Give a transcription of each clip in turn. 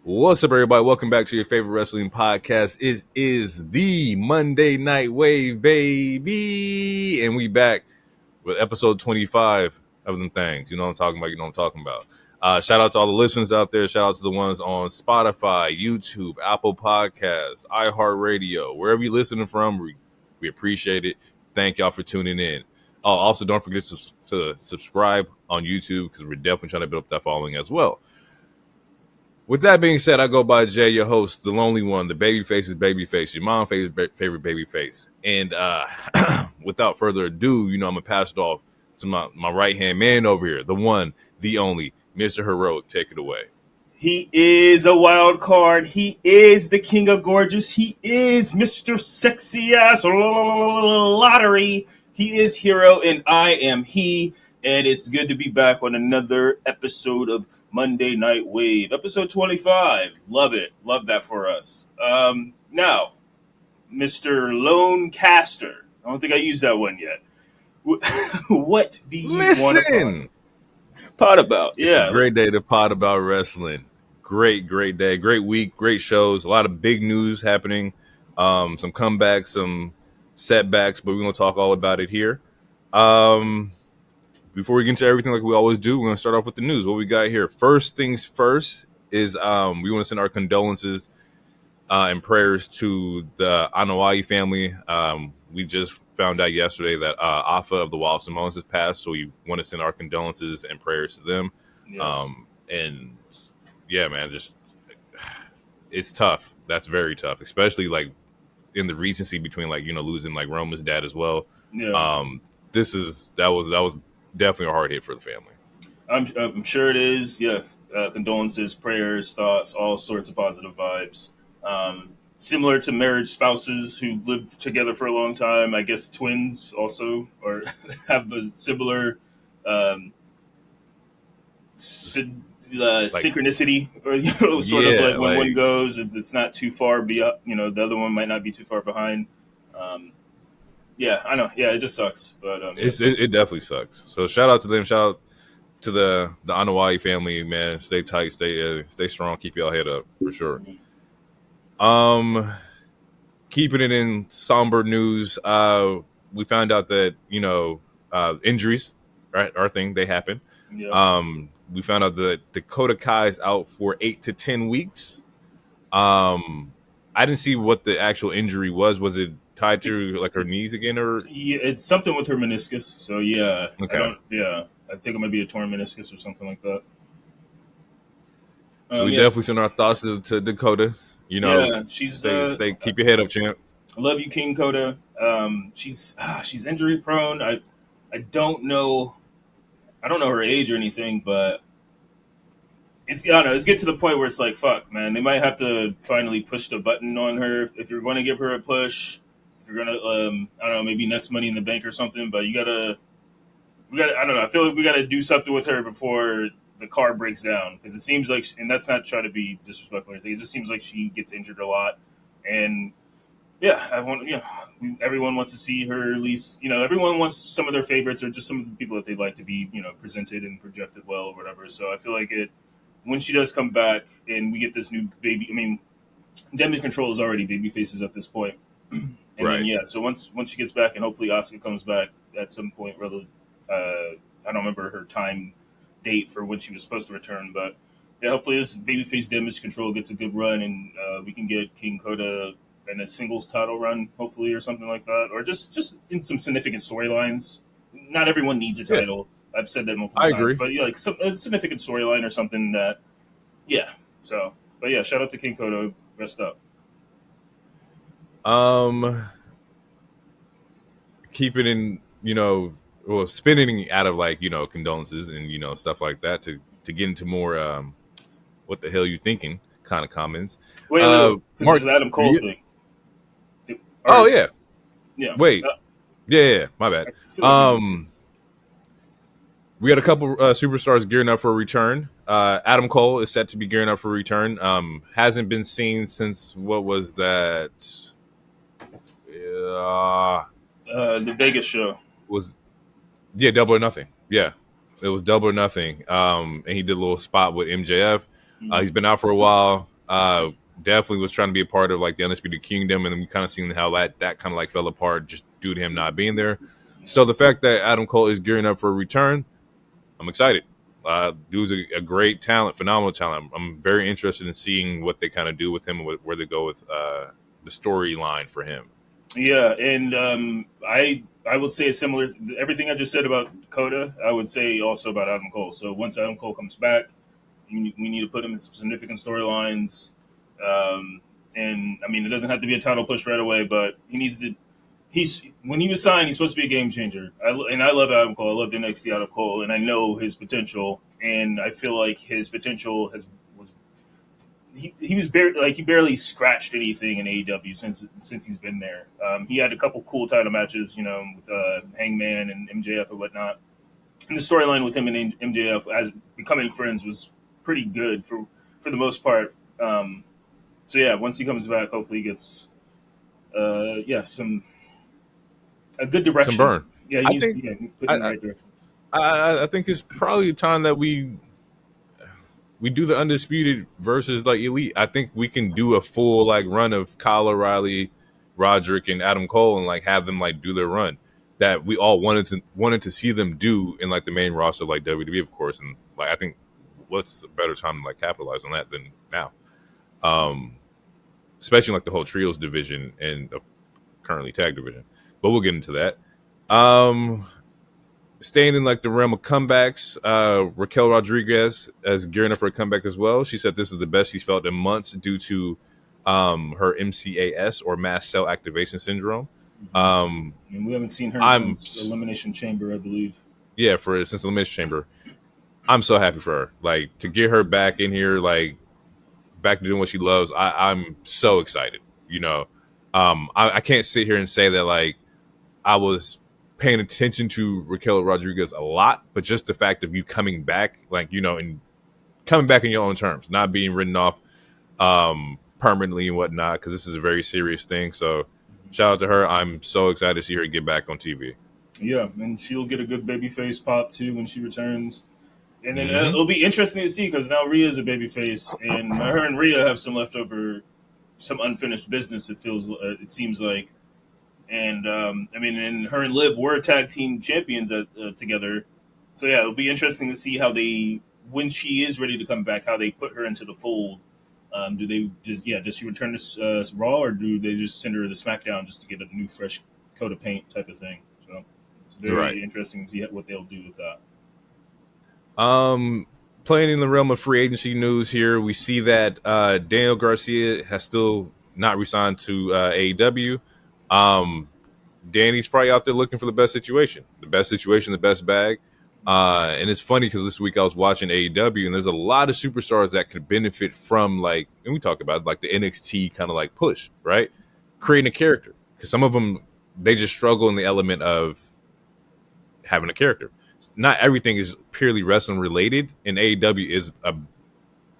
What's up, everybody? Welcome back to your favorite wrestling podcast. It is the Monday Night Wave, baby. And we back with episode 25 of them things. You know what I'm talking about? You know what I'm talking about. Shout out to all the listeners out there. Shout out to the ones on Spotify, YouTube, Apple Podcasts, iHeartRadio, wherever you're listening from. We appreciate it. Thank y'all for tuning in. Also, don't forget to subscribe on YouTube because we're definitely trying to build up that following as well. With that being said, I go by Jay, your host, the lonely one, the babyface's babyface, your mom's favorite babyface. And without further ado, I'm going to pass it off to my right-hand man over here, the one, the only, Mr. Heroic. Take it away. He is a wild card. He is the king of gorgeous. He is Mr. Sexy Ass Lottery. He is Hero, and I am he. And it's good to be back on another episode of Monday Night Wave, episode 25. Love it. Love that for us. Now, Mr. Lone Caster. I don't think I used that one yet. What do you want to pod about? Yeah. It's a great day to pod about wrestling. Great day. Great week. Great shows. A lot of big news happening. Some comebacks, some setbacks, but we're going to talk all about it here. Before we get into everything like we always do, we're going to start off with the news. What we got here? First things first is we want to send our condolences and prayers to the Anoa'i family. We just found out yesterday that Afa of the Wild Samoans has passed, so we want to send our condolences and prayers to them. Yes. And yeah, man, just it's tough. That's very tough, especially like in the recency between losing like Roma's dad as well. Yeah. That was definitely a hard hit for the family. I'm sure it is. Yeah. Condolences, prayers, thoughts, all sorts of positive vibes. Similar to marriage spouses who lived together for a long time, I guess twins also or have a similar synchronicity, or sort of like when one goes, it's not too far beyond. The other one might not be too far behind. Yeah, I know. Yeah, it just sucks, but it definitely sucks. So shout out to them. Shout out to the Anoa'i family, man. Stay tight, stay strong, keep y'all head up for sure. Keeping it in somber news, we found out that injuries, right, are a thing. They happen. Yeah. We found out that Dakota Kai is out for 8 to 10 weeks. I didn't see what the actual injury was. Was it tied to like her knees again, or yeah, it's something with her meniscus? So yeah, okay. I think it might be a torn meniscus or something like that. So we definitely send our thoughts to Dakota. She's stay keep your head up, champ. I love you, King Coda. She's injury prone. I don't know her age or anything, but it's getting to the point where it's like, fuck, man, they might have to finally push the button on her if you're going to give her a push. If you're gonna, I don't know, maybe next Money in the Bank or something, but we gotta. I don't know. I feel like we gotta do something with her before the car breaks down, because it seems like, and that's not trying to be disrespectful or anything, it just seems like she gets injured a lot, and everyone wants to see her at least. Everyone wants some of their favorites or just some of the people that they'd like to be, presented and projected well or whatever. So I feel like when she does come back and we get this new baby. I mean, Damage Control is already baby faces at this point. And right. Then, so once she gets back, and hopefully Asuka comes back at some point, I don't remember her time date for when she was supposed to return, but yeah, hopefully this babyface Damage Control gets a good run, and we can get King Coda in a singles title run, hopefully, or something like that, or just in some significant storylines. Not everyone needs a title. Yeah. I've said that multiple times. I agree, but like a significant storyline or something that, yeah. So, but yeah, shout out to King Coda. Rest up. Keep it in, spinning out of condolences and stuff like that to get into more what the hell you thinking kind of comments. Wait, this is Adam Cole thing. Oh yeah. Wait. Yeah, my bad. We got a couple superstars gearing up for a return. Adam Cole is set to be gearing up for a return. Hasn't been seen since, what was that? The Vegas show. Double or Nothing. Yeah, it was Double or Nothing. And he did a little spot with MJF. He's been out for a while. Definitely was trying to be a part of like the Undisputed Kingdom, and then we kind of seen how that kind of like fell apart just due to him not being there. So the fact that Adam Cole is gearing up for a return, I'm excited. Dude's a great talent, phenomenal talent. I'm very interested in seeing what they kind of do with him, and where they go with the storyline for him. Yeah, and I would say a similar everything I just said about Dakota. I would say also about Adam Cole. So once Adam Cole comes back, we need to put him in some significant storylines. And I mean, it doesn't have to be a title push right away, but he needs to. He's when he was signed, he's supposed to be a game changer. I love Adam Cole. I love the NXT Adam Cole, and I know his potential. And I feel like his potential was he was barely he barely scratched anything in AEW since he's been there. He had a couple cool title matches, with Hangman and MJF or whatnot. And the storyline with him and MJF as becoming friends was pretty good for the most part. So yeah, once he comes back, hopefully he gets a good direction. Some burn. Yeah, he needs to put in the right direction. I think it's probably time that we do the Undisputed versus like Elite. I think we can do a full like run of Kyle O'Reilly, Roderick, and Adam Cole, and like have them like do their run that we all wanted to see them do in like the main roster, like WWE, of course. And like I think what's a better time to like capitalize on that than now, especially like the whole trios division and currently tag division. But we'll get into that. Staying in like the realm of comebacks, Raquel Rodriguez is gearing up for a comeback as well. She said this is the best she's felt in months due to her MCAS or mast cell activation syndrome. And we haven't seen her since Elimination Chamber, I believe. Yeah, since Elimination Chamber. I'm so happy for her. Like to get her back in here, like back to doing what she loves. I'm so excited. I can't sit here and say that like I was paying attention to Raquel Rodriguez a lot, but just the fact of you coming back, like, and coming back in your own terms, not being written off permanently and whatnot, because this is a very serious thing. So shout out to her. I'm so excited to see her get back on TV. Yeah, and she'll get a good babyface pop too when she returns. And then it'll be interesting to see because now Rhea's a babyface, and her and Rhea have some unfinished business. It seems like. And and her and Liv were tag team champions together. So yeah, it'll be interesting to see how when she is ready to come back, how they put her into the fold. Do they does she return to Raw, or do they just send her to SmackDown just to get a new fresh coat of paint type of thing? So it's very interesting to see what they'll do with that. Playing in the realm of free agency news here, we see that Daniel Garcia has still not resigned to AEW. Danny's probably out there looking for the best situation, the best bag. And it's funny because this week I was watching AEW, and there's a lot of superstars that could benefit from like, and we talk about like the NXT kind of like push, right? Creating a character, because some of them they just struggle in the element of having a character. Not everything is purely wrestling related, and AEW is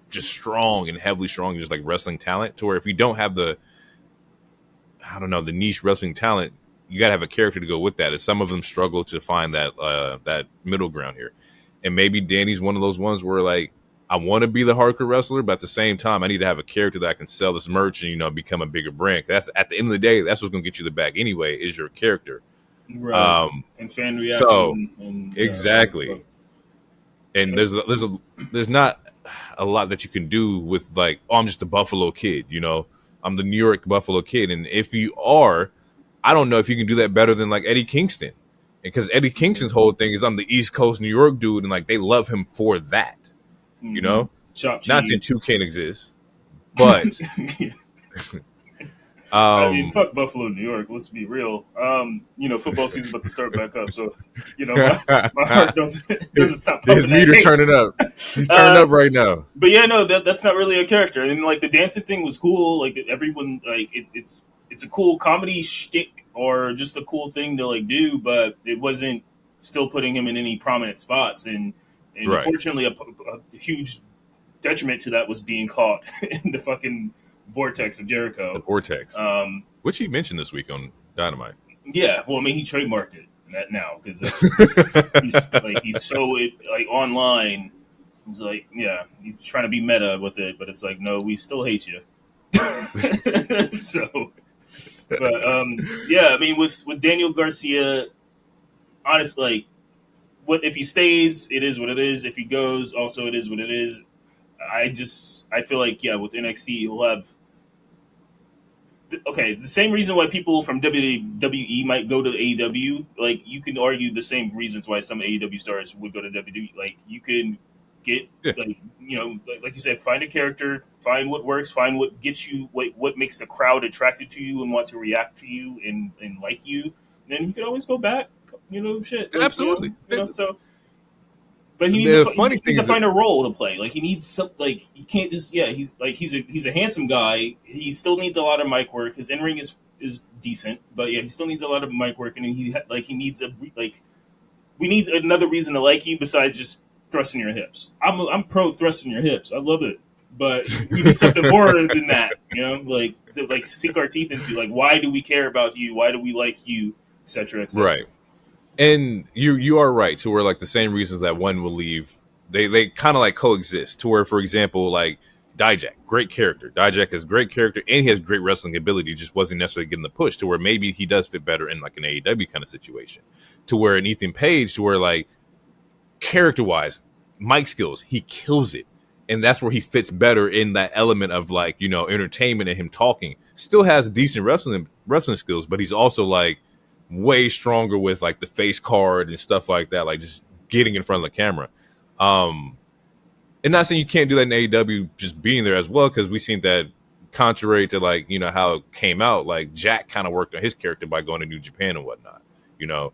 just strong and heavily strong, just like wrestling talent. To where if you don't have the niche wrestling talent, you gotta have a character to go with that. And some of them struggle to find that middle ground here. And maybe Danny's one of those ones where like I want to be the hardcore wrestler, but at the same time I need to have a character that I can sell this merch and become a bigger brand. That's at the end of the day, that's what's gonna get you the bag anyway, is your character. Right. And fan reaction. So, exactly. And there's not a lot that you can do with like, I'm just a Buffalo kid, I'm the New York Buffalo kid. And if you are, I don't know if you can do that better than like Eddie Kingston. Because Eddie Kingston's whole thing is I'm the East Coast New York dude, and like they love him for that. Chop not saying two can't exist, but fuck Buffalo, New York. Let's be real. Football season's about to start back up, so my heart doesn't stop pumping. His meter's turning up. He's turning up right now. But yeah, no, that's not really a character. And like the dancing thing was cool. Like everyone, like it's a cool comedy shtick or just a cool thing to like do, but it wasn't still putting him in any prominent spots. And unfortunately, a huge detriment to that was being caught in the fucking vortex of Jericho. The vortex, which he mentioned this week on Dynamite. Yeah, well, I mean, he trademarked it now because he's so online. He's like, yeah, he's trying to be meta with it, but it's like, no, we still hate you. So, but yeah, I mean, with Daniel Garcia, honestly, like, what if he stays? It is what it is. If he goes, also it is what it is. I feel like, yeah, with NXT he'll have okay, the same reason why people from WWE might go to AEW, like you can argue the same reasons why some AEW stars would go to WWE. Like you can get Yeah, like like you said, find a character, find what works, find what gets you, what makes the crowd attracted to you and want to react to you and like you. Then you could always go back. Shit, like absolutely. so. But he needs The to he funny needs thing to is that find a role to play. Like he needs some. Like he can't just he's a handsome guy. He still needs a lot of mic work. His in ring is decent, but yeah, he still needs a lot of mic work. And he needs we need another reason to like you besides just thrusting your hips. I'm pro thrusting your hips. I love it, but we need something more than that. Like sink our teeth into like why do we care about you? Why do we like you? Etc. Etc. right. And you are right to where like the same reasons that one will leave, they kind of like coexist. To where, for example, like Dijak, great character. Dijak has great character and he has great wrestling ability. Just wasn't necessarily getting the push. To where maybe he does fit better in like an AEW kind of situation. To where an Ethan Page, to where like character wise, mic skills, he kills it. And that's where he fits better in that element of like, entertainment and him talking. Still has decent wrestling skills, but he's also like way stronger with like the face card and stuff like that, like just getting in front of the camera. Um and not saying you can't do that in AEW just being there as well, because we seen that contrary to like, how it came out, like Jack kind of worked on his character by going to New Japan and whatnot, you know.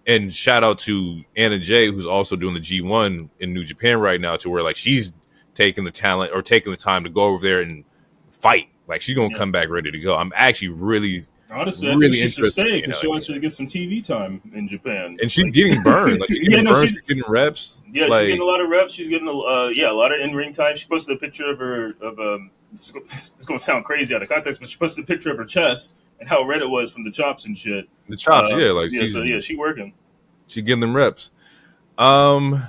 And shout out to Anna Jay, who's also doing the G1 in New Japan right now, to where like she's taking the talent or taking the time to go over there and fight. Like she's gonna Yeah. come back ready to go. I'm actually really, Honestly, I think really she should interested stay in because seeing she how wants to get some TV time in Japan. and she's Like, getting burned. Like she's yeah, getting no, burned. She's getting reps. yeah, she's getting Like a lot of reps. She's getting a lot of in ring time. She posted a picture of her It's going to sound crazy out of context, but she posted a picture of her chest and how red it was from the chops and shit. the chops, yeah. Like Yeah, so yeah, she working. she's getting them reps. Um,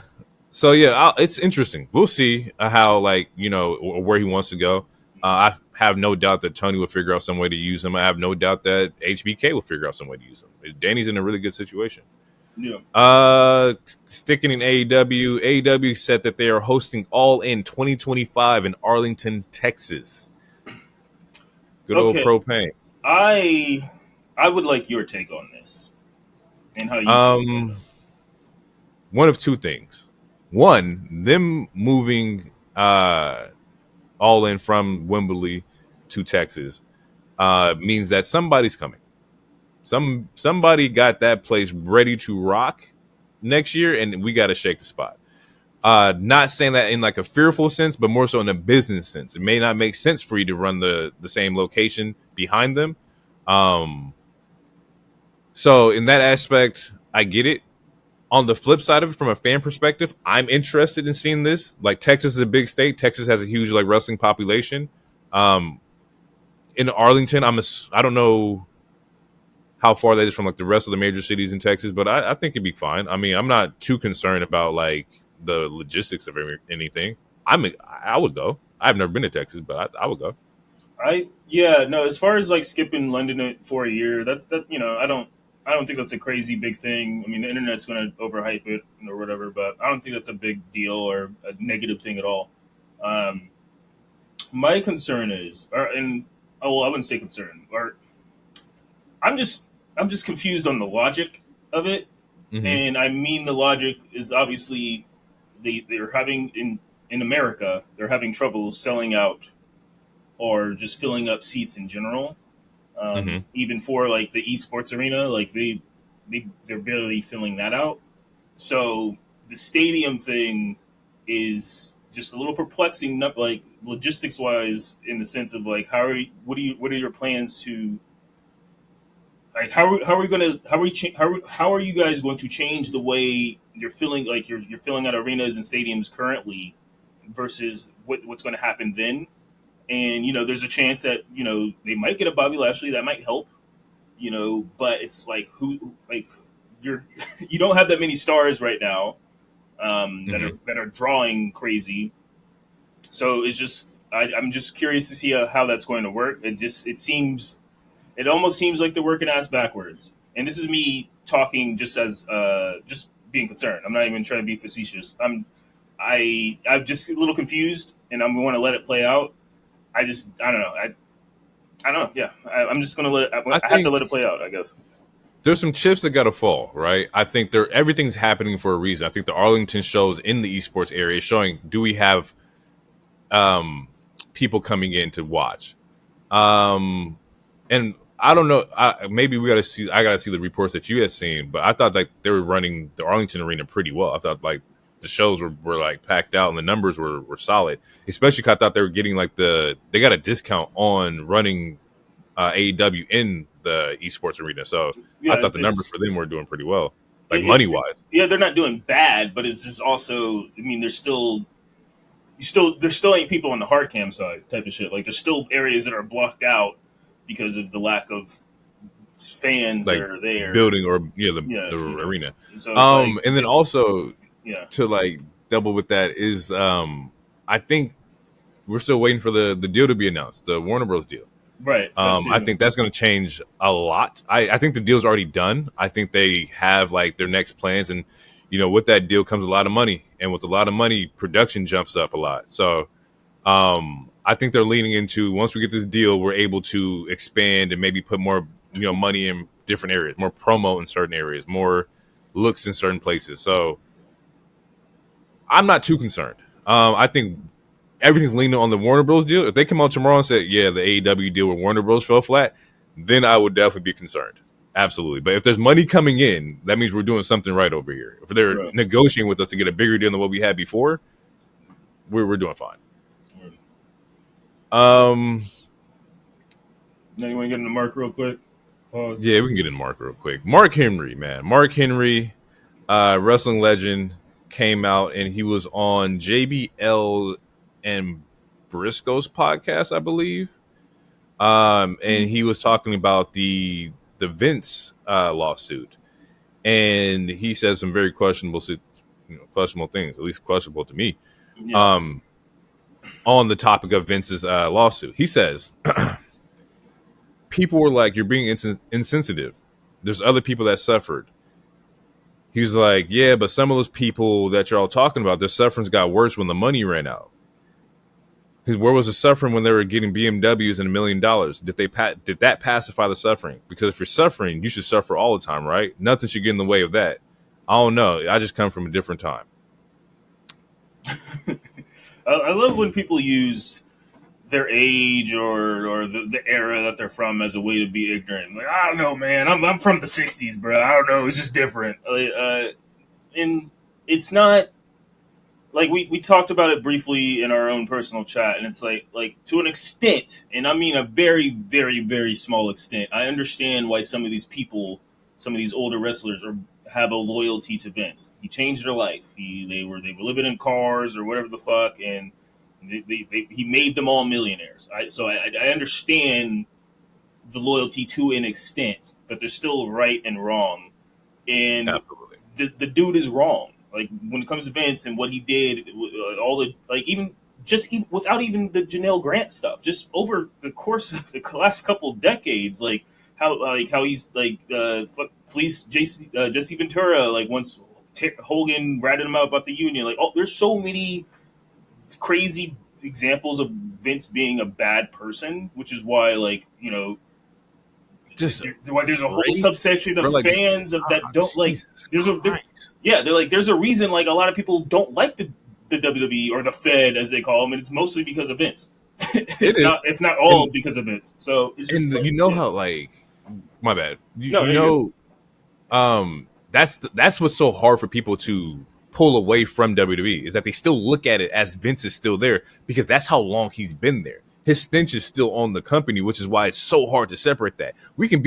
so yeah, it's interesting. We'll see how like where he wants to go. I have no doubt that Tony will figure out some way to use him. I have no doubt that HBK will figure out some way to use him. Danny's in a really good situation. Yeah. Sticking in AEW, AEW said that they are hosting All In 2025 in Arlington, Texas. Good old Okay, propane. I would like your take on this and how you feel about it. One of two things. One, them moving All In from Wembley to Texas means that somebody's coming. Somebody got that place ready to rock next year, and we got to shake the spot. Not saying that in like a fearful sense, but more so in a business sense. It may not make sense for you to run the same location behind them. So in that aspect, I get it. On the flip side of it, from a fan perspective, I'm interested in seeing this. Like Texas is a big state. Texas has a huge like wrestling population. In Arlington, I don't know how far that is from like the rest of the major cities in Texas, but I think it'd be fine. I mean, I'm not too concerned about like the logistics of anything. I would go. I've never been to Texas, but I would go. Yeah, no, as far as like skipping London for a year, that I don't think that's a crazy big thing. I mean, the internet's going to overhype it or whatever, but I don't think that's a big deal or a negative thing at all. Um, my concern is, I wouldn't say concern, or I'm just I'm just confused on the logic of it, Hmm. and I mean the logic is obviously they're having in America they're having trouble selling out or just filling up seats in general. Hmm. Even for like the esports arena, like they're barely filling that out. So the stadium thing is just a little perplexing, not like logistics wise, in the sense of like what are your plans to like how are we gonna how are you guys going to change the way you're filling like you're filling out arenas and stadiums currently versus what's going to happen then? And there's a chance that they might get a Bobby Lashley that might help, but it's like who like you're you don't have that many stars right now. that are drawing crazy. So it's just I'm just curious to see how that's going to work. It almost seems like they're working ass backwards. And this is me talking just as just being concerned. I'm not even trying to be facetious. I'm just a little confused, and I'm going to let it play out. I don't know. I don't know. Yeah, I'm just going to let it. I have to let it play out, I guess. There's some chips that got to fall, right? I think everything's happening for a reason. I think the Arlington shows in the esports area is showing, do we have people coming in to watch? And I don't know. Maybe I got to see the reports that you had seen, but I thought like they were running the Arlington arena pretty well. I thought like the shows were like packed out and the numbers were solid, especially because I thought they were getting like they got a discount on running AEW in the esports arena. So I thought the numbers for them were doing pretty well, like money wise. Yeah, they're not doing bad, but it's just also, I mean, there still ain't people on the hard cam side type of shit. Like there's still areas that are blocked out because of the lack of fans like that are there building or the arena. So and then also to like double with that is I think we're still waiting for the deal to be announced, the Warner Bros. Deal. Right. I think that's going to change a lot. I think the deal's already done. I think they have like their next plans, and with that deal comes a lot of money, and with a lot of money, production jumps up a lot. So I think they're leaning into, once we get this deal, we're able to expand and maybe put more money in different areas, more promo in certain areas, more looks in certain places. So I'm not too concerned. I think everything's leaning on the Warner Bros. Deal. If they come out tomorrow and say, yeah, the AEW deal with Warner Bros. Fell flat, then I would definitely be concerned. Absolutely. But if there's money coming in, that means we're doing something right over here. If they're negotiating with us to get a bigger deal than what we had before, we're doing fine. Now you want to get into Mark real quick? Pause. Yeah, we can get into Mark real quick. Mark Henry, man. Mark Henry, wrestling legend, came out and he was on JBL and Briscoe's podcast, I believe. And he was talking about the Vince lawsuit. And he said some very questionable things, at least questionable to me, on the topic of Vince's lawsuit. He says, people were like, you're being insensitive. There's other people that suffered. He was like, yeah, but some of those people that you're all talking about, their sufferings got worse when the money ran out. Where was the suffering when they were getting BMWs and $1 million? Did that pacify the suffering? Because if you're suffering, you should suffer all the time, right? Nothing should get in the way of that. I don't know. I just come from a different time. I love when people use their age or the era that they're from as a way to be ignorant. Like, I don't know, man. I'm from the '60s, bro. I don't know. It's just different. And it's not. Like we talked about it briefly in our own personal chat, and it's like to an extent, and I mean a very, very, very small extent, I understand why some of these people, some of these older wrestlers have a loyalty to Vince. He changed their life. They were living in cars or whatever the fuck, and he made them all millionaires. So I understand the loyalty to an extent, but there's still right and wrong, and absolutely, the dude is wrong. Like when it comes to Vince and what he did, all the without even the Janelle Grant stuff, just over the course of the last couple of decades, how he's fleeced Jesse Ventura, like once Hogan ratted him out about the union. Like, there's so many crazy examples of Vince being a bad person, which is why why there's a whole subsection of fans that don't like. There's a reason like a lot of people don't like the WWE or the Fed as they call them, and it's mostly because of Vince. if not all because of Vince. So it's just how my bad. That's what's so hard for people to pull away from WWE is that they still look at it as Vince is still there because that's how long he's been there. His stench is still on the company, which is why it's so hard to separate that. We can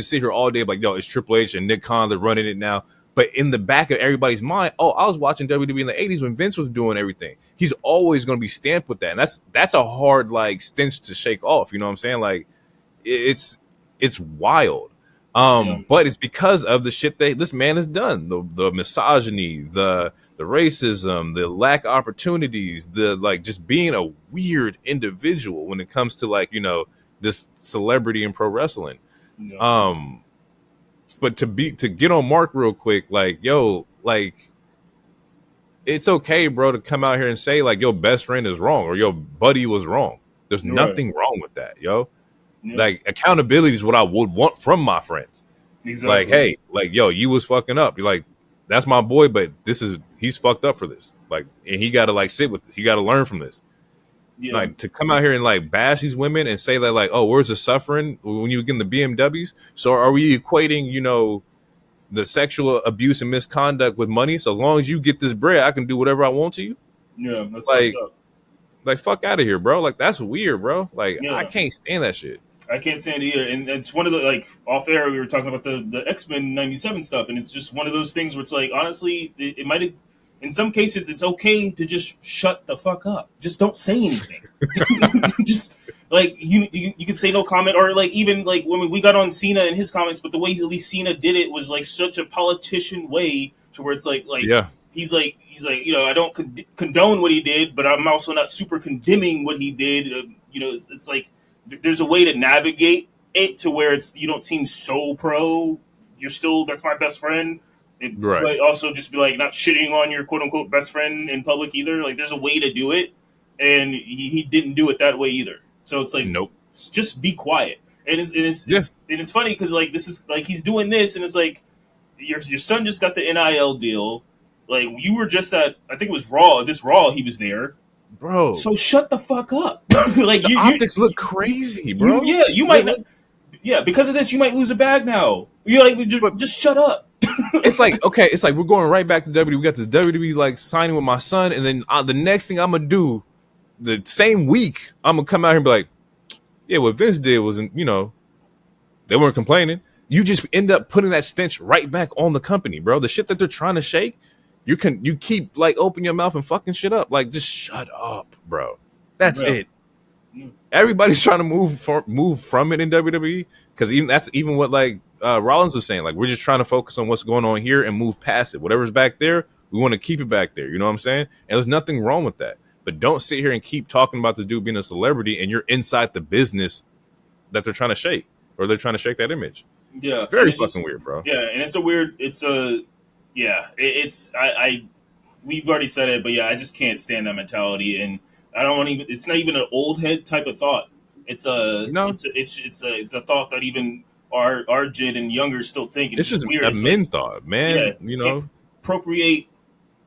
sit here all day like, yo, it's Triple H and Nick Khan, they're running it now. But in the back of everybody's mind, I was watching WWE in the 80s when Vince was doing everything. He's always going to be stamped with that. And that's a hard stench to shake off. You know what I'm saying? Like, it's wild. Yeah. But it's because of the shit that this man has done, the misogyny, the racism, the lack of opportunities, the like just being a weird individual when it comes to like, this celebrity in pro wrestling. Yeah. But to get on Mark real quick, like, yo, like, it's okay, bro, to come out here and say like your best friend is wrong or your buddy was wrong. There's Right. nothing wrong with that, yo. Yeah. Like, accountability is what I would want from my friends. Exactly. Like, hey, like, yo, you was fucking up. You're like, that's my boy, but he's fucked up for this. Like, and he got to like sit with this. He got to learn from this. Yeah. Like, to come out here and like bash these women and say that like, oh, where's the suffering when you get in the BMWs? So are we equating, the sexual abuse and misconduct with money? So as long as you get this bread, I can do whatever I want to you. Yeah. That's Like, fucked up. like fuck out of here, bro. Like, that's weird, bro. Like, Yeah. I can't stand that shit. I can't stand it either. And it's one of the, like, off air, we were talking about the X-Men 97 stuff, and it's just one of those things where it's like, honestly, it might have, in some cases, it's okay to just shut the fuck up. Just don't say anything. Just, like, you could say no comment, or, like, even, like, when we got on Cena and his comments, but the way at least Cena did it was, like, such a politician way to where it's like Yeah. he's like, I don't condone what he did, but I'm also not super condemning what he did. It's like, there's a way to navigate it to where you don't seem so pro. You're still, that's my best friend, Right. but also just be like not shitting on your quote unquote best friend in public either. Like, there's a way to do it, and he didn't do it that way either. So it's like, Nope. just be quiet. And Yeah. it's funny because like this is like he's doing this, and it's like your son just got the NIL deal. Like, you were just at, I think it was Raw. This Raw, he was there. Bro. So shut the fuck up. Like, the optics look crazy, bro. You might not. Yeah, because of this, you might lose a bag now. You're like, just shut up. It's like, okay, it's like we're going right back to WWE. We got the WWE like signing with my son, and then the next thing I'm gonna do, the same week, I'm gonna come out here and be like, yeah, what Vince did wasn't, they weren't complaining. You just end up putting that stench right back on the company, bro. The shit that they're trying to shake, you keep like open your mouth and fucking shit up. Like, just shut up, bro. That's it. Everybody's trying to move from it in WWE, because even what like Rollins was saying. Like, we're just trying to focus on what's going on here and move past it. Whatever's back there, we want to keep it back there. You know what I'm saying? And there's nothing wrong with that. But don't sit here and keep talking about this dude being a celebrity and you're inside the business that they're trying to shake, or they're trying to shake that image. Yeah, Very fucking weird, bro. Yeah, and we've already said it, but yeah, I just can't stand that mentality, and I don't want to even. It's not even an old head type of thought. It's a thought that even our gen and younger still think. It's just weird. a men thought, man. Appropriate,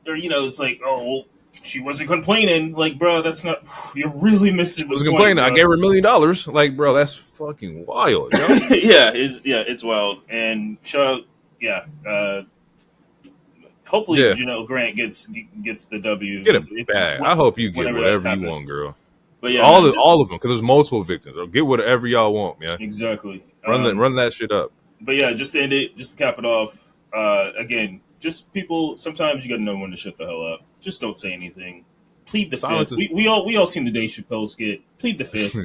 or it's like, oh, she wasn't complaining. Like, bro, that's not. You're really missing. Was complaining. I gave her $1 million. Like, bro, that's fucking wild. Yo. It's wild. And shout out, hopefully, Janelle Grant gets the W. Get him back. I hope you get whatever you want, girl. But yeah, all of them, because there's multiple victims. Or get whatever y'all want, man. Exactly. Run that shit up. But yeah, just to end it, just to cap it off. Again, just people. Sometimes you got to know when to shut the hell up. Just don't say anything. Plead the fifth. We all seen the Dave Chappelle skit. Plead the fifth.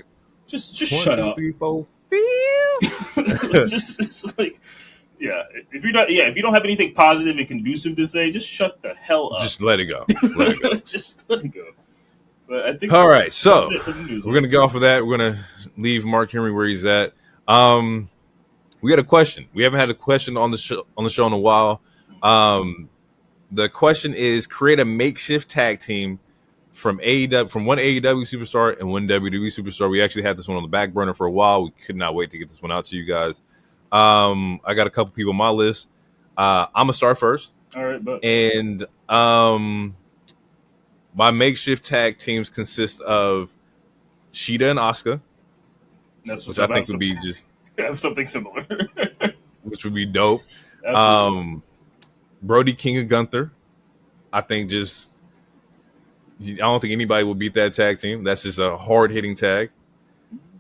Just shut up. 1, 2, 3, 4, 5. just like. Yeah, if you don't have anything positive and conducive to say, just shut the hell up. Just let it go. Just let it go. But I think. All right, so we're gonna go off of that. We're gonna leave Mark Henry where he's at. We got a question. We haven't had a question on the show in a while. The question is: create a makeshift tag team from AEW, from one AEW superstar and one WWE superstar. We actually had this one on the back burner for a while. We could not wait to get this one out to you guys. I got a couple people on my list. I'm gonna start first. All right, but and my makeshift tag teams consist of Shida and Asuka, which I think would be just have something similar, which would be dope. Absolutely. Brody King and Gunther, I think I don't think anybody will beat that tag team. That's just a hard hitting tag.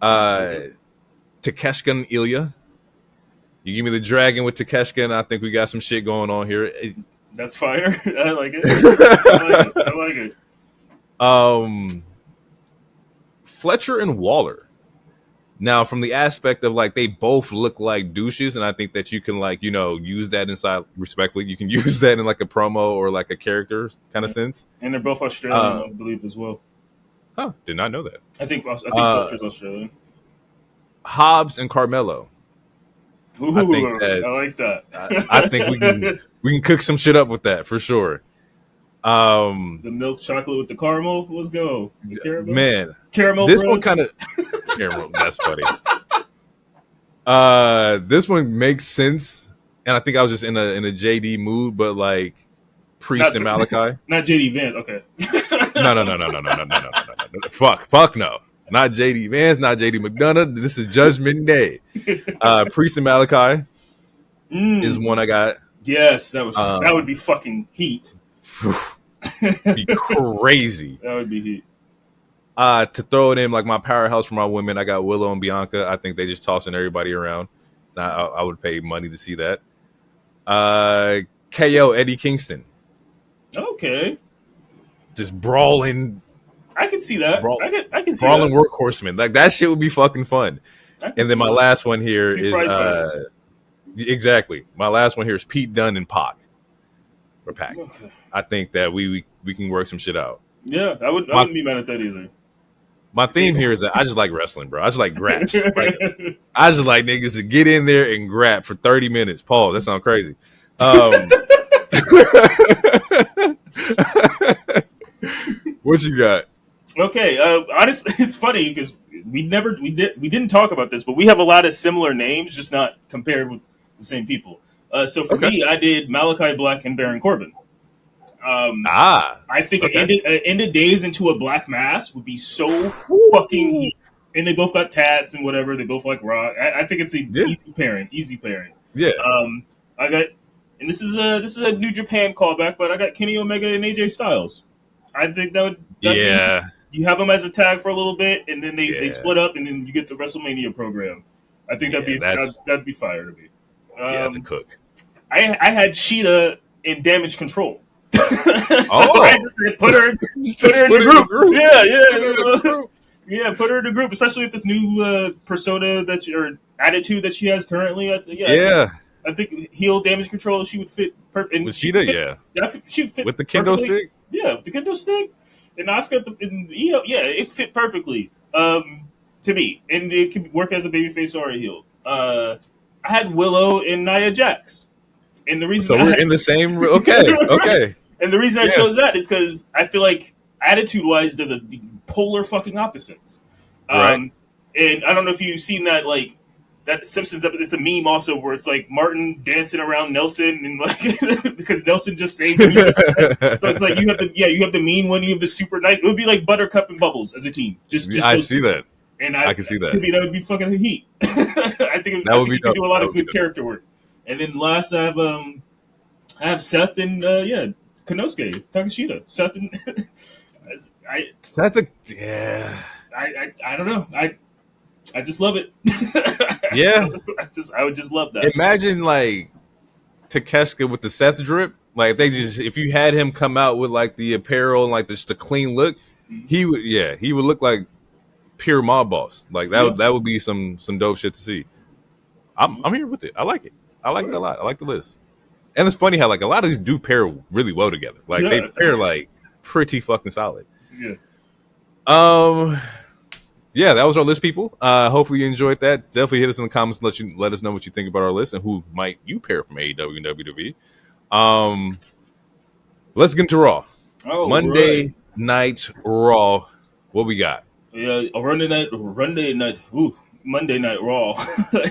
Takeshita and Ilya. You give me the Dragon with Takeshita, and I think we got some shit going on here. That's fire. I like it. I like it. Fletcher and Waller. Now, from the aspect of like they both look like douches, and I think that you can like use that inside respectfully. You can use that in like a promo or like a character kind of sense. And they're both Australian, I believe, as well. Huh? Did not know that. I think Fletcher's Australian. Hobbs and Carmelo. Ooh, I think that, I like that. I think we can cook some shit up with that for sure. The milk chocolate with the caramel. Let's go. The caramel. Man, caramel. This bros. one kind of caramel. That's funny. This one makes sense, and I think I was just in a JD mood, but like Priest and Malachi. Not JD Vance. Okay. No. Fuck no. Not JD Vance, not JD McDonough. This is Judgment Day. Priest and Malachi is one I got. Yes, that would be fucking heat. Be crazy. That would be heat. To throw it in like my powerhouse for my women, I got Willow and Bianca. I think they just tossing everybody around. I would pay money to see that. KO Eddie Kingston. Okay. Just brawling. I can see that. I can see brawling that. workhorsemen. Like that shit would be fucking fun. And then my last one here is exactly. My last one here is Pete Dunne and Pac. Or Pac. Okay. I think that we can work some shit out. Yeah, I wouldn't be mad at that either. My theme here is that I just like wrestling, bro. I just like graps. I just like niggas to get in there and grab for 30 minutes. Paul, that sounds crazy. What you got? Okay, honestly, it's funny because we didn't talk about this, but we have a lot of similar names, just not compared with the same people. So for me, I did Malachi Black and Baron Corbin. I think it ended days into a black mass would be so fucking heat. And they both got tats and whatever. They both like rock. I think it's easy pairing. Yeah. I got, and this is a New Japan callback, but I got Kenny Omega and AJ Styles. I think that would. You have them as a tag for a little bit, and then they split up, and then you get the WrestleMania program. I think that'd be fire to me. That's a cook. I had Shida in Damage Control. I just said put her in the group. Yeah, put her in the group, especially with this new persona or attitude that she has currently. I think heel Damage Control she would fit. With Shida, she would fit with the kendo stick. Yeah, with the kendo stick. And Asuka, it fit perfectly to me, and it could work as a babyface or a heel. I had Willow and Nia Jax, and the reason we're in the same. Okay. And the reason I chose that is because I feel like attitude-wise, they're the polar fucking opposites. Right. And I don't know if you've seen that, like that Simpsons episode. It's a meme also where it's like Martin dancing around Nelson and like because Nelson just saved him. So it's like you have the mean one, you have the super nice. It would be like Buttercup and Bubbles as a team. I see that. And I can see that. To me, that would be fucking heat. I think you can do a lot of good character work. And then last, I have Seth and Konosuke Takeshita. Seth and I don't know. I just love it. I would just love that. Imagine like Takeshita with the Seth drip. Like if you had him come out with like the apparel and like the clean look, he would look like pure mob boss. Like that would be some dope shit to see. I'm here with it. I like it. I like it a lot. I like the list. And it's funny how like a lot of these do pair really well together. Like they pair like pretty fucking solid. Yeah. Yeah, that was our list, people. Hopefully you enjoyed that. Definitely hit us in the comments and let us know what you think about our list and who might you pair from AEW and WWE. Let's get into Raw. Monday Night Raw. What we got? Yeah, Monday Night Raw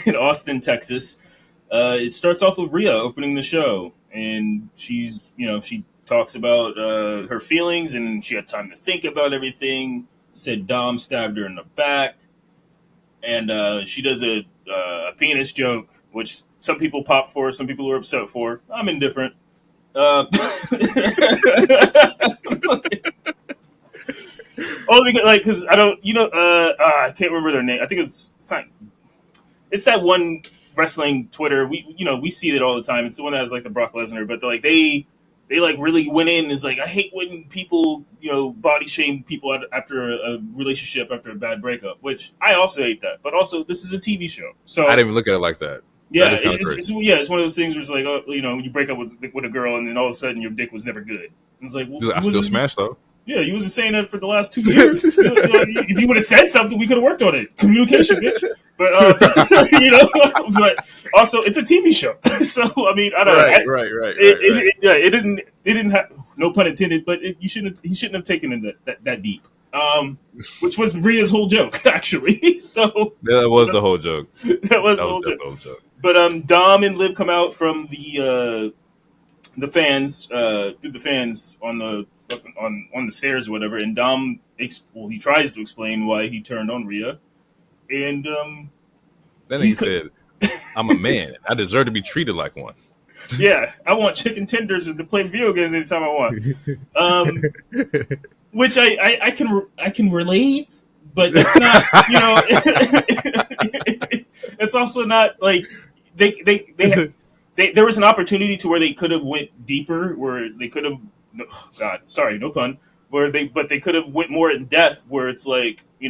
in Austin, Texas. It starts off with Rhea opening the show, and she talks about her feelings, and she had time to think about everything. Said Dom stabbed her in the back, and she does a penis joke, which some people pop for, some people were upset for. I'm indifferent. Only because I don't, I can't remember their name. I think it's that one wrestling Twitter. We see it all the time. It's the one that has like the Brock Lesnar, but like they they like really went in. Is like, I hate when people, body shame people after a relationship after a bad breakup, which I also hate that. But also, this is a TV show, I so didn't even look at it like that. That yeah, is kind of crazy. it's one of those things where it's like, oh, when you break up with a girl and then all of a sudden your dick was never good. It's like, well, I still smash though. yeah, you wasn't saying that for the last 2 years. If you would have said something, we could have worked on it. Communication, bitch. But but also it's a TV show, so I mean, I don't know. Right. It didn't have, no pun intended, but he shouldn't have taken it that deep. Which was Rhea's whole joke, actually. So Yeah, that was the whole joke. that was That the was whole the joke. whole joke. But Dom and Liv come out from the fans, through the fans on the stairs or whatever, and Dom he tries to explain why he turned on Rhea, and Then he said, "I'm a man. I deserve to be treated like one." yeah, I want chicken tenders and to play video games anytime I want. Which I can relate, but that's not, it's also not like there was an opportunity to where they could have went deeper, where they could have, God, sorry, no pun, but they could have went more in depth, where it's like, I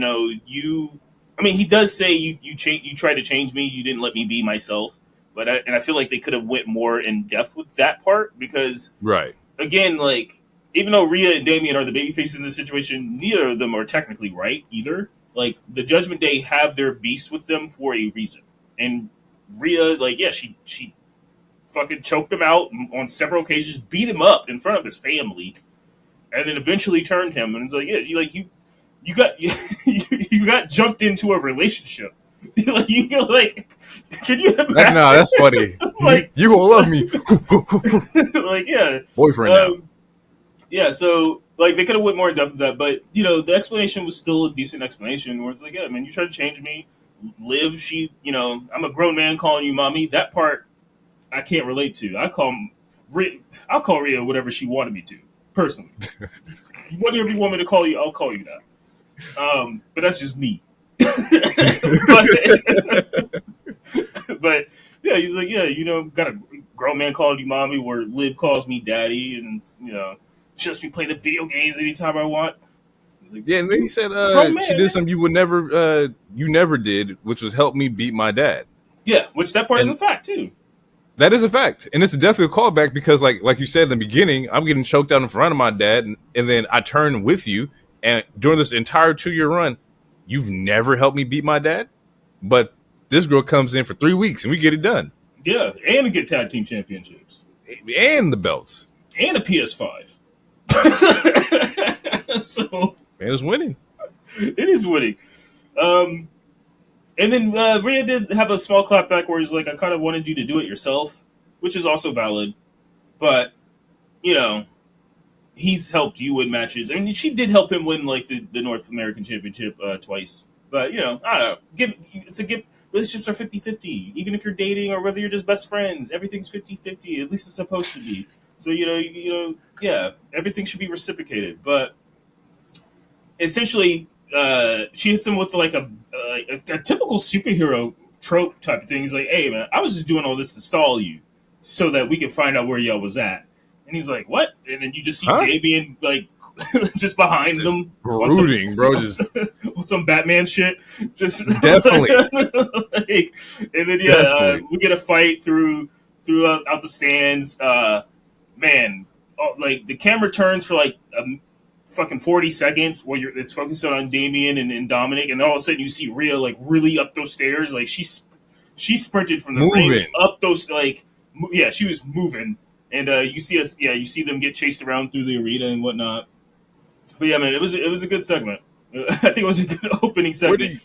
mean, he does say you tried to change me, you didn't let me be myself, but I feel like they could have went more in depth with that part, because Right. again, like, even though Rhea and Damian are the baby faces in this situation, neither of them are technically right either. Like, the Judgment Day have their beast with them for a reason, and Rhea, like, yeah, she fucking choked him out on several occasions, beat him up in front of his family, and then eventually turned him. And it's like, yeah, you got you got jumped into a relationship. Like, can you imagine? No, that's funny. Like, you gonna love me, like, yeah, boyfriend now. Yeah, so like they could have went more in depth with that, but the explanation was still a decent explanation. Where it's like, yeah, man, you tried to change me. Liv, I'm a grown man calling you mommy. That part I can't relate to. I'll call Rhea whatever she wanted me to, personally. Whatever you want me to call you, I'll call you that. But that's just me. But yeah, he's like, yeah, got a grown man calling you mommy, where Liv calls me daddy, and she lets me play the video games anytime I want. Like, Yeah, and then he said she did something you never did, which was help me beat my dad. Yeah, which that part is a fact too. That is a fact, and it's definitely a callback, because like you said in the beginning, I'm getting choked out in front of my dad, and then I turn with you, and during this entire 2-year run, you've never helped me beat my dad, but this girl comes in for 3 weeks and we get it done. Yeah, and to get tag team championships, and the belts, and a PS5. So man, it's winning. It is winning. And then Rhea did have a small clapback where he's like, I kind of wanted you to do it yourself, which is also valid. But, he's helped you win matches. I mean, she did help him win, like, the North American Championship twice. But, I don't know. It's a gift. Relationships are 50-50. Even if you're dating or whether you're just best friends, everything's 50-50. At least it's supposed to be. So, yeah, everything should be reciprocated. But essentially, she hits him with like a typical superhero trope type of thing. He's like, "Hey, man, I was just doing all this to stall you, so that we can find out where y'all was at." And he's like, "What?" And then you just see Damian like just behind them, brooding, bro, just on some Batman shit. Just definitely. And then we get a fight throughout the stands. Man, like the camera turns for like fucking 40 seconds where it's focused on Damian and Dominik, and all of a sudden you see Rhea like really up those stairs, like she sprinted from the ring up those, like, yeah, she was moving, and you see them get chased around through the arena and whatnot. But yeah, man, it was a good segment. I think it was a good opening segment.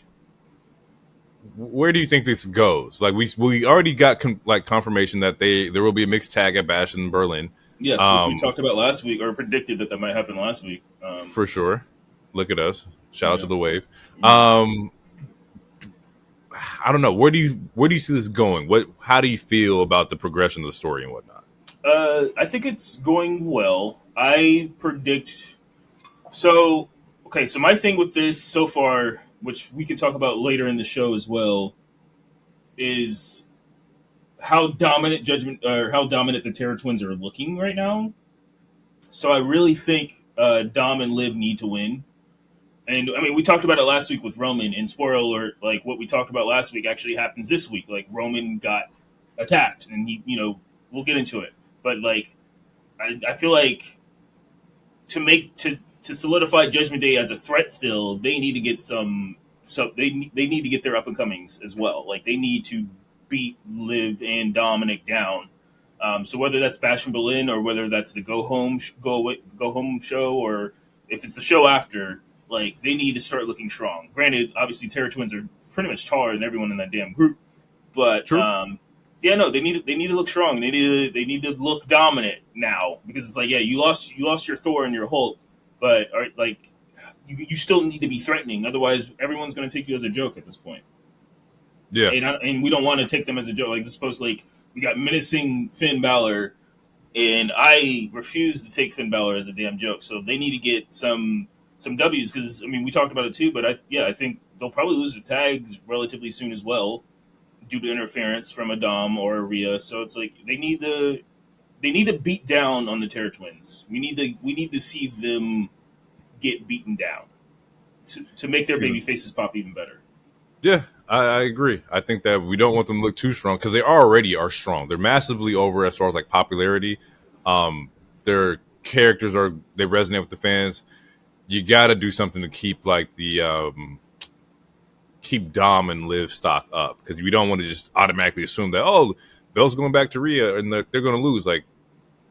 Where do you think this goes? Like we already got confirmation that there will be a mixed tag at Bash in Berlin. Yes, which we talked about last week, or predicted that might happen last week. For sure. Look at us. Shout out to the Wave. Yeah. I don't know. Where do you see this going? How do you feel about the progression of the story and whatnot? I think it's going well. I predict. So my thing with this so far, which we can talk about later in the show as well, is how dominant the Terror Twins are looking right now. So I really think Dom and Liv need to win. And I mean, we talked about it last week with Roman, and spoiler alert, like what we talked about last week actually happens this week. Like Roman got attacked, and we'll get into it. But like, I feel like to solidify Judgment Day as a threat, still they need to get some. So they need to get their up and comings as well. Like they need to beat Liv and Dominik down. So whether that's Bash in Berlin or whether that's the go home show, or if it's the show after, like they need to start looking strong. Granted, obviously Terra Twins are pretty much taller than everyone in that damn group, but True. yeah, no, they need to look strong. They need to look dominant now, because it's like, yeah, you lost your Thor and your Hulk, but like you still need to be threatening. Otherwise, everyone's going to take you as a joke at this point. Yeah. And we don't want to take them as a joke. Like, suppose like we got menacing Finn Balor, and I refuse to take Finn Balor as a damn joke. So they need to get some W's, because I mean we talked about it too. But I think they'll probably lose the tags relatively soon as well, due to interference from a Dom or a Rhea. So it's like they need to beat down on the Terror Twins. We need to see them get beaten down to make their baby faces pop even better. Yeah, I agree. I think that we don't want them to look too strong, because they already are strong. They're massively over as far as like popularity. Their characters they resonate with the fans. You got to do something to keep like the keep Dom and Liv stock up, because we don't want to just automatically assume that Bell's going back to Rhea and they're going to lose. Like,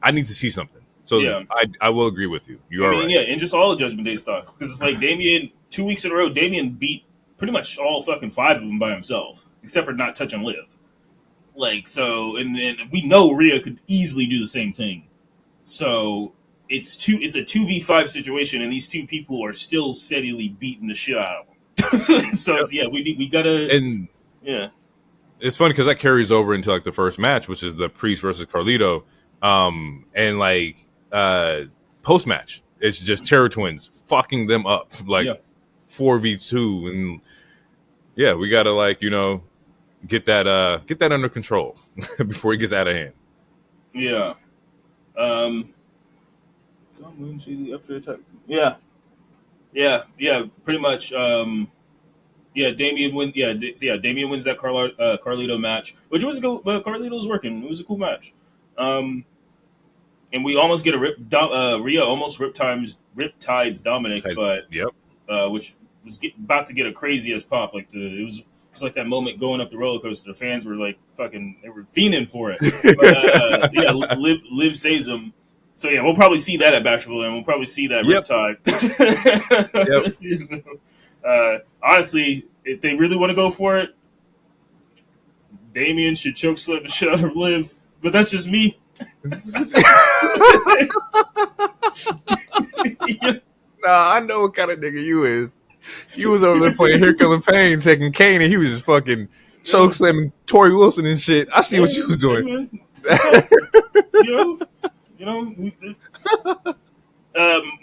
I need to see something. So yeah. I will agree with you. You are right. Yeah, and just all of Judgment Day stock, because it's like Damian 2 weeks in a row. Damian beat pretty much all fucking 5 of them by himself, except for not touching Liv. Like, so, and then we know Rhea could easily do the same thing. So it's a 2v5 situation, and these two people are still steadily beating the shit out of them. So yeah, we gotta, and yeah, it's funny because that carries over into like the first match, which is the Priest versus Carlito, and like post match, it's just Terror Twins fucking them up like 4v2, and yeah, we gotta like get that under control before it gets out of hand. Yeah. Yeah, pretty much. Damian wins that Carlito match, which was good. Carlito was working. It was a cool match. And we almost get a Rhea almost riptides Dominik, but which was about to get a crazy ass pop. Like it's like that moment going up the roller coaster. The fans were like they were fiending for it. But, Liv saves him. So yeah, we'll probably see that at Bashful, and we'll probably see that riptide. Honestly, if they really want to go for it, Damian should choke slam the shit out of Liv. But that's just me. Nah, I know what kind of nigga you is. You was over there playing Here Comes Pain, taking Kane, and he was just fucking choke slamming Tori Wilson and shit. I see what you was doing.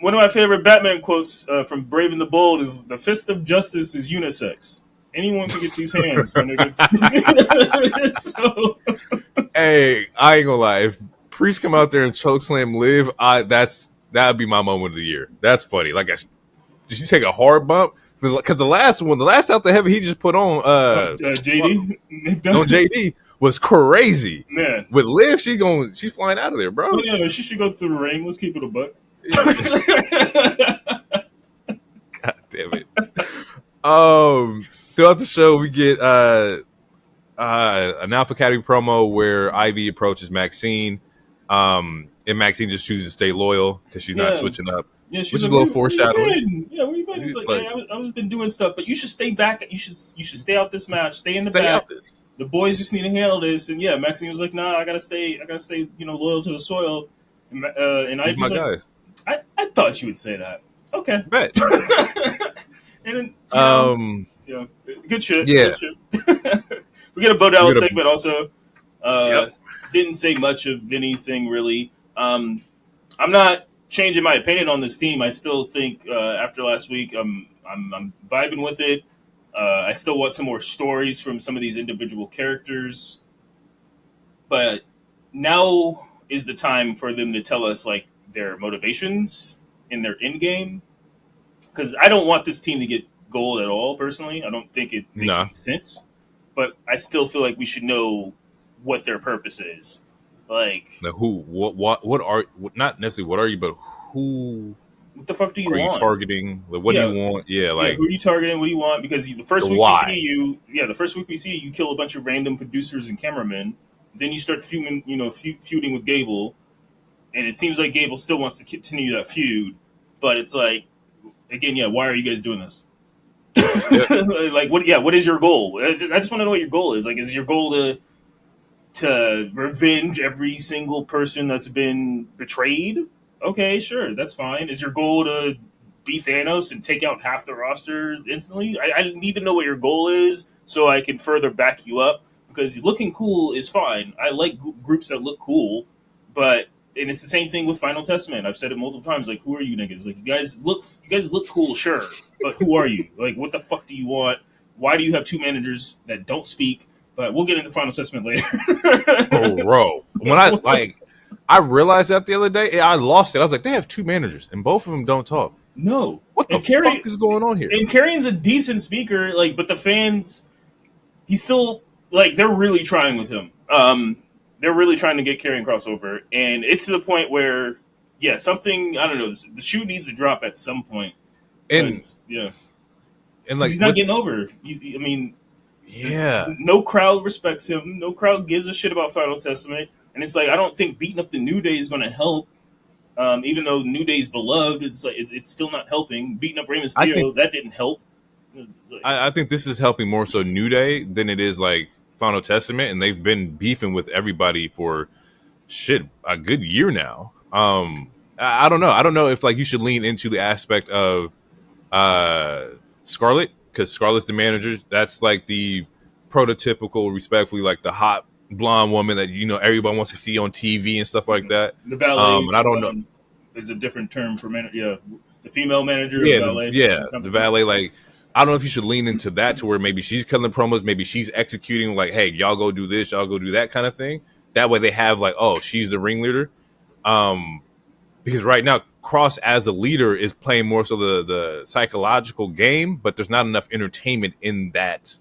One of my favorite Batman quotes from Brave and the Bold is, "The fist of justice is unisex. Anyone can get these hands." So, hey, I ain't gonna lie. If Priest come out there and chokeslam Liv, that'd be my moment of the year. That's funny. Like, did you take a hard bump? Because the last out the heavy he just put on JD on JD was crazy. Man, with Liv, she's flying out of there, bro. Oh, yeah, she should go through the ring. Let's keep it a buck. God damn it. Throughout the show, we get an Alpha Academy promo where Ivy approaches Maxine, and Maxine just chooses to stay loyal because she's not switching up. Yeah, which is a little foreshadowing. Yeah, where you been? He's like, I've been doing stuff, but you should stay back. You should stay out this match. Stay in the back. The boys just need to handle this. And yeah, Maxine was like, nah, I gotta stay, loyal to the soil. And Ivy's like, guys. I thought you would say that. Okay. Bet. And then, good shit. Yeah. Good shit. We get a Bo Dallas segment also. Didn't say much of anything really. I'm not changing my opinion on this team. I still think after last week, I'm vibing with it. I still want some more stories from some of these individual characters, but now is the time for them to tell us, like, their motivations in their in game, because I don't want this team to get gold at all. Personally, I don't think it makes Nah. any sense. But I still feel like we should know what their purpose is. Like who, what are, not necessarily what are you, but who what the fuck do you are you want? targeting? Like, what do Yeah, you want? Yeah, yeah. like Who are you targeting? What do you want? Because the first the week we see why. you, the first week we see you, you kill a bunch of random producers and cameramen. Then you start feuding, feuding with Gable, and it seems like Gable still wants to continue that feud. But it's like, again, yeah, why are you guys doing this? Yeah. Like, what? Yeah, what is your goal? I just want to know what your goal is. Like, is your goal to revenge every single person that's been betrayed? Okay, sure, that's fine. Is your goal to be Thanos and take out half the roster instantly? I need to know what your goal is so I can further back you up. Because looking cool is fine. I like groups that look cool, but and it's the same thing with Final Testament. I've said it multiple times. Like, who are you niggas? Like, you guys look cool, sure, but who are you? Like, what the fuck do you want? Why do you have two managers that don't speak? But we'll get into Final Testament later. Oh, bro, when I realized that the other day, I lost it. I was like, they have two managers, and both of them don't talk. No, What the fuck is going on here? And Karrion's a decent speaker, like, but the fans, he's still like they're really trying with him. They're really trying to get Karrion crossover, and it's to the point where, yeah, something I don't know. The shoe needs to drop at some point. And yeah, and like he's not getting over. I mean, yeah, no crowd respects him. No crowd gives a shit about Final Testament, and it's like I don't think beating up the New Day is going to help. Even though New Day's beloved, it's like it's still not helping. Beating up Rey Mysterio, that didn't help. Like, I think this is helping more so New Day than it is like Final Testament, and they've been beefing with everybody for shit a good year now. I don't know. I don't know if like you should lean into the aspect of Scarlett, because Scarlett's the manager. That's like the prototypical, respectfully, like the hot blonde woman that everybody wants to see on TV and stuff like that. The valet, and I don't know. There's a different term for the female manager. Yeah, the valet, the valet. Like, I don't know if you should lean into that to where maybe she's cutting the promos, maybe she's executing like, hey, y'all go do this, y'all go do that kind of thing. That way they have like, oh, she's the ringleader. Because right now Cross as a leader is playing more so the psychological game, but there's not enough entertainment in that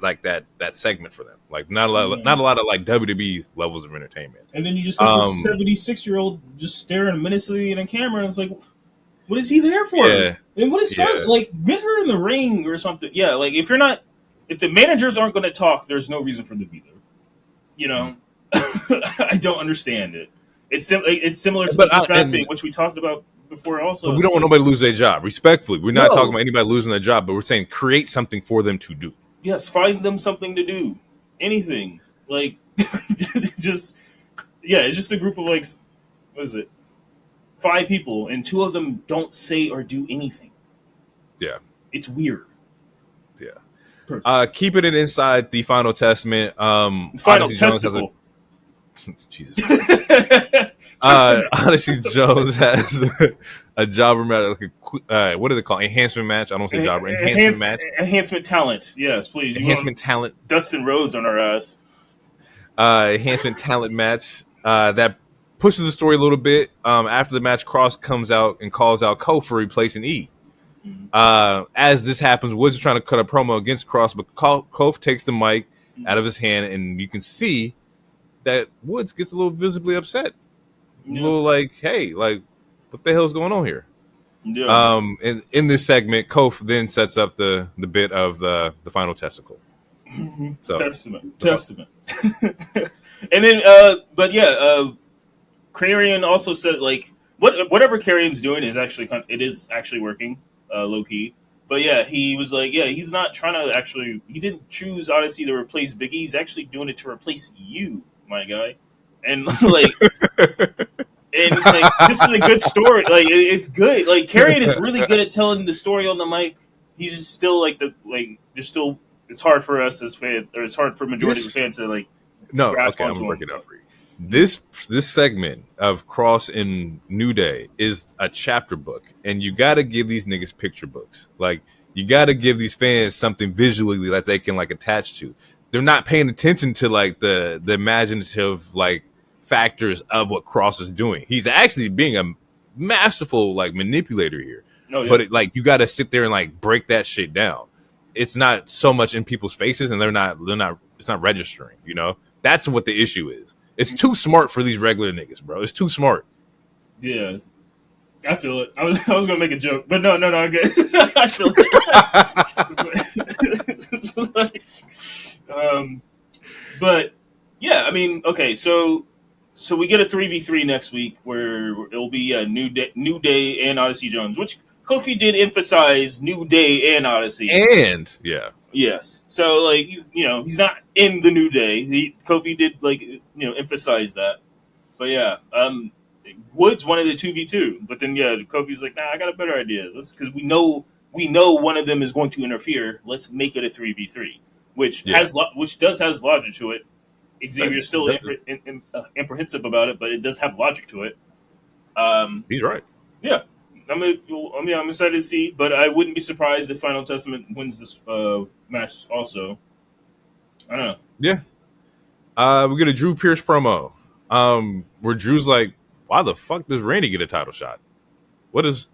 like that segment for them. Like not a lot of like WWE levels of entertainment. And then you just have this 76-year-old just staring menacingly in a camera, and it's like, what is he there for? Yeah. And what is Scarlett like? Get her in the ring or something. Yeah, like if the managers aren't going to talk, there's no reason for them to be there. I don't understand it. It's similar to the fat thing, which we talked about before. Also, we don't want nobody to lose their job. Respectfully, we're not talking about anybody losing their job, but we're saying create something for them to do. Yes, find them something to do. Anything like it's just a group of like, what is it? 5 people, and 2 of them don't say or do anything. Yeah, it's weird. Yeah, keeping it inside the Final Testament. Final Testicle. Jesus. Odyssey Jones has a jobber match. Like what do they call it? Enhancement match? I don't say jobber. Enhancement match. Enhancement talent. Yes, please. Enhancement talent. Dustin Rhodes on our ass. Enhancement talent match that pushes the story a little bit. After the match, Cross comes out and calls out Kofi for replacing E. As this happens, Woods is trying to cut a promo against Cross, but Kofi takes the mic out of his hand, and you can see that Woods gets a little visibly upset. A little like, hey, like, what the hell's going on here? Yeah. In this segment, Kofi then sets up the bit of the final testicle. So, Testament. And then, Karrion also said like, whatever Karrion's doing is actually working, low key. But yeah, he was like, yeah, he's not trying to actually. He didn't choose Odyssey to replace Big E. He's actually doing it to replace you, my guy. And like, this is a good story. Like, it's good. Like, Karrion is really good at telling the story on the mic. He's just still like it's hard for us as fans, or it's hard for majority of the fans to like. No, okay, I'm gonna break it out for you. This segment of Cross and New Day is a chapter book, and you got to give these niggas picture books. Like, you got to give these fans something visually that they can like attach to. They're not paying attention to like the imaginative like factors of what Cross is doing. He's actually being a masterful like manipulator here. Oh, yeah. But you got to sit there and like break that shit down. It's not so much in people's faces, and they're not. It's not registering. You know, that's what the issue is. It's too smart for these regular niggas, bro. It's too smart. Yeah, I feel it. I was gonna make a joke, but no, I'm good. I feel it. But yeah, I mean, okay, so we get a 3v3 next week where it'll be a New Day and Odyssey Jones, which Kofi did emphasize New Day and Odyssey. And yeah. Yes. So like he's not in the New Day. Kofi did emphasize that. But yeah, Woods wanted a 2v2, but then Kofi's like, nah, I got a better idea. Because we know one of them is going to interfere. Let's make it a 3v3, which does has logic to it. Xavier's still apprehensive about it, but it does have logic to it. He's right. Yeah. I'm excited to see, but I wouldn't be surprised if Final Testament wins this match also. I don't know. Yeah. We get a Drew Pierce promo where Drew's like, why the fuck does Randy get a title shot? What is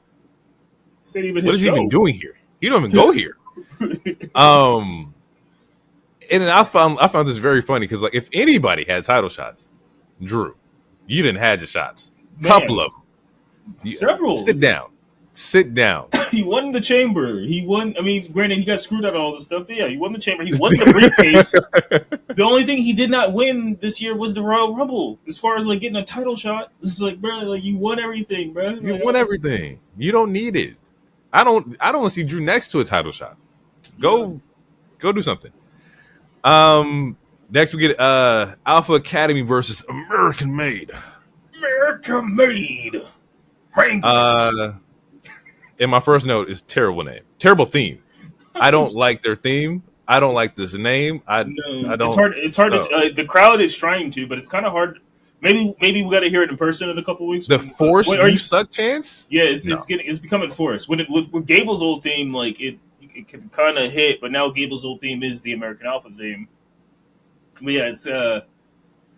he even doing here? He don't even go here. And then I found this very funny because like if anybody had title shots, Drew, you didn't have your shots. Couple of them. Several. Sit down. He won the chamber. He won. I mean, granted, he got screwed out of all this stuff. But yeah, he won the chamber. He won the briefcase. The only thing he did not win this year was the Royal Rumble. As far as like getting a title shot, it's like, bro, like you won everything, bro. You won everything. You don't need it. I don't want to see Drew next to a title shot. Go do something. Next we get Alpha Academy versus American Made. American Made. And my first note is terrible name, terrible theme. I don't like their theme. I don't like this name. I don't. It's hard. The crowd is trying to, but it's kind of hard. Maybe we got to hear it in person in a couple weeks. The force you suck chance. Yeah, it's becoming forced. With Gable's old theme, like it can kind of hit, but now Gable's old theme is the American Alpha theme. But yeah, it's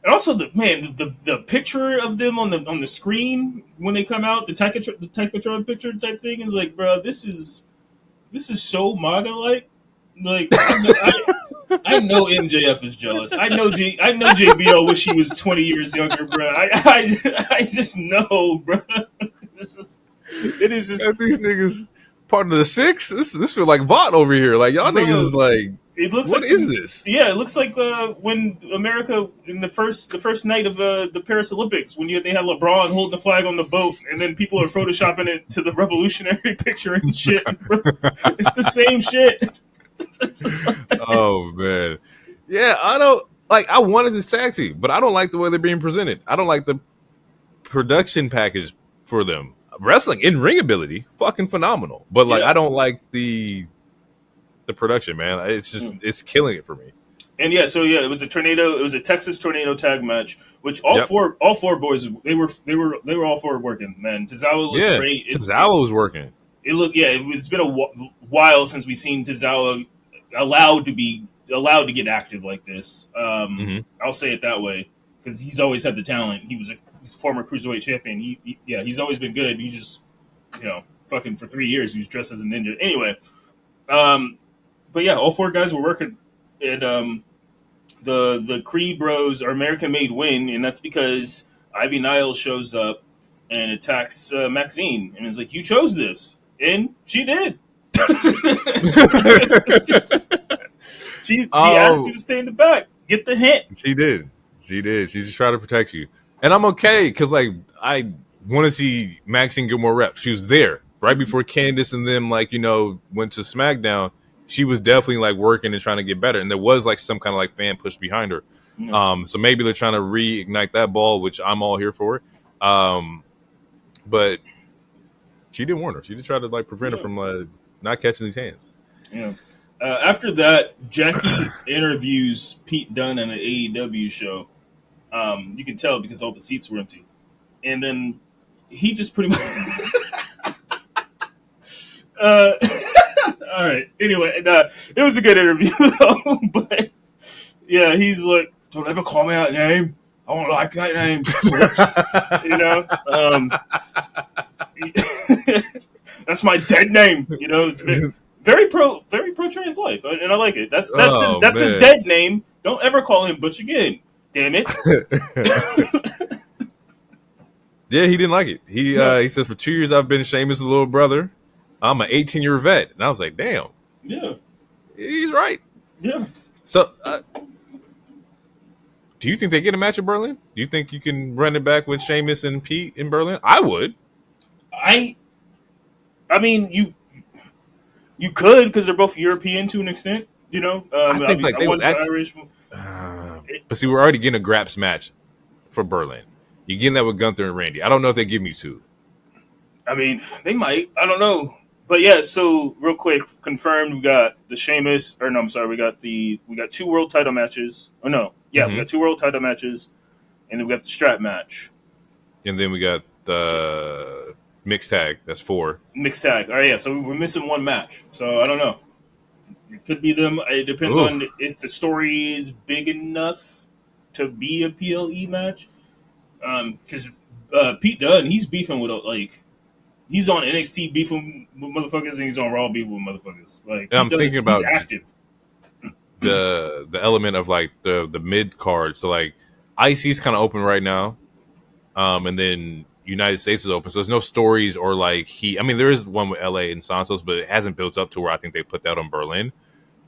and also the picture of them on the screen when they come out, the Technotron picture type thing is like, bro, this is so MAGA like. Like I know MJF is jealous. I know JBL wish he was 20 years younger, bro. I just know, bro. It is just these niggas part of the six. This feel like Vought over here. Like y'all niggas is like. It looks what like, is this? Yeah, it looks like when America in the first night of the Paris Olympics when they had LeBron holding the flag on the boat and then people are photoshopping it to the revolutionary picture and shit. It's the same shit. Oh man, yeah, I don't like. I wanted this tag team, but I don't like the way they're being presented. I don't like the production package for them. Wrestling in ring ability, fucking phenomenal, but like I don't like the production, man. It's just it's killing it for me. And it was a Texas tornado tag match, which all four boys they were all four working, man. Tozawa looked great. Tozawa was working. It's been a while since we've seen Tozawa allowed to get active like this. I'll say it that way because he's always had the talent. He's a former cruiserweight champion. He's always been good. He just fucking for 3 years he was dressed as a ninja. Anyway, but yeah, all four guys were working, and the Creed Bros are American Made win, and that's because Ivy Niles shows up and attacks Maxine, and is like, "You chose this," and she did. she asked you to stay in the back. Get the hint. She did. She's just trying to protect you, and I'm okay because like I want to see Maxine get more reps. She was there right before Candice and them went to SmackDown. She was definitely like working and trying to get better, and there was like some kind of like fan push behind her. So maybe they're trying to reignite that ball, which I'm all here for. But she didn't warn her. She did try to like prevent her from not catching these hands. Yeah. After that, Jackie interviews Pete Dunne on an AEW show. You can tell because all the seats were empty, and then he just pretty much. All right. Anyway, it was a good interview though. But yeah, he's like, "Don't ever call me out name. I don't like that name, bitch. You know, that's my dead name. You know, it's very pro trans life, and I like it. That's his dead name. Don't ever call him Butch again. Damn it. Yeah, he didn't like it. He said, for 2 years I've been Sheamus' little brother. I'm an 18-year vet. And I was like, damn. Yeah. He's right. Yeah. So, do you think they get a match in Berlin? Do you think you can run it back with Sheamus and Pete in Berlin? I would. I mean, you could, because they're both European to an extent. You know, I think like they would Irish. But see, we're already getting a Graps match for Berlin. You're getting that with Gunther and Randy. I don't know if they give me two. I mean, they might. I don't know. But yeah, so real quick, confirmed. We got the Sheamus, or no, I'm sorry. We got 2 world title matches. Oh no, yeah, we got 2 world title matches, and then we got the strap match. And then we got the mixed tag. That's 4. Mixed tag. All right, yeah. So we're missing 1 match. So I don't know. It could be them. It depends on if the story is big enough to be a PLE match. Because Pete Dunne, he's beefing with he's on NXT beefing with motherfuckers, and he's on Raw beefing with motherfuckers. Like, I'm thinking about he's active. the element of like the mid card. So like IC's kind of open right now, and then United States is open. So there's no stories or like I mean, there is one with LA and Santos, but it hasn't built up to where I think they put that on Berlin.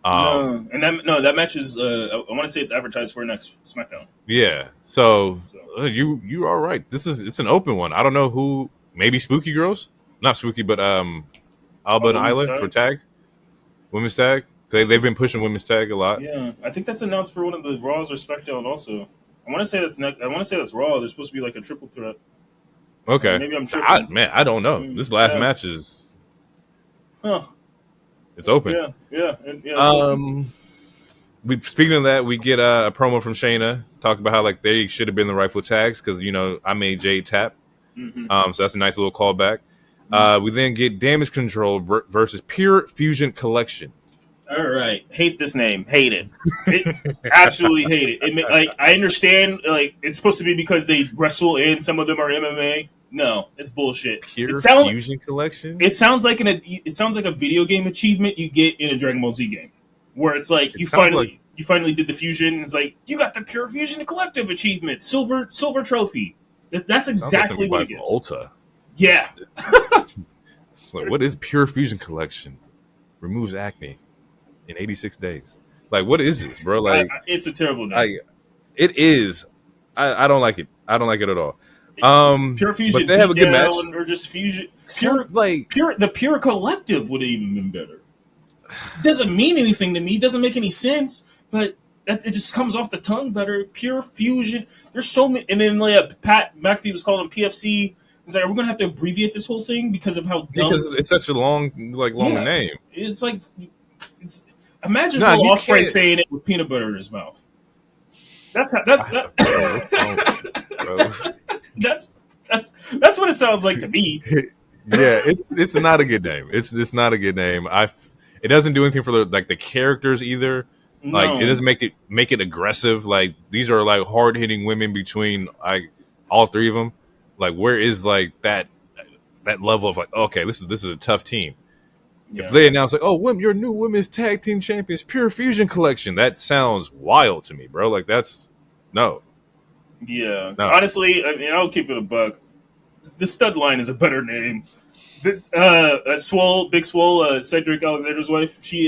That match is. I want to say it's advertised for next SmackDown. Yeah, so you are right. It's an open one. I don't know who. Maybe Spooky Girls, not Spooky, but Alba and Isla for tag, women's tag. They've been pushing women's tag a lot. Yeah, I think that's announced for one of the Raws or SmackDown also. I want to say that's Raw. There's supposed to be like a triple threat. Okay, maybe I'm tripping. I don't know. This last match is. It's open. Yeah. Speaking of that, we get a promo from Shayna talking about how like they should have been the rightful tags because I made Jade tap. So that's a nice little callback. We then get Damage Control versus Pure Fusion Collection. All right, hate this name, hate it. Absolutely hate it. I understand, it's supposed to be because they wrestle and some of them are MMA. No, it's bullshit. Pure Fusion Collection. It sounds like a video game achievement you get in a Dragon Ball Z game, where it's like you finally did the fusion. And it's like you got the Pure Fusion Collective achievement, silver trophy. That's exactly what it is. Ulta. Yeah. So what is Pure Fusion Collection? Removes acne in 86 days. Like, what is this, bro? Like, it's a terrible name. It is. I don't like it. I don't like it at all. Pure Fusion, but they have a good match. Or just Fusion. The Pure Collective would have even been better. Doesn't mean anything to me. Doesn't make any sense. But it just comes off the tongue better. Pure Fusion. There's so many. And then Pat McAfee was calling them PFC. He's like, are we gonna have to abbreviate this whole thing because of how dumb? Because it's such a long name. It's like imagine Will Ospreay saying it with peanut butter in his mouth. That's what it sounds like to me. Yeah, it's not a good name. It's not a good name. It doesn't do anything for the characters either. Like it doesn't make it aggressive. Like these are like hard hitting women between all 3 of them. Like where is that level of okay, this is a tough team. Yeah. If they announce your new women's tag team champions, Pure Fusion Collection, that sounds wild to me, bro. Like that's no. Yeah. No. Honestly, I mean, I'll keep it a buck. The Stud Line is a better name. Big Swole, Cedric Alexander's wife. She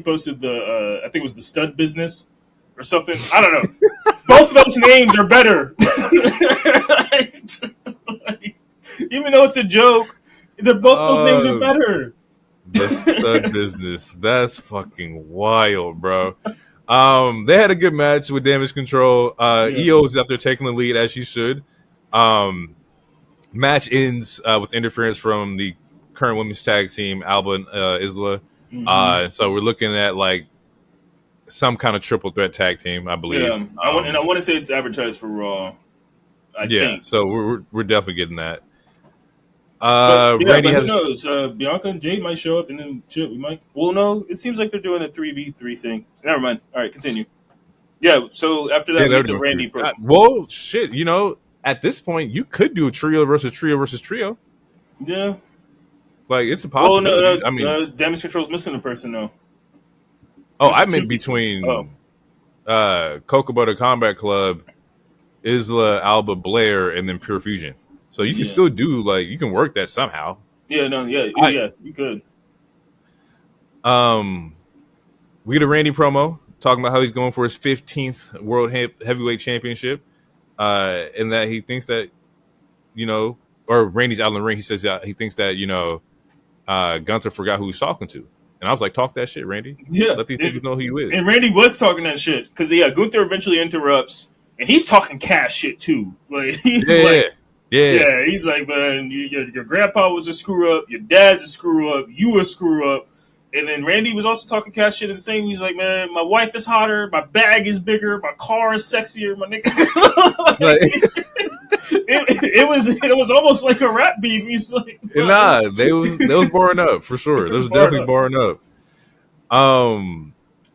posted the I think it was the Stud Business or something. I don't know. Both of those names are better. Even though it's a joke, those names are better. The Stud Business. That's fucking wild, bro. They had a good match with Damage Control. EO's out there taking the lead as she should. Match ends with interference from the current women's tag team, Alba and Isla. So we're looking at some kind of triple threat tag team, I believe. Yeah, I want to say it's advertised for Raw. I think. So we're definitely getting that. Randy who knows? Bianca and Jade might show up, and then we might. Well, no, it seems like they're doing a 3v3 thing. Never mind. All right, continue. Yeah. So after Yeah, that, we that get would the have been Randy crazy. promo. Well, shit, at this point, you could do a trio versus trio versus trio. Yeah. Like, it's a Well, no, possibility. I mean, Damage Control's missing a person though. oh, I Missing two meant people. Oh, between Cocoa Butter Combat Club, Isla, Alba, Blair, and then Pure Fusion. So you can yeah. still do, like, you can work that somehow. Yeah. No. Yeah. I Yeah. You could. um we get a Randy promo talking about how he's going for his 15th World Heavyweight Championship, and that he thinks that or Randy's out in the ring. He says he thinks that Gunther forgot who he's talking to, and I was like, talk that shit, Randy. Yeah. Let these niggas know who you is. And Randy was talking that shit because Gunther eventually interrupts, and he's talking cash shit too. Like he's like, yeah, he's like, man, your grandpa was a screw up, your dad's a screw up, you a screw up. And then Randy was also talking cash shit and saying, he's like, man, my wife is hotter, my bag is bigger, my car is sexier, my nigga. It was almost like a rap beef. He's like, nah, they was barring up for sure. They was definitely barring up.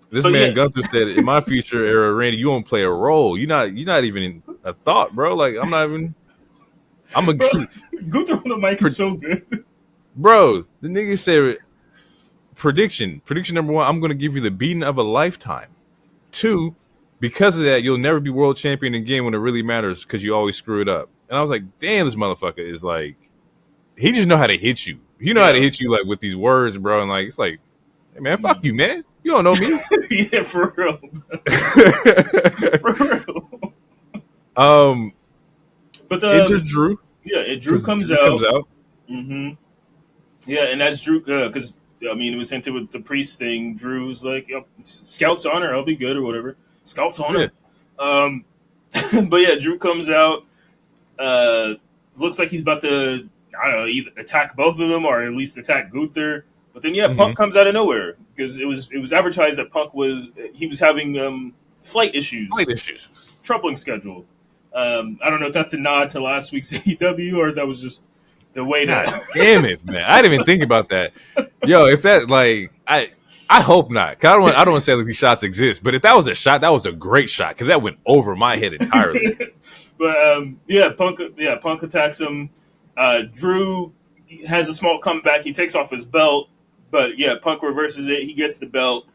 This But man yeah. Gunther said, "In my future era, Randy, you won't play a role. You're not even a thought, bro. Like I'm not even. I'm a Bro, Gunther on the mic is so good, bro. The nigga said prediction number one. I'm gonna give you the beating of a lifetime. Two, because of that, you'll never be world champion again when it really matters because you always screw it up. And I was like, damn, this motherfucker is like, he just know how to hit you. He know how to hit you like with these words, bro. And like, it's like, hey man, fuck you, man. You don't know me. Yeah, for real. For real. But enter Drew. Yeah, Drew comes out. Mm-hmm. Yeah, and that's Drew because I mean it was hinted with the Priest thing. Drew's like, yep, Scout's honor, I'll be good or whatever. Scout's honor. Yeah. But yeah, Drew comes out. Looks like he's about to, I don't know, either attack both of them or at least attack Gunther. But then Punk comes out of nowhere because it was advertised that Punk was having flight issues, troubling schedule. I don't know if that's a nod to last week's AEW or if that was just the way God damn it, man! I didn't even think about that. Yo, if that I hope not. Cause I don't want to say like these shots exist, but if that was a shot, that was a great shot because that went over my head entirely. But Punk attacks him. Drew has a small comeback. He takes off his belt, but Punk reverses it. He gets the belt.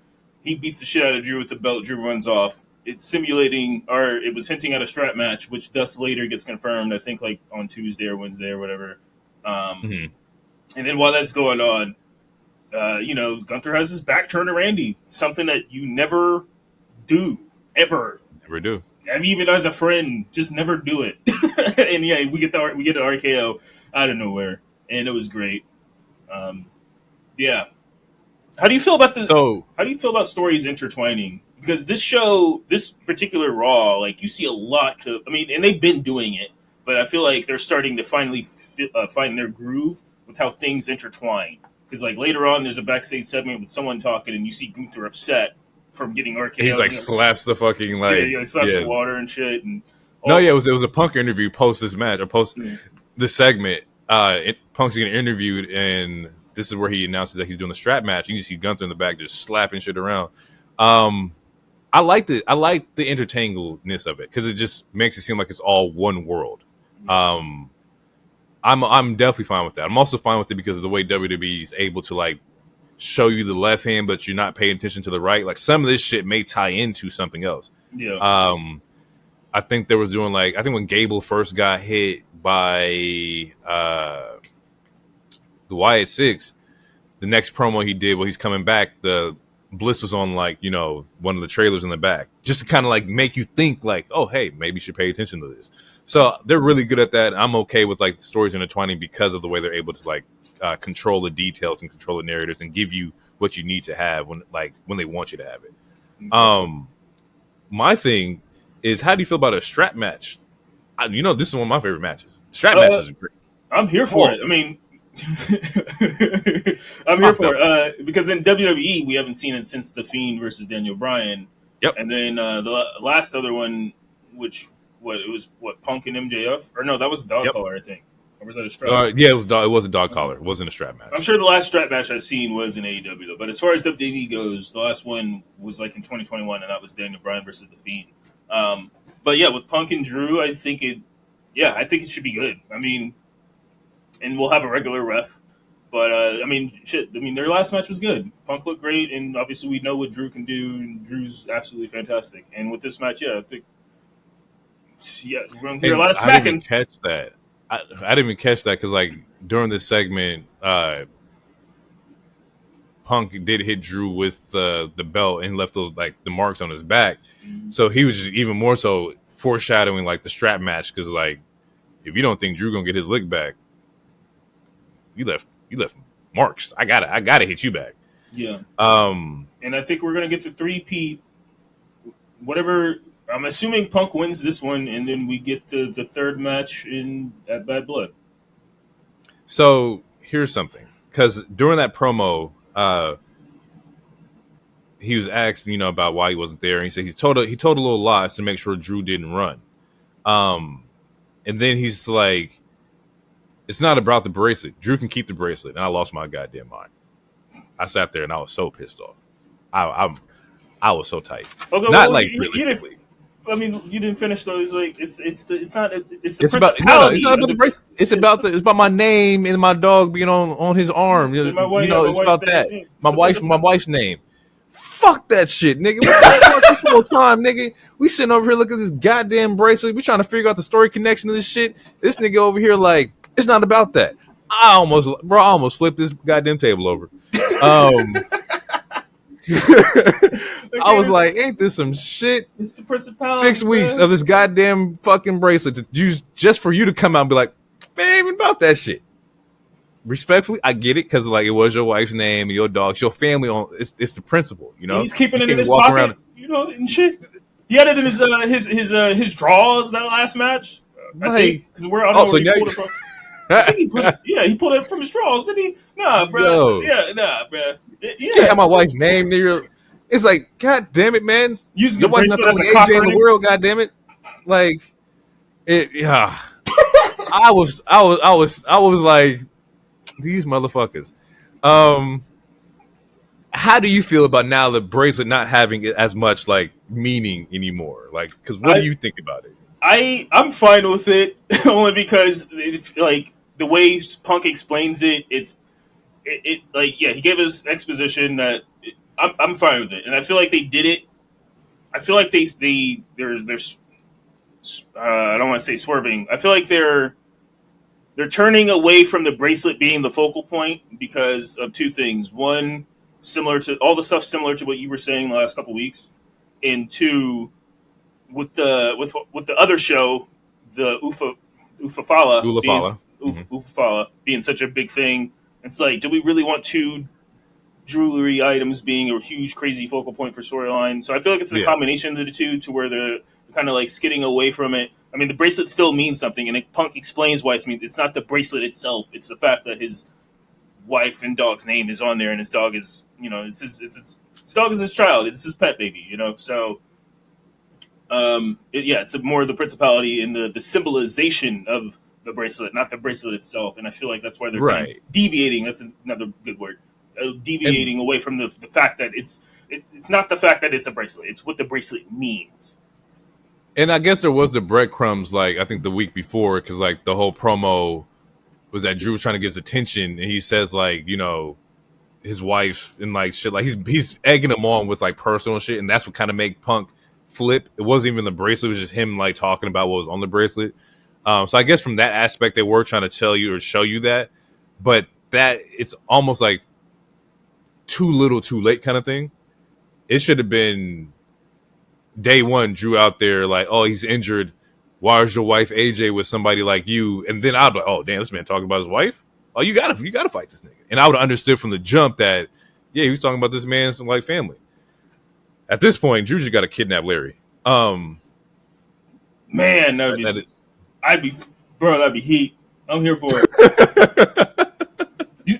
He beats the shit out of Drew with the belt. Drew runs off. It's simulating, or it was hinting at a strap match, which thus later gets confirmed. I think like on Tuesday or Wednesday or whatever. And then while that's going on, Gunther has his back turned to Randy. Something that you never do, ever. Never do. And even as a friend, just never do it. And we get an RKO out of nowhere, and it was great. How do you feel about how do you feel about stories intertwining? Because this particular Raw, like you see a lot and they've been doing it, but I feel like they're starting to finally find their groove with how things intertwine. Because like later on, there's a backstage segment with someone talking, and you see Gunther upset from getting RKO. He's like slaps the fucking slaps the water and shit. And it was a Punk interview post this match or post this segment. Punk's getting interviewed, and this is where he announces that he's doing the strap match. You see Gunther in the back just slapping shit around. I like the intertangledness of it because it just makes it seem like it's all one world. I'm definitely fine with that. I'm also fine with it because of the way WWE is able to like show you the left hand, but you're not paying attention to the right. Like some of this shit may tie into something else. Yeah. I think there was doing I think when Gable first got hit by the Wyatt Six, the next promo he did when he's coming back, the Bliss was on one of the trailers in the back, just to kind of like make you think like, oh hey, maybe you should pay attention to this. So they're really good at that. I'm okay with like stories intertwining because of the way they're able to like control the details and control the narratives and give you what you need to have when they want you to have it. Okay. My thing is, how do you feel about a strap match? This is one of my favorite matches. Strap matches are great. I'm here for it. I mean, I'm here for it because in WWE we haven't seen it since The Fiend versus Daniel Bryan. Yep. And then the last other one, which Punk and MJF, or no, that was Dog Collar, I think. Or was that a strap? Yeah, it was a dog collar. It wasn't a strap match. I'm sure the last strap match I've seen was in AEW, though. But as far as WWE goes, the last one was like in 2021, and that was Daniel Bryan versus The Fiend. But yeah, with Punk and Drew, I think it should be good. I mean, and we'll have a regular ref. But their last match was good. Punk looked great, and obviously we know what Drew can do, and Drew's absolutely fantastic. And with this match, I think, we're going to hear a lot of smacking. I didn't even catch that. I didn't even catch that because, like, during this segment, Punk did hit Drew with the belt and left those, like, the marks on his back. Mm-hmm. So he was just even more so foreshadowing, like, the strap match because, like, if you don't think Drew gonna get his lick back, you left marks. I gotta hit you back. Yeah. And I think we're gonna get the 3-peat. Whatever. I'm assuming Punk wins this one, and then we get the third match at Bad Blood. So here's something, because during that promo, he was asked, about why he wasn't there, and he said he told a little lies to make sure Drew didn't run. And then he's like, "It's not about the bracelet. Drew can keep the bracelet," and I lost my goddamn mind. I sat there and I was so pissed off. I was so tight. Okay, not like realistically. You didn't finish though. It's like it's not about the bracelet. It's about my name and my dog being on his arm. It's about that. My wife's name. Fuck that shit, nigga. What the fuck this whole time, nigga? We sitting over here looking at this goddamn bracelet. We trying to figure out the story connection to this shit. This nigga over here like, it's not about that. I almost flipped this goddamn table over. I was like, ain't this some shit? It's the principality. 6 weeks of this goddamn fucking bracelet to use just for you to come out and be like, man, ain't even about that shit. Respectfully, I get it because like it was your wife's name and your dog's your family on. It's the principle, And he's keeping it in his pocket, and shit. He had it in his drawers that last match. I think because we're I don't know where he pulled it from. He pulled it from his drawers, didn't he? Nah, bro. Bro. Yeah, my wife's name, nigga. It's like, god damn it, man. Using the bracelet as a AJ in the world, god damn it. Like, it. Yeah. I was like, these motherfuckers. How do you feel about now the bracelet not having as much like meaning anymore? Like, because what do you think about it? I'm fine with it only because like the way Punk explains it, he gave us exposition that I'm fine with it, and I feel like they did it. I feel like there's I don't want to say swerving. I feel like they're turning away from the bracelet being the focal point because of two things. One, similar to what you were saying the last couple weeks, and two, with the other show, the Ula Fala being such a big thing. It's like, do we really want two jewelry items being a huge, crazy focal point for storyline? So I feel like it's a combination of the two to where they're kind of like skidding away from it. I mean, the bracelet still means something, and Punk explains why it's not the bracelet itself. It's the fact that his wife and dog's name is on there, and his dog is, his dog is his child. It's his pet baby, So, it's more of the principality and the symbolization of the bracelet, not the bracelet itself. And I feel like that's why they're kind of deviating. That's another good word. Deviating away from the fact that it's not the fact that it's a bracelet. It's what the bracelet means. And I guess there was the breadcrumbs, like, I think the week before, because, like, the whole promo was that Drew was trying to get his attention, and he says, like, his wife and, like, shit. Like, he's egging him on with, like, personal shit, and that's what kind of made Punk flip. It wasn't even the bracelet. It was just him, like, talking about what was on the bracelet. So I guess from that aspect, they were trying to tell you or show you that. But that, it's almost like too little, too late kind of thing. It should have been day one, Drew out there like, oh, he's injured. Why is your wife AJ with somebody like you? And then I'd be like, oh, damn, this man talking about his wife? Oh, you gotta fight this nigga. And I would have understood from the jump that, yeah, he was talking about this man's like family. At this point, Drew just got to kidnap Larry. Man, that'd be heat. I'm here for it.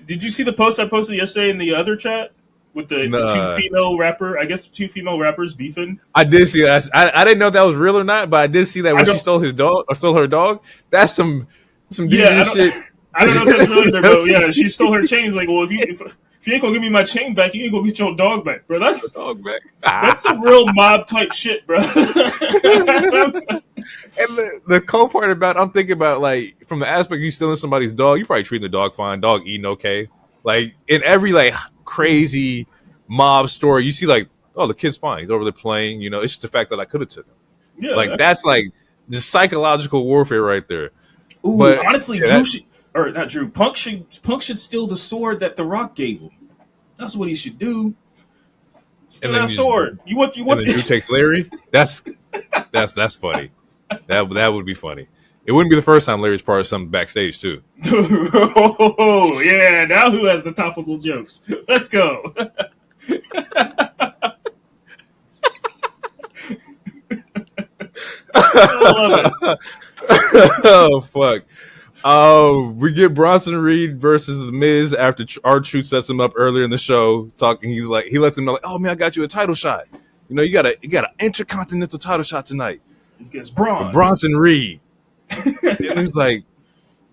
Did you see the post I posted yesterday in the other chat with the two female rappers beefing? I did see that. I didn't know if that was real or not, but I did see that when she stole his dog or stole her dog. That's some some Yeah, devious shit. I don't know if that's really there, but yeah, she stole her chains. Like, well, if you ain't gonna give me my chain back, you ain't gonna get your dog back, bro. Dog back. That's some real mob type shit, bro. And the cool part about I'm thinking about like from the aspect you stealing somebody's dog, you probably treating the dog fine, dog eating okay. Like in every like crazy mob story, you see like, oh, the kid's fine, he's over there playing. You know, it's just the fact that I could have took him. Yeah, Like that's like the psychological warfare right there. ooh, But honestly, yeah, Punk should steal the sword that The Rock gave him. That's what he should do. Steal that sword. You want? And then Drew takes Larry. That's funny. That would be funny. It wouldn't be the first time Larry's part of something backstage too. Oh yeah! Now who has the topical jokes? Let's go. I love it. Oh fuck. We get Bronson Reed versus The Miz after R-Truth sets him up earlier in the show. Talking, he lets him know, like, oh man, I got you a title shot. You know, you got an intercontinental title shot tonight. Against Braun. Bronson Reed. And he's like,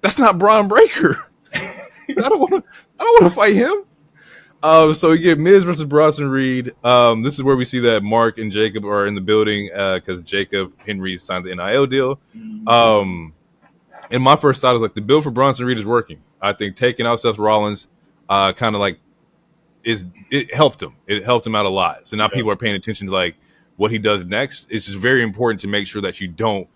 that's not Braun Breaker. I don't want to fight him. So we get Miz versus Bronson Reed. This is where we see that Mark and Jacob are in the building because Jacob Henry signed the NIL deal. And my first thought was like the build for Bronson Reed is working. I think taking out Seth Rollins kind of like it helped him. It helped him out a lot. So now people are paying attention to like what he does next. It's just very important to make sure that you don't,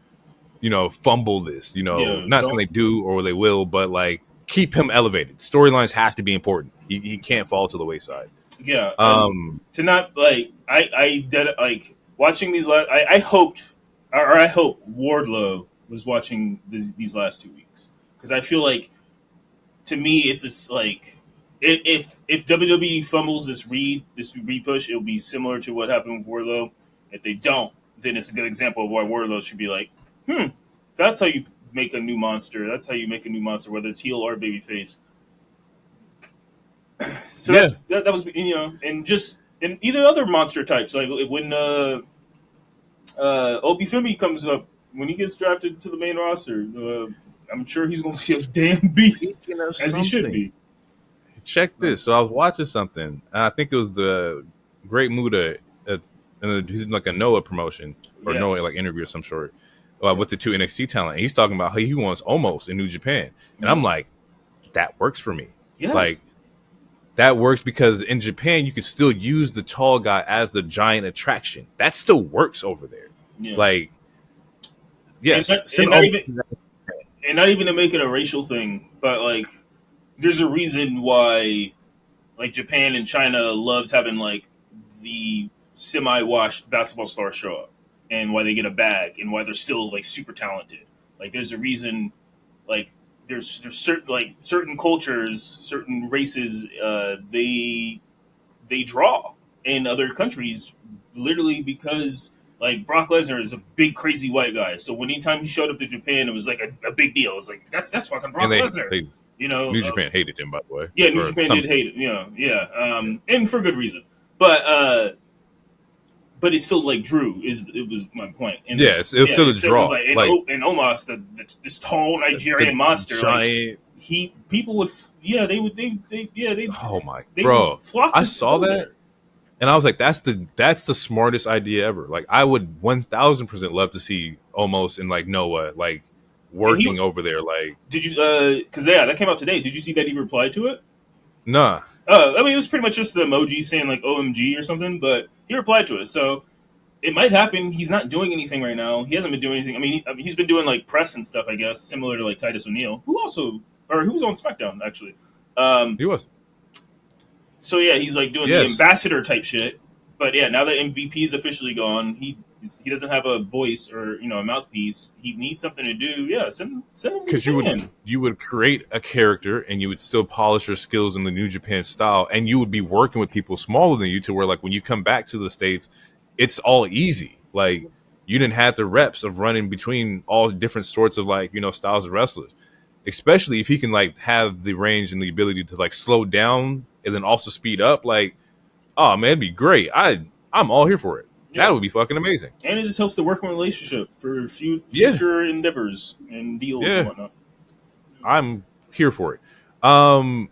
fumble this. Not saying they do or they will, but like keep him elevated. Storylines have to be important. He can't fall to the wayside. Yeah. To not like I did like watching these. I hope Wardlow was watching these last 2 weeks because I feel like to me it's just like if WWE fumbles this Reed push, it'll be similar to what happened with Wardlow. If they don't, then it's a good example of why Wardlow should be like, that's how you make a new monster. That's how you make a new monster, whether it's heel or babyface. So that was and just in either other monster types like when Obifemi comes up. When he gets drafted to the main roster, I'm sure he's going to be a damn beast, as he should be. Check this. So I was watching something. I think it was the Great Muda. He's in like a Noah promotion or Noah like interview of some sort with the two NXT talent. And he's talking about how he wants Omos in New Japan, and I'm like, that works for me. Yes. Like that works because in Japan you could still use the tall guy as the giant attraction. That still works over there. Yeah. Like. Yes, and not even to make it a racial thing, but like, there's a reason why, like Japan and China loves having like the semi-washed basketball stars show up, and why they get a bag, and why they're still like super talented. Like, there's a reason, like there's certain cultures, certain races, they draw in other countries, literally because. Like, Brock Lesnar is a big, crazy white guy. So anytime he showed up to Japan, it was like a big deal. It was like, that's fucking Brock Lesnar. New Japan hated him, by the way. Yeah, New Japan did hate it. And for good reason. But it still, like, drew. It was my point. And it was still a draw. And Omos, this tall Nigerian monster, giant. People would, oh my, bro! I saw that. And I was like, that's the smartest idea ever. Like, I would 1000% love to see Omos and like Noah like working over there. Like, did you? Because that came out today. Did you see that he replied to it? Nah. I mean, it was pretty much just the emoji saying like OMG or something, but he replied to it. So it might happen. He's not doing anything right now. He hasn't been doing anything. I mean, he's been doing like press and stuff, I guess, similar to like Titus O'Neil, who was on SmackDown actually. He was. So yeah, he's like doing the ambassador type shit. But yeah, now that MVP is officially gone, he doesn't have a voice or a mouthpiece. He needs something to do. Yeah, send him. Because you would create a character and you would still polish your skills in the New Japan style, and you would be working with people smaller than you to where like when you come back to the States, it's all easy. Like you didn't have the reps of running between all different sorts of like styles of wrestlers. Especially if he can like have the range and the ability to like slow down and then also speed up, like, oh man, it'd be great. I'm all here for it. Yeah. That would be fucking amazing. And it just helps the working relationship for future endeavors and deals and whatnot. I'm here for it. Anywho,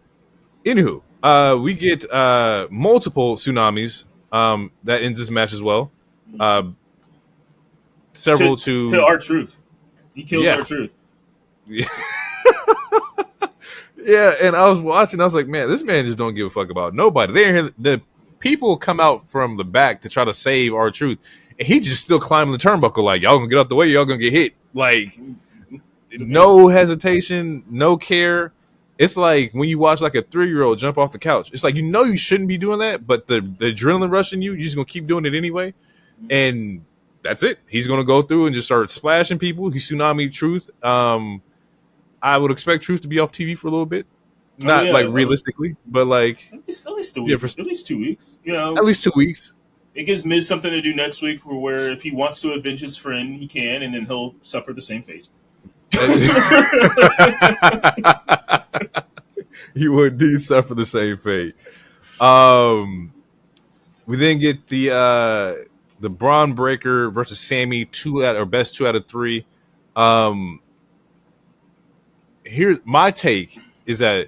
we get multiple tsunamis that ends this match as well. Several to R-Truth. He kills yeah. R-Truth. Yeah. Yeah, and I was watching. I was like, man, this man just don't give a fuck about nobody. The people come out from the back to try to save R-Truth, and he's just still climbing the turnbuckle. Like, y'all gonna get out the way, y'all gonna get hit. Like, no hesitation, no care. It's like when you watch like a 3-year-old jump off the couch. It's like, you shouldn't be doing that, but the adrenaline rushing you're just gonna keep doing it anyway. And that's it. He's gonna go through and just start splashing people. He's tsunami Truth. I would expect Truth to be off TV for a little bit. Not realistically, but like at least 2 weeks. At least 2 weeks. At least 2 weeks. It gives Miz something to do next week where if he wants to avenge his friend, he can, and then he'll suffer the same fate. He would indeed suffer the same fate. We then get the Braun Breaker versus Sammy best 2 out of 3. Here's my take is that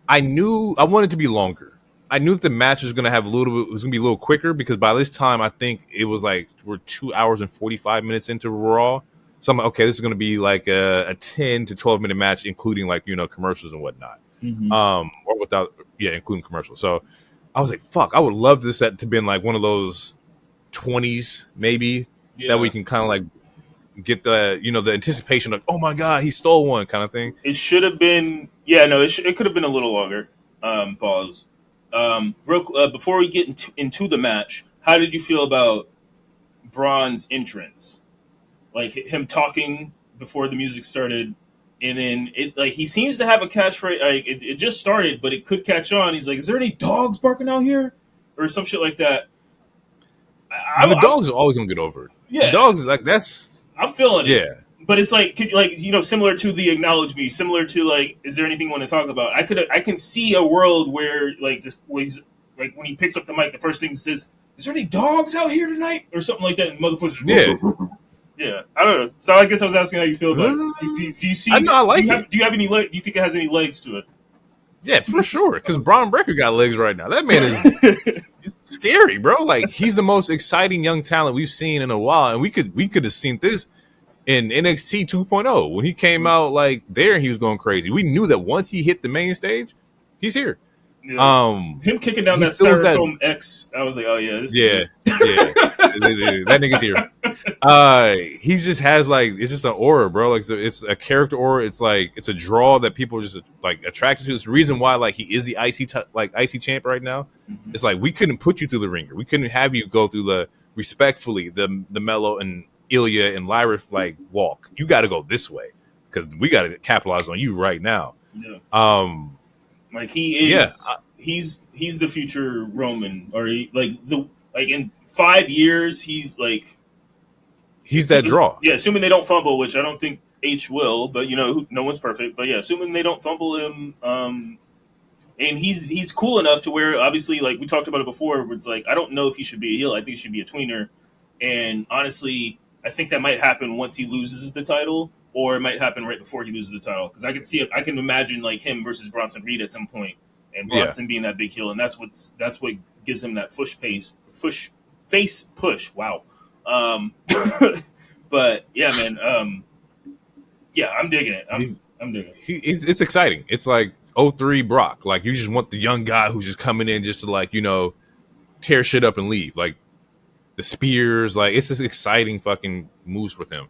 I wanted it to be longer. I knew that the match was going to have it was going to be a little quicker because by this time I think it was like we're 2 hours and 45 minutes into Raw. So I'm like, okay, this is going to be like a 10 to 12 minute match, including like, commercials and whatnot. Mm-hmm. Or without, including commercials. So I was like, fuck, I would love this to been like one of those 20s maybe that we can kind of like get the, the anticipation of, oh my God, he stole one kind of thing. It should have been, it could have been a little longer. Pause. Before we get into the match, how did you feel about Braun's entrance? Like him talking before the music started, and then he seems to have a catchphrase. Like it just started, but it could catch on. He's like, "Is there any dogs barking out here?" or some shit like that. The dogs are always gonna get over it. Yeah, the dogs like that's. I'm feeling it. Yeah, but it's like similar to the acknowledge me, similar to like, is there anything you want to talk about? I can see a world where like this was like when he picks up the mic, the first thing he says, "Is there any dogs out here tonight?" or something like that. And motherfuckers, yeah, I don't know. So I guess I was asking how you feel about it. Do you see? I like it. Do you have any? Do you think it has any legs to it? Yeah, for sure. Because Braun Breaker got legs right now. That man is scary, bro. Like he's the most exciting young talent we've seen in a while, and we could have seen this in NXT 2.0 when he came out like there and he was going crazy. We knew that once he hit the main stage, he's here. Yeah. Him kicking down that styrofoam X, I was like, oh yeah, that nigga's here. He just has like it's just an aura, bro. Like it's a character aura. It's like it's a draw that people are just like attracted to. It's the reason why like he is the IC champ right now. Mm-hmm. It's like we couldn't put you through the ringer. We couldn't have you go through the respectfully the Mello and Ilya and Lyra like walk. You got to go this way because we got to capitalize on you right now. Yeah. Like he is, he's the future Roman, or in 5 years he's that draw. Yeah, assuming they don't fumble, which I don't think H will, but no one's perfect. But yeah, assuming they don't fumble him, and he's cool enough to where obviously like we talked about it before, where it's like I don't know if he should be a heel. I think he should be a tweener, and honestly, I think that might happen once he loses the title. Or it might happen right before he loses the title because I can see it. I can imagine like him versus Bronson Reed at some point, and Bronson being that big heel, and that's what gives him that face push. Wow, but yeah, man, I'm digging it. I'm digging it. It's exciting. It's like 03 Brock. Like you just want the young guy who's just coming in just to like tear shit up and leave. Like the spears. Like it's just exciting fucking moves with him.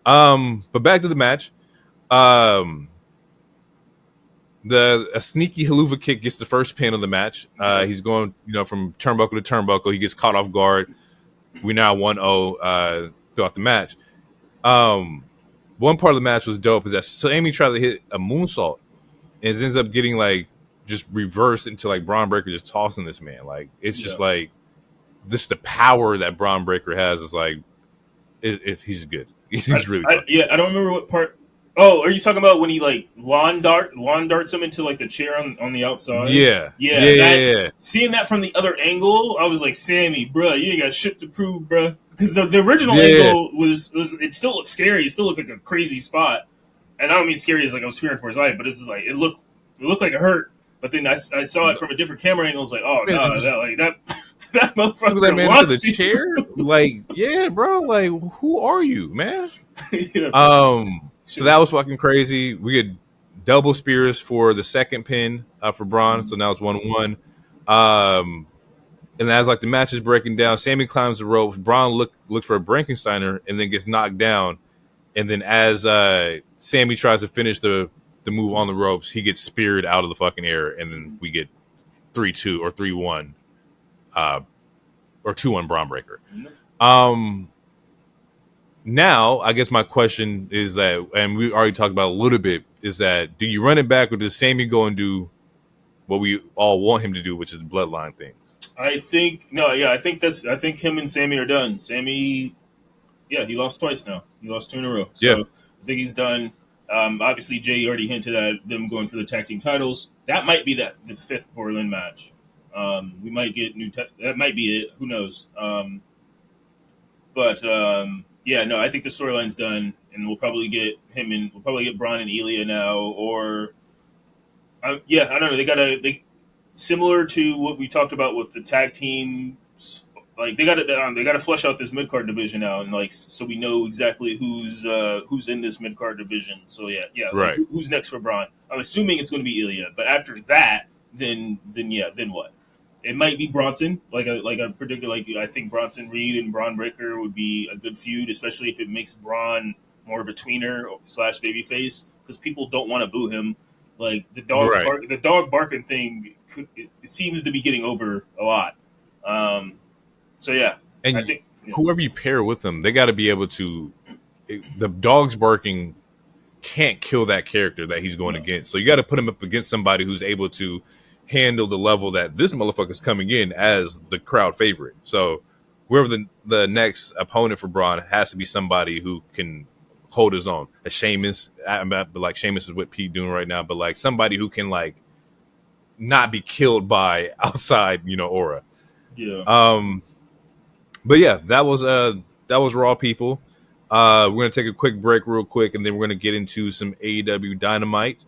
But back to the match. A sneaky haluva kick gets the first pin of the match. He's going, from turnbuckle to turnbuckle. He gets caught off guard. We now 1-0 throughout the match. One part of the match was dope is that Sammy tried to hit a moonsault and it ends up getting like just reversed into like Braun Breaker just tossing this man. Like it's just like the power that Braun Breaker has is like he's good. He's really good. I don't remember what part. Oh, are you talking about when he like lawn darts him into like the chair on the outside? Yeah. Seeing that from the other angle, I was like, Sammy, bruh, you ain't got shit to prove, bruh. Because the original angle was it still looked scary. It still looked like a crazy spot. and I don't mean scary as like I was fearing for his life, but it's just like it looked like it hurt. But then I saw it from a different camera angle. I was like, oh Man, no, that that motherfucker that man into the you. chair. Like, yeah, bro. Like, who are you, man? Yeah, So that was fucking crazy. We get double spears for the second pin for Braun. So now it's 1-1. And as like the match is breaking down, Sammy climbs the ropes. Braun looks for a Frankensteiner and then gets knocked down. And then as Sammy tries to finish the move on the ropes, he gets speared out of the fucking air, and then we get 3-2 or 3-1, or 2-1 Braun Breaker. Now, I guess my question is that, and we already talked about a little bit, is that do you run it back, or does Sammy go and do what we all want him to do, which is the bloodline things? I think I think him and Sammy are done. Sammy, yeah, he lost twice now. He lost 2 in a row. So Yeah. I think he's done. Obviously, Jay already hinted at them going for the tag team titles. That might be the 5th Berlin match. We might get that might be it. Who knows? Yeah, no, I think the storyline's done, and we'll probably get him and we'll probably get Braun and Ilya now, or yeah, I don't know. They similar to what we talked about with the tag teams. Like they got to flesh out this mid card division now, and like so we know exactly who's in this mid card division. So yeah, Right. Like, who's next for Braun? I'm assuming it's going to be Ilya, but after that, then what? It might be Bronson, like a particular like I think Bronson Reed and Braun Breaker would be a good feud, especially if it makes Braun more of a tweener / babyface, because people don't want to boo him. Like the dog barking thing, it seems to be getting over a lot. So yeah, And I think whoever you pair with them, they got to be able to. The dog's barking can't kill that character that he's going against. So you got to put him up against somebody who's able to handle the level that this motherfucker's coming in as the crowd favorite. So whoever the next opponent for Braun has to be somebody who can hold his own. A Sheamus, but like Sheamus is what Pete doing right now, but like somebody who can like not be killed by outside, aura. Yeah. But yeah, that was Raw, people. We're gonna take a quick break real quick, and then we're gonna get into some AEW Dynamite,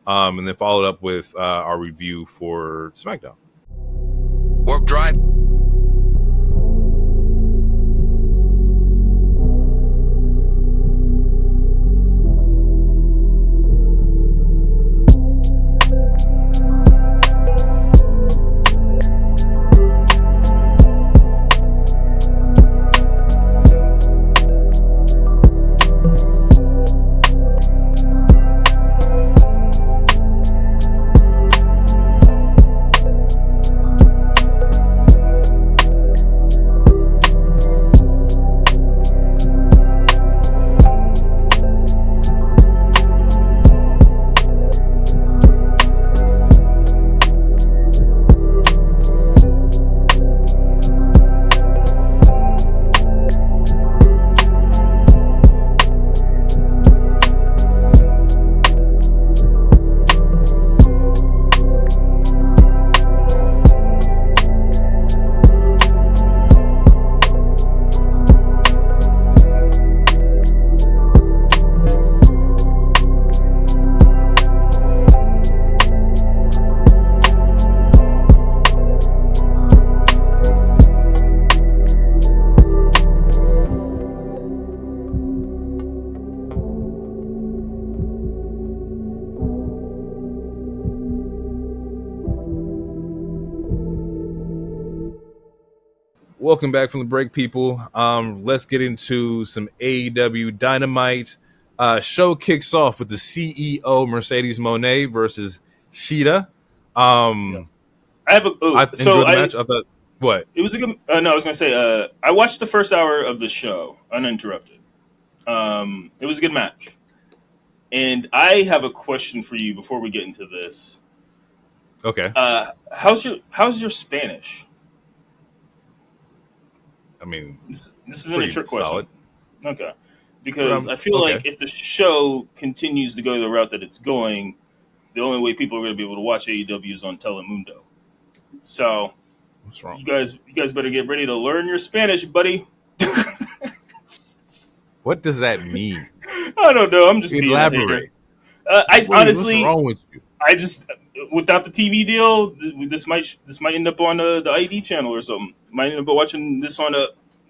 and then follow it up with our review for SmackDown. Warp drive. Welcome back from the break, people. Let's get into some AEW Dynamite. Show kicks off with the CEO Mercedes Moné versus Shida. I have a. I enjoyed the match. I thought what it was a good. No, I was gonna say. I watched the first hour of the show uninterrupted. It was a good match, and I have a question for you before we get into this. Okay. How's your Spanish? I mean, This isn't a trick question. Solid. Okay. Because I feel like if the show continues to go the route that it's going, the only way people are going to be able to watch AEW is on Telemundo. So, what's wrong? You guys better get ready to learn your Spanish, buddy. What does that mean? I don't know. I'm just elaborate. I What's honestly, wrong with you? I just without the TV deal, this might end up on the ID channel or something. Might end up watching this on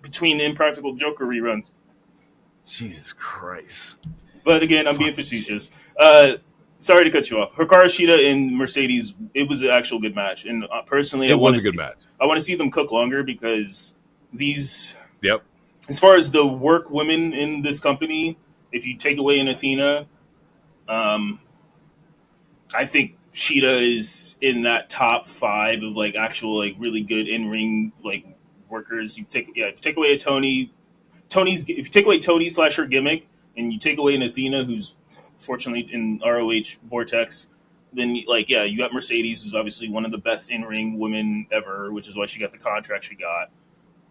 between Impractical Joker reruns. Jesus Christ! But again, I'm being Fucking shit. facetious. Sorry to cut you off. Hikaru Shida and Mercedes, it was an actual good match, and personally, It was a good match. I want to see them cook longer because these, Yep. as far as the work women in this company, if you take away an Athena, I think Shida is in that top 5 of like actual like really good in ring like workers. If you take away a if you take away Tony / her gimmick, and you take away an Athena who's fortunately in ROH Vortex, then like you got Mercedes, who's obviously one of the best in ring women ever, which is why she got the contract she got,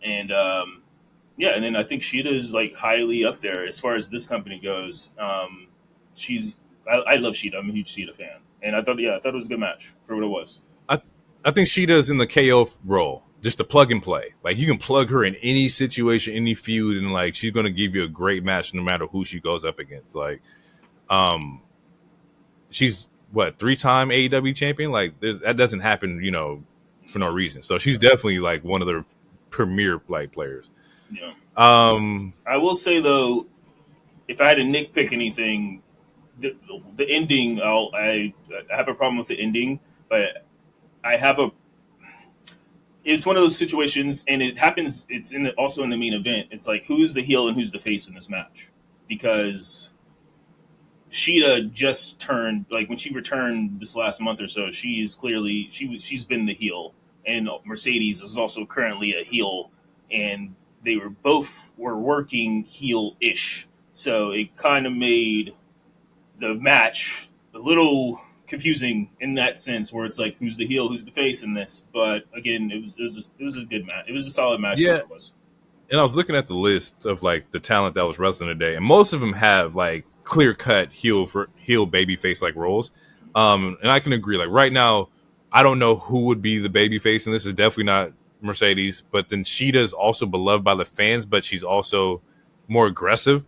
and and then I think Shida is like highly up there as far as this company goes. I love Shida. I'm a huge Shida fan, and I thought it was a good match for what it was. I think Sheeta's in the KO role, just a plug and play. Like you can plug her in any situation, any feud, and like she's going to give you a great match no matter who she goes up against. Like, she's what 3-time AEW champion. Like that doesn't happen, for no reason. So she's definitely like one of the premier like players. Yeah. I will say though, if I had to nitpick anything, the ending, I have a problem with the ending, but it's one of those situations, and it happens. It's also in the main event. It's like who's the heel and who's the face in this match, because Shida just turned, like when she returned this last month or so, she's been the heel, and Mercedes is also currently a heel, and they were working heel-ish, so it kind of made the match a little confusing in that sense, where it's like who's the heel, who's the face in this. But again, it was a good match. It was a solid match. Yeah, it was. And I was looking at the list of like the talent that was wrestling today, and most of them have like clear cut heel baby face like roles. And I can agree. Like right now, I don't know who would be the baby face, and this is definitely not Mercedes. But then Sheeta is also beloved by the fans, but she's also more aggressive.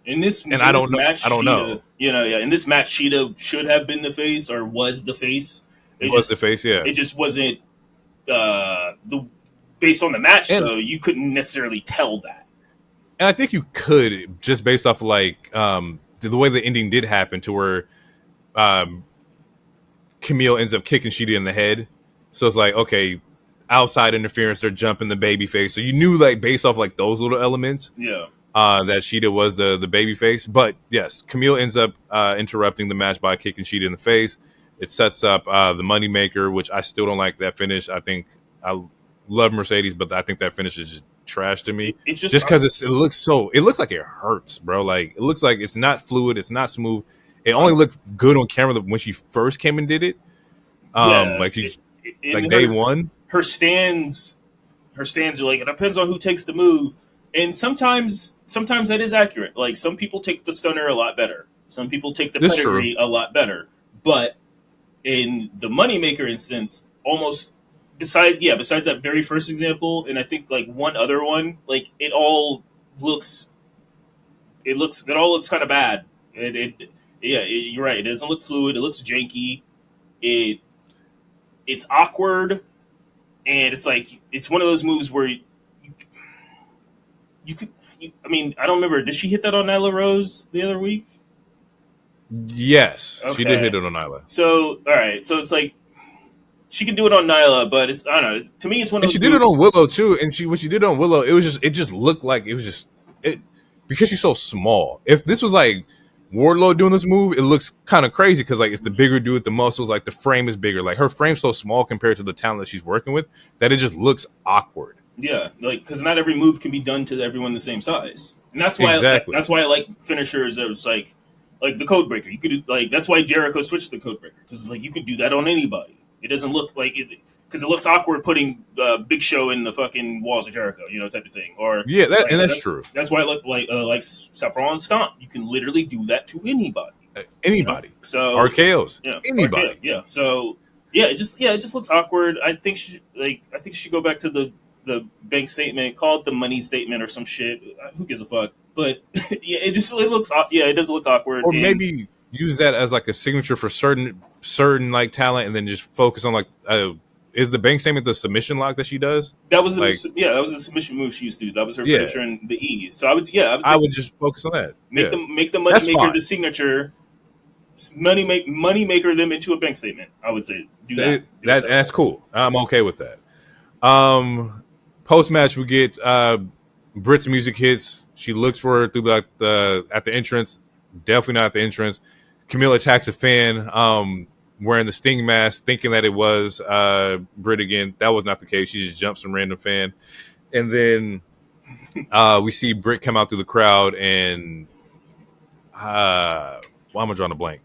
In this Match, I don't know. In this match, Shida should have been the face or was the face. The face, yeah. It just wasn't based on the match, though. You couldn't necessarily tell that. And I think you could, just based off of like the way the ending did happen, to where Camille ends up kicking Shida in the head. So it's like, okay, outside interference, they're jumping the baby face. So you knew, like, based off like those little elements, that Shida was the baby face. But yes, Camille ends up interrupting the match by kicking Shida in the face. It sets up the Moneymaker, which I still don't like that finish. I think I love Mercedes, but I think that finish is just trash to me. It's just because it looks like it hurts, bro. Like it looks like it's not fluid, it's not smooth. It only looked good on camera when she first came and did it. Day one. Her stands are like, it depends on who takes the move. And sometimes that is accurate. Like some people take the stunner a lot better. Some people take the pedigree a lot better. But in the Moneymaker instance, almost besides that very first example, and I think like one other one, like it all looks kind of bad. You're right. It doesn't look fluid. It looks janky. It's awkward, and it's like it's one of those moves where I don't remember. Did she hit that on Nyla Rose the other week? Yes, okay. She did hit it on Nyla. So all right, so it's like she can do it on Nyla, but it's, I don't know. To me, it's one of those. She did it on Willow too, and when she did it on Willow, it just looked like because she's so small. If this was like Wardlow doing this move, it looks kind of crazy because like it's the bigger dude with the muscles, like the frame is bigger. Like her frame's so small compared to the talent that she's working with that it just looks awkward. Yeah, like because not every move can be done to everyone the same size, and that's why that's why I like finishers that was like the code breaker. You could that's why Jericho switched to the code breaker, because like you could do that on anybody. It doesn't look like it because it looks awkward putting Big Show in the fucking walls of Jericho, type of thing. Or that's true. That's why I like Seth Rollins Stomp. You can literally do that to anybody. Anybody. So RKOs. Anybody. RKO, So it just looks awkward. I think she should go back to the bank statement, call it the money statement or some shit. Who gives a fuck? But yeah, it looks it does look awkward. Or And maybe use that as like a signature for certain like talent, and then just focus on like is the bank statement the submission lock that she does? that was Like, that was the submission move she used to do. That was her yeah, finisher in the E. So I would I say would just focus on that. make Yeah, them make the that's moneymaker fine. the signature. Money maker them into a bank statement. I would say do that. That's cool. I'm okay with that. Post match we get Britt's music hits. She looks for her through the at the entrance. Definitely not at the entrance. Camille attacks a fan wearing the Sting mask, thinking that it was Britt again. That was not the case. She just jumped some random fan, and then we see Britt come out through the crowd, and why am I drawing a blank?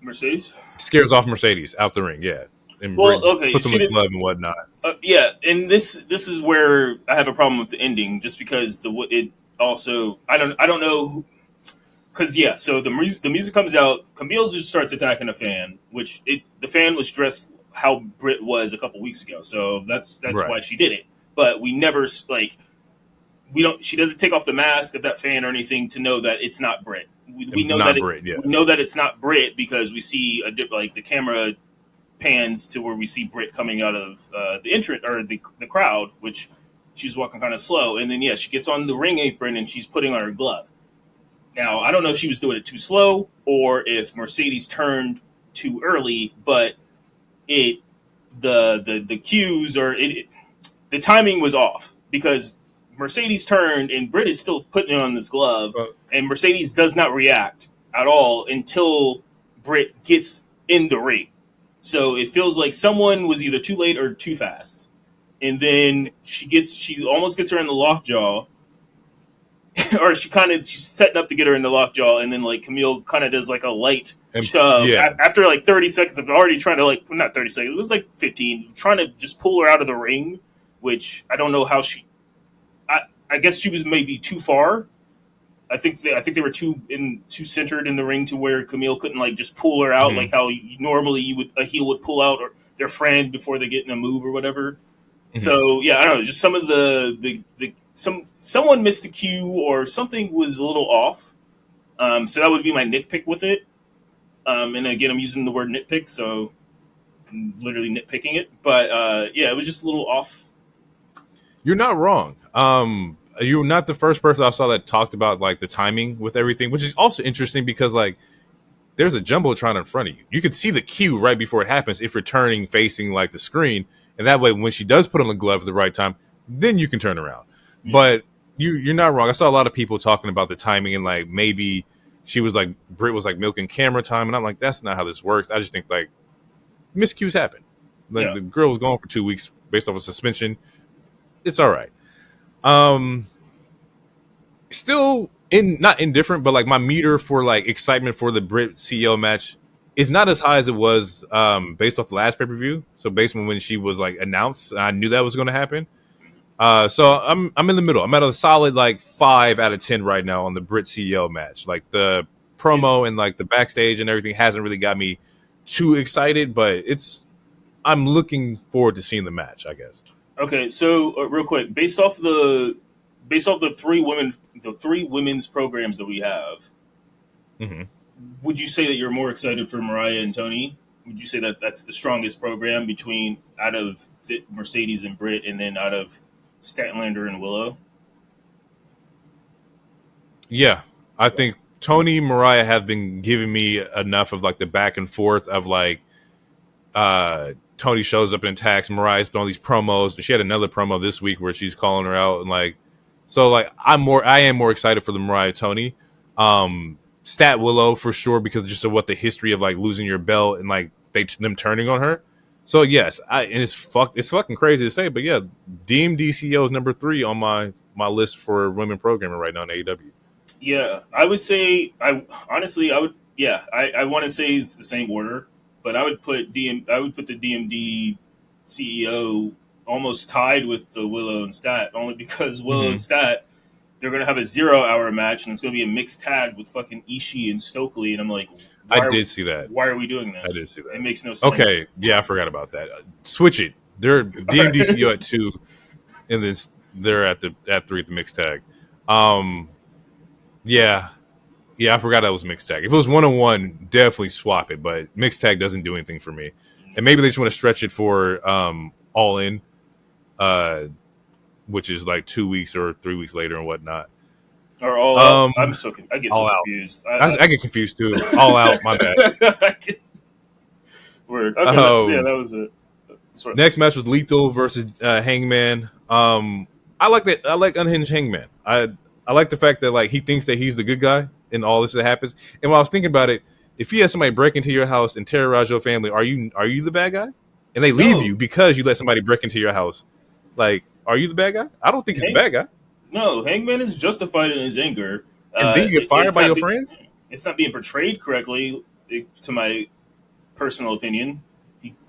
Mercedes Scares off Mercedes out the ring. Yeah, and Well, Britt okay, puts she him in didn't. glove and whatnot. Yeah, and this is where I have a problem with the ending, just because it also I don't know because so the music comes out, Camille just starts attacking a fan, which the fan was dressed how Britt was a couple weeks ago, so that's Right. why she did it. But we never we don't she doesn't take off the mask of that fan or anything to know that it's not Britt. We know Not that Britt, yeah. we know that it's not Britt because we see the camera pans to where we see Britt coming out of the entrance or the crowd, which she's walking kind of slow, and then she gets on the ring apron and she's putting on her glove. Now I don't know if she was doing it too slow or if Mercedes turned too early, but the cues or the timing was off because Mercedes turned and Britt is still putting on this glove, and Mercedes does not react at all until Britt gets in the ring. So it feels like someone was either too late or too fast. And then she almost gets her in the lockjaw, or she's setting up to get her in the lockjaw, and then like Camille kind of does like a light shove after like 30 seconds of already trying to not 30 seconds, it was like 15, trying to just pull her out of the ring, which I don't know how I guess she was maybe too far. I think they were too centered in the ring to where Camille couldn't like just pull her out like how normally a heel would pull out or their friend before they get in a move or whatever. Mm-hmm. So I don't know, just some of someone missed a cue or something was a little off. So that would be my nitpick with it. And again, I'm using the word nitpick, so I'm literally nitpicking it. But it was just a little off. You're not wrong. You're not the first person I saw that talked about like the timing with everything, which is also interesting because like there's a jumbotron in front of you. You could see the cue right before it happens if you're turning facing like the screen, and that way when she does put on the glove at the right time, then you can turn around. Yeah. But you're not wrong. I saw a lot of people talking about the timing and like maybe Britt was like milking camera time, and I'm like, that's not how this works. I just think like miscues happen. Like the girl was gone for 2 weeks based off a suspension. It's all right. Still not indifferent, but like my meter for like excitement for the Britt CEO match is not as high as it was based off the last pay-per-view. So based on when she was like announced, I knew that was going to happen. So I'm in the middle. I'm at a solid like 5 out of 10 right now on the Britt CEO match. Like the promo and like the backstage and everything hasn't really got me too excited, but I'm looking forward to seeing the match, I guess. Okay, so real quick, based off the three women's programs that we have, would you say that you're more excited for Mariah and Tony? Would you say that that's the strongest program out of Mercedes and Britt, and then out of Statlander and Willow? Yeah, I think Tony and Mariah have been giving me enough of like the back and forth of like Tony shows up and attacks. Mariah's throwing these promos, but she had another promo this week where she's calling her out and like, so like I am more excited for the Mariah Tony, Stat Willow for sure because just of what the history of like losing your belt and like them turning on her. So yes, and it's fucking crazy to say, but yeah, DMD CEO is number 3 on my list for women programming right now in AEW. Yeah, I would say I want to say it's the same order. But I would put the DMD CEO almost tied with the Willow and Stat, only because Willow and Stat, they're going to have a 0-hour match, and it's going to be a mixed tag with fucking Ishii and Stokely, and I'm like, I did see that. Why are we doing this? I did see that. It makes no sense. Okay, yeah, I forgot about that. Switch it. They're DMD CEO at 2, and then they're at 3 at the mixed tag. Yeah. Yeah, I forgot that was mixed tag. If it was 1-on-1, definitely swap it, but mixed tag doesn't do anything for me. And maybe they just want to stretch it for All In, uh, which is like 2 weeks or 3 weeks later and whatnot. Or all out. Um, I get so All Out. confused. I get confused too. All Out, my bad. Word. Okay, that was it. Next match was Lethal versus Hangman. I like that. I like unhinged Hangman. I like the fact that like he thinks that he's the good guy in all this that happens. And while I was thinking about it, if you have somebody break into your house and terrorize your family, are you the bad guy? And they leave you because you let somebody break into your house. Like, are you the bad guy? I don't think he's the bad guy. No, Hangman is justified in his anger. And then you get fired by your friends? It's not being portrayed correctly, to my personal opinion.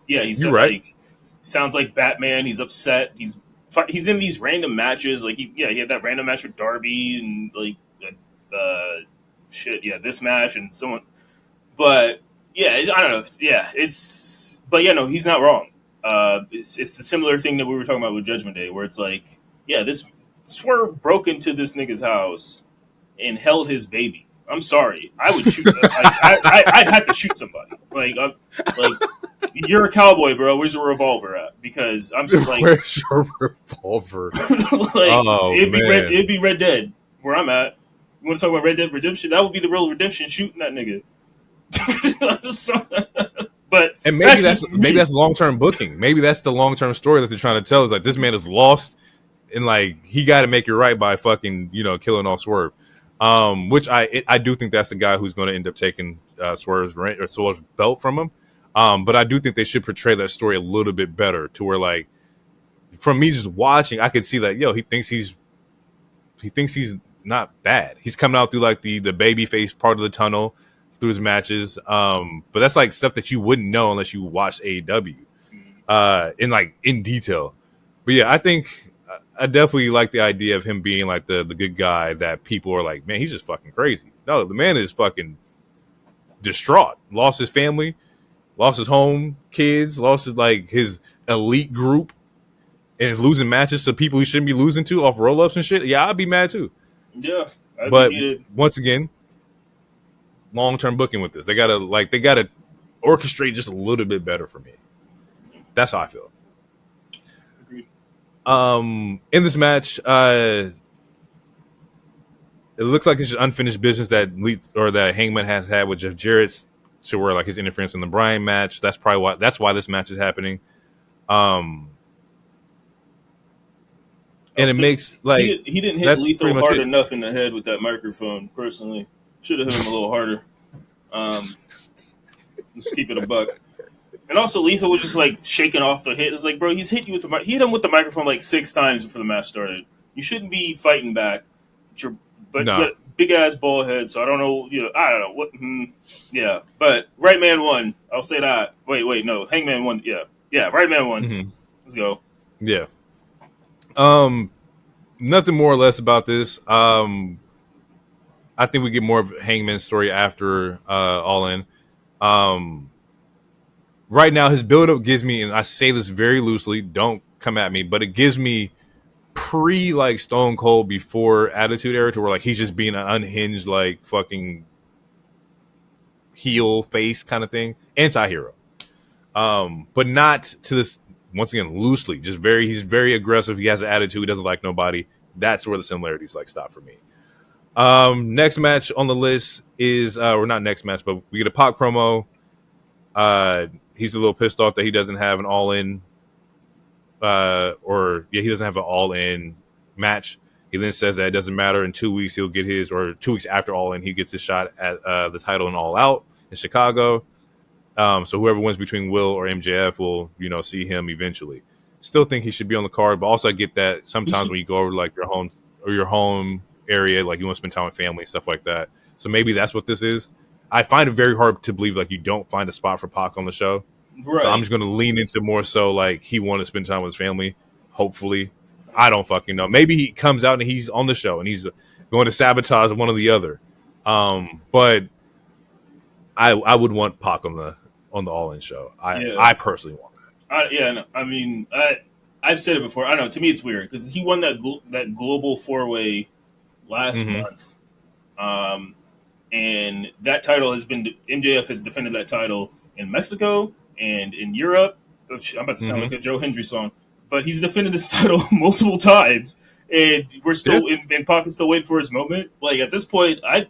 He's right. Like, sounds like Batman. He's upset. He's in these random matches. Like, he had that random match with Darby and like, this match and someone. But yeah, I don't know. Yeah, no, he's not wrong. It's the similar thing that we were talking about with Judgment Day, where it's like, this Swerve broke into this nigga's house and held his baby. I'm sorry, I would shoot. I'd have to shoot somebody. Like you're a cowboy, bro. Where's your revolver at? Because I'm just like, where's your revolver? It'd be Red Dead where I'm at. You want to talk about Red Dead Redemption? That would be the real redemption, shooting that nigga. But and maybe that's long term booking. Maybe that's the long term story that they're trying to tell. Is like this man is lost, and like he got to make it right by fucking killing off Swerve. Which I do think that's the guy who's going to end up taking Swerve's belt from him. But I do think they should portray that story a little bit better to where like from me just watching, I could see that he thinks he's not bad. He's coming out through like the baby face part of the tunnel through his matches. But that's like stuff that you wouldn't know unless you watched AEW in detail. But yeah, I think I definitely like the idea of him being like the good guy that people are like, man, he's just fucking crazy. No, the man is fucking distraught. Lost his family, lost his home, kids, lost his elite group, and is losing matches to people he shouldn't be losing to off roll-ups and shit. Yeah, I'd be mad too. Yeah. But once again, long-term booking with this. They gotta orchestrate just a little bit better for me. That's how I feel. In this match, it looks like it's just unfinished business that Hangman has had with Jeff Jarrett, to where like his interference in the Bryan match. That's why this match is happening. And it makes like he didn't hit Lethal hard enough in the head with that microphone. Personally, should have hit him a little harder. Let's keep it a buck. And also, Lethal was just like shaking off the hit. It's like, bro, he's hit you with he hit him with the microphone like 6 times before the match started. You shouldn't be fighting back. But big ass ball head. So I don't know. I don't know what. Yeah, but right man won. I'll say that. Wait, no, Hangman won. Yeah, right man won. Mm-hmm. Let's go. Yeah. Nothing more or less about this. I think we get more of Hangman's story after All In. Right now, his build-up gives me, and I say this very loosely, don't come at me, but it gives me like Stone Cold before Attitude Era, to where like he's just being an unhinged like fucking heel face kind of thing, anti-hero. But not to this, once again, loosely, just he's very aggressive. He has an attitude. He doesn't like nobody. That's where the similarities like stop for me. Next match on the list is, or not next match, but we get a Pac promo. He's a little pissed off that he doesn't have an all-in, he doesn't have an all-in match. He then says that it doesn't matter. In 2 weeks, he'll get his, or 2 weeks after All In, he gets his shot at the title in All Out in Chicago. So whoever wins between Will or MJF will, see him eventually. Still think he should be on the card, but also I get that sometimes when you go over like your home area, like you want to spend time with family and stuff like that. So maybe that's what this is. I find it very hard to believe like you don't find a spot for Pac on the show. Right. So I'm just going to lean into more so like he wanted to spend time with his family. Hopefully, I don't fucking know. Maybe he comes out and he's on the show and he's going to sabotage one or the other. But I would want Pac on the All In show. I personally want that. I mean, I've said it before. I don't know. To me, it's weird because he won that global 4-way last month. And that title has been MJF has defended that title in Mexico and in Europe. I'm about to sound like a Joe Hendry song, but he's defended this title multiple times, and we're still in Pac is still waiting for his moment. Like at this point, I'd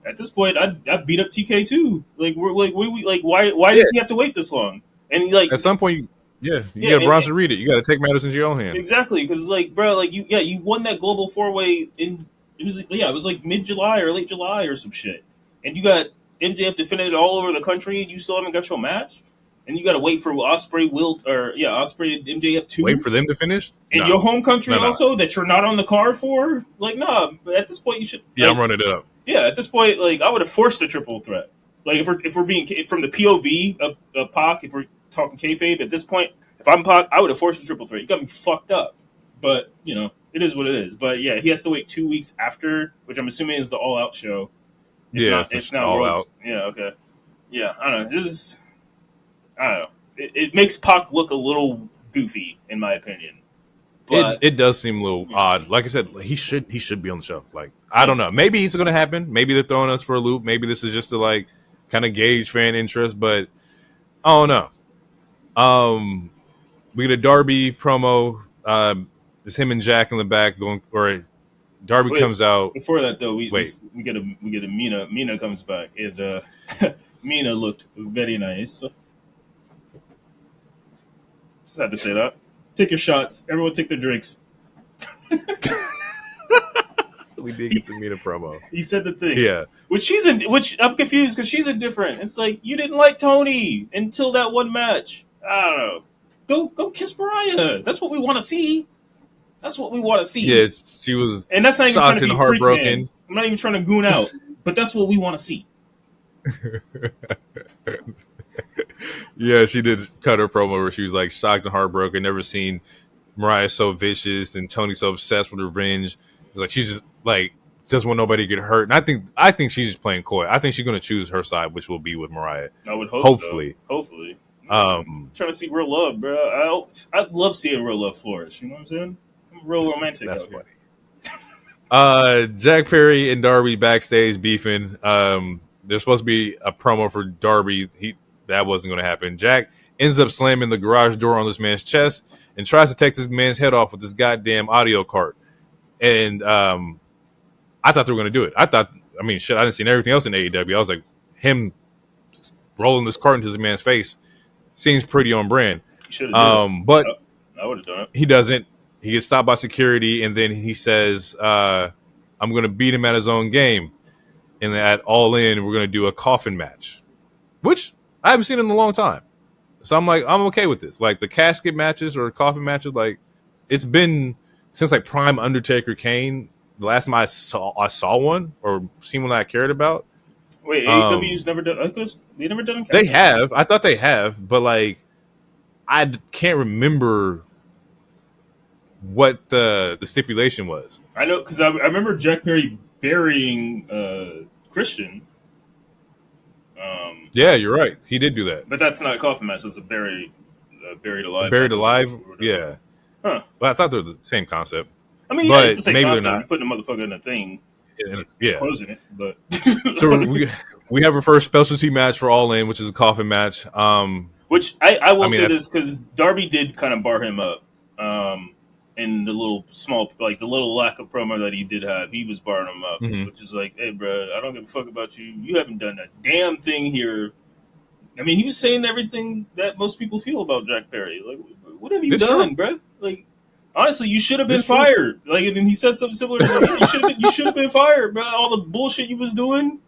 beat up TK too. Like we're like, what do we like? Why does he have to wait this long? And like at some point, you got to Bronson Reed it. You got to take matters into your own hands. Exactly, because like, bro, like you won that global 4-way in it was like mid-July or late July or some shit, and you got MJF defended all over the country, and you still haven't got your match, and you got to wait for Ospreay Ospreay and MJF too. Wait for them to finish in your home country also that you're not on the card for. Like, nah, at this point you should. Yeah, I'm running it up. Yeah, at this point, like I would have forced a triple threat. Like if we're being from the POV of Pac, if we're talking kayfabe, at this point, if I'm Pac, I would have forced a triple threat. You got me fucked up. But, it is what it is. But, yeah, he has to wait 2 weeks after, which I'm assuming is the All Out show. If not All Out. Yeah, okay. Yeah, I don't know. I don't know. It makes Pac look a little goofy, in my opinion. But it does seem a little odd. Like I said, he should be on the show. Like, I don't know. Maybe it's going to happen. Maybe they're throwing us for a loop. Maybe this is just to, like, kind of gauge fan interest. But I don't know. We get a Darby promo. It's him and Jack in the back going, or Darby comes out. Before that, though, we get a Mina. Mina comes back. Mina looked very nice. Just had to say that. Take your shots. Everyone, take their drinks. We did get the Mina promo. He said the thing. Yeah. Which I'm confused because she's indifferent. It's like you didn't like Tony until that one match. I don't know. Go kiss Mariah. That's what we want to see. That's what we want to see. Yeah, she was, and that's not even trying to be heartbroken. Freak man. I'm not even trying to goon out, but that's what we want to see. Yeah, she did cut her promo where she was like shocked and heartbroken. Never seen Mariah so vicious and Tony so obsessed with revenge. Like she's just like doesn't want nobody to get hurt. And I think she's just playing coy. I think she's going to choose her side, which will be with Mariah. I would hope. Hopefully. So. Hopefully. I'm trying to see real love, bro. I love seeing real love flourish. You know what I'm saying? I'm real romantic. That's funny. Jack Perry and Darby backstage beefing. There's supposed to be a promo for Darby. That wasn't going to happen. Jack ends up slamming the garage door on this man's chest and tries to take this man's head off with this goddamn audio cart. And I thought they were going to do it. I didn't see everything else in AEW. I was like, him rolling this cart into this man's face seems pretty on brand. But I would have done it. He doesn't. He gets stopped by security, and then he says, I'm going to beat him at his own game. And at All In, we're going to do a coffin match, which I haven't seen in a long time. So I'm like, I'm okay with this. Like the casket matches or coffin matches, like it's been since like Prime Undertaker Kane. The last time I saw one or seen one that I cared about. Wait, AEW's never done. They never done. They have. I thought they have, but like I can't remember what the stipulation was. I know because I remember Jack Perry burying Christian. Yeah, you're right. He did do that. But that's not a coffin match. It's a buried alive. Buried alive? Yeah. Huh. But I thought they were the same concept. I mean, yeah, it's the same concept. You're putting a motherfucker in a thing. Yeah. Closing it. But so we have our first specialty match for All In, which is a coffin match. Which I will say this because Darby did kind of bar him up. In the little lack of promo that he did have, he was barring him up, which is like, hey, bro, I don't give a fuck about you. You haven't done a damn thing here. I mean, he was saying everything that most people feel about Jack Perry. Like, what have you done, bro? Like, honestly, you should have been fired. Like, and then he said something similar to that. You should have been fired, bro. All the bullshit you was doing,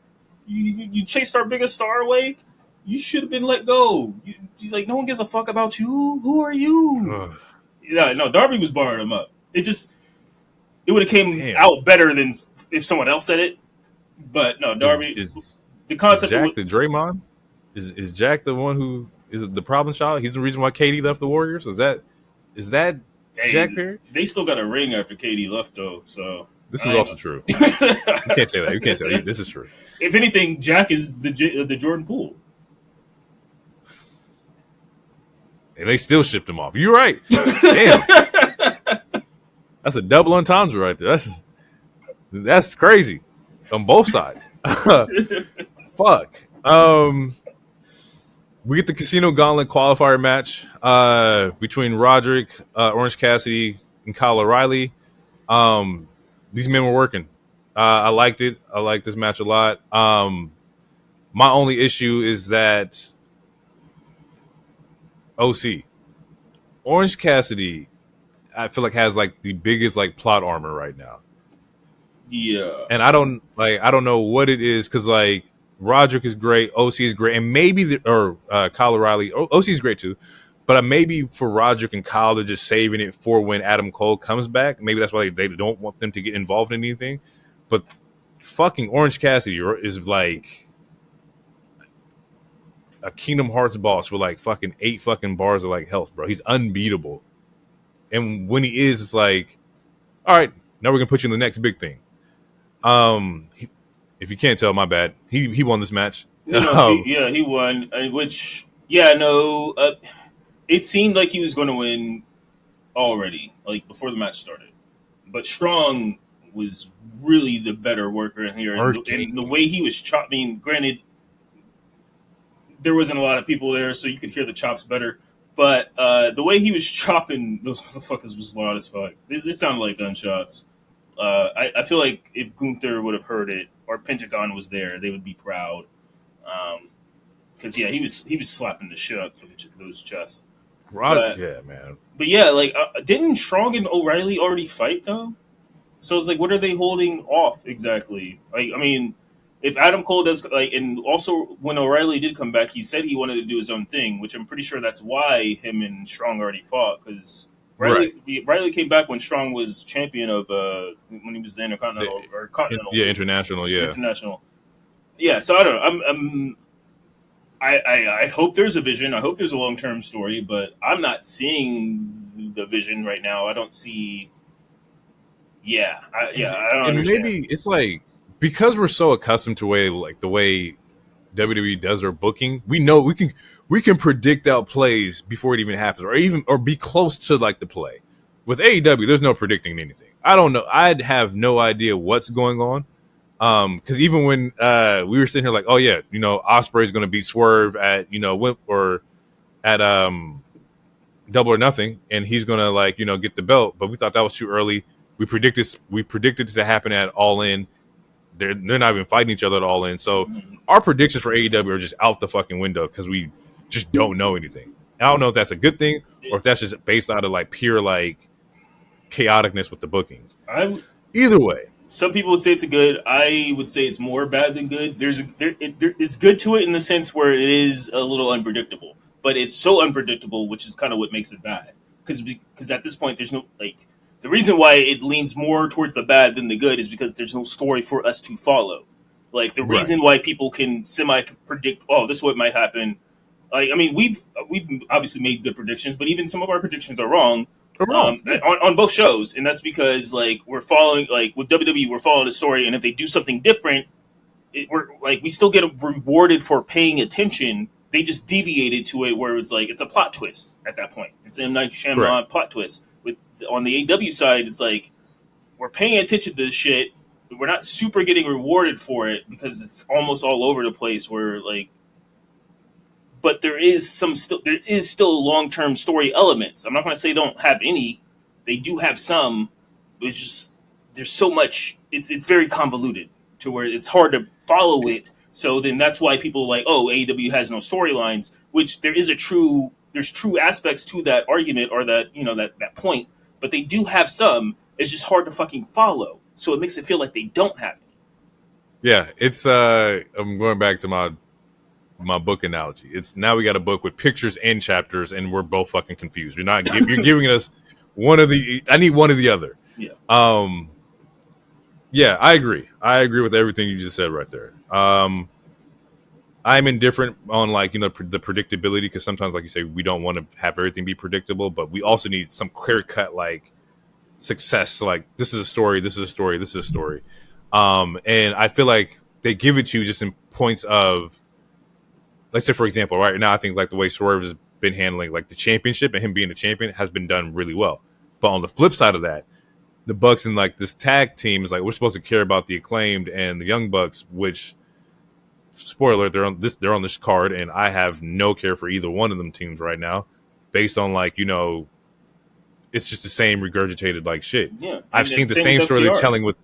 you chased our biggest star away. You should have been let go. You like, no one gives a fuck about you. Who are you? Yeah, no, Darby was barring him up. It would have came out better than if someone else said it. But no, Darby the concept. Is Jack the Draymond? Is Jack the one who is the problem child? He's the reason why Katie left the Warriors. Is that Jack Perry? They still got a ring after Katie left though. So this is also true. You can't say that. You can't say that. This is true. If anything, Jack is the Jordan Poole. And they still shipped him off. You're right. Damn. That's a double entendre right there. That's crazy. on both sides. Fuck. We get the Casino Gauntlet qualifier match between Roderick, Orange Cassidy, and Kyle O'Reilly. These men were working. I liked it. I liked this match a lot. My only issue is that OC Orange Cassidy, I feel like has like the biggest like plot armor right now. Yeah, And I don't know what it is because like Roderick is great, OC is great, and maybe Kyle O'Reilly, OC is great too. But maybe for Roderick and Kyle, they're just saving it for when Adam Cole comes back. Maybe that's why they don't want them to get involved in anything. But fucking Orange Cassidy is like a Kingdom Hearts boss with like fucking 8 fucking bars of like health, bro. He's unbeatable. And when he is, it's like, all right, now we're gonna put you in the next big thing. If you can't tell, my bad. He won this match. No, he won. Which, yeah, no, it seemed like he was going to win already, like before the match started. But Strong was really the better worker in here, and the way he was chopped. I mean, granted, there wasn't a lot of people there, so you could hear the chops better. But the way he was chopping those motherfuckers was loud as fuck. It sounded like gunshots. I feel like if Gunther would have heard it or Pentagon was there, they would be proud. Because he was slapping the shit out of those chests. Right? Yeah, man. But yeah, like didn't Strong and O'Reilly already fight though? So it's like, what are they holding off exactly? Like, I mean, if Adam Cole does like, and also when O'Reilly did come back, he said he wanted to do his own thing, which I'm pretty sure that's why him and Strong already fought because. Riley came back when Strong was champion of when he was the Intercontinental or Continental. Yeah, International. Yeah, International. Yeah, so I don't know. I hope there's a vision. I hope there's a long-term story, but I'm not seeing the vision right now. I don't see. Yeah, I don't understand. Maybe it's like because we're so accustomed to the way WWE does their booking, we know we can predict out plays before it even happens, or be close to like the play. With AEW, there's no predicting anything. I don't know. I'd have no idea what's going on. Because even when we were sitting here like, oh yeah, Ospreay's going to beat Swerve at or at Double or Nothing, and he's going to like get the belt. But we thought that was too early. We predicted it to happen at All In. They're not even fighting each other at All In. So our predictions for AEW are just out the fucking window because we just don't know anything. I don't know if that's a good thing or if that's just based out of like pure like chaoticness with the booking. Either way. Some people would say it's a good. I would say it's more bad than good. It's good to it in the sense where it is a little unpredictable, but it's so unpredictable, which is kind of what makes it bad. Because at this point, there's no like. The reason why it leans more towards the bad than the good is because there's no story for us to follow. Like the reason why people can semi-predict, oh, this is what might happen. Like, I mean, we've obviously made good predictions, but even some of our predictions are wrong. On both shows, and that's because like we're following, like with WWE, we're following a story, and if they do something different, we still get rewarded for paying attention. They just deviated to it where it's like it's a plot twist at that point. It's a M. Night Shyamalan plot twist. On the AEW side, it's like we're paying attention to this shit. We're not super getting rewarded for it because it's almost all over the place. Where like, but there is still long-term story elements. I'm not going to say don't have any. They do have some. It's just there's so much. It's very convoluted to where it's hard to follow it. So then that's why people are like, oh, AEW has no storylines. Which there's true aspects to that argument or that that point. But they do have some. It's just hard to fucking follow. So it makes it feel like they don't have it. Yeah, it's I'm going back to my book analogy. It's now we got a book with pictures and chapters, and we're both fucking confused. You're giving us one of the. I need one or the other. Yeah. Yeah, I agree. I agree with everything you just said right there. I'm indifferent on like the predictability because sometimes, like you say, we don't want to have everything be predictable, but we also need some clear cut like success. Like this is a story, this is a story, this is a story. And I feel like they give it to you just in points of, let's say for example, right now I think like the way Swerve has been handling like the championship and him being the champion has been done really well. But on the flip side of that, the Bucks and like this tag team is like we're supposed to care about the Acclaimed and the Young Bucks, which spoiler they're on this card, and I have no care for either one of them teams right now, based on like it's just the same regurgitated like shit. Yeah, I've seen the same story they're telling with.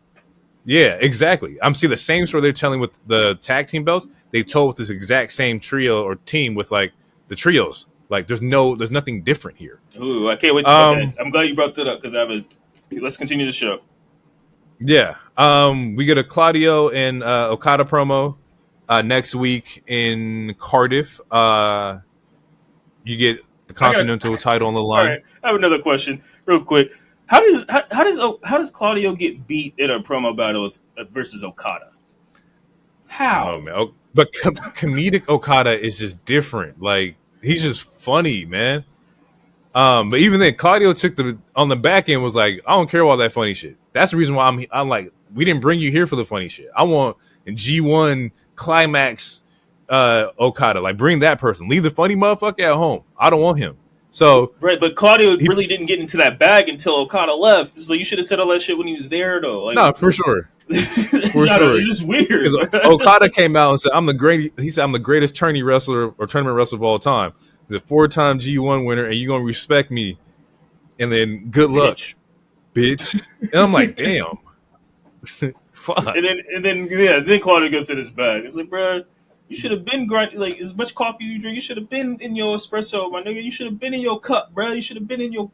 Yeah, exactly. I'm seeing the same story they're telling with the tag team belts. They told with this exact same trio or team with like the trios. Like there's nothing different here. Ooh, I can't wait. Okay. I'm glad you brought that up because let's continue the show. Yeah. We get a Claudio and Okada promo next week in Cardiff. You get the Continental title on the line. All right. I have another question, real quick. How does Claudio get beat in a promo battle versus Okada? How? Oh man, but comedic Okada is just different. Like he's just funny, man. But even then, Claudio took on the back end was like, I don't care about that funny shit. That's the reason why I'm like, we didn't bring you here for the funny shit. I want G1 climax Okada. Like bring that person. Leave the funny motherfucker at home. I don't want him. So right, but Claudio really didn't get into that bag until Okada left. So you should have said all that shit when he was there, though. Like, no, for sure. It's just weird. Okada came out and said, He said, I'm the greatest tournament wrestler of all time. The 4-time G1 winner, and you're gonna respect me. And then good luck, bitch. And I'm like, damn. Fuck. And then Claudio gets in his bag. It's like, bro, you should have been grinding. Like as much coffee you drink, you should have been in your espresso, my nigga. You should have been in your cup, bro. You should have been in your.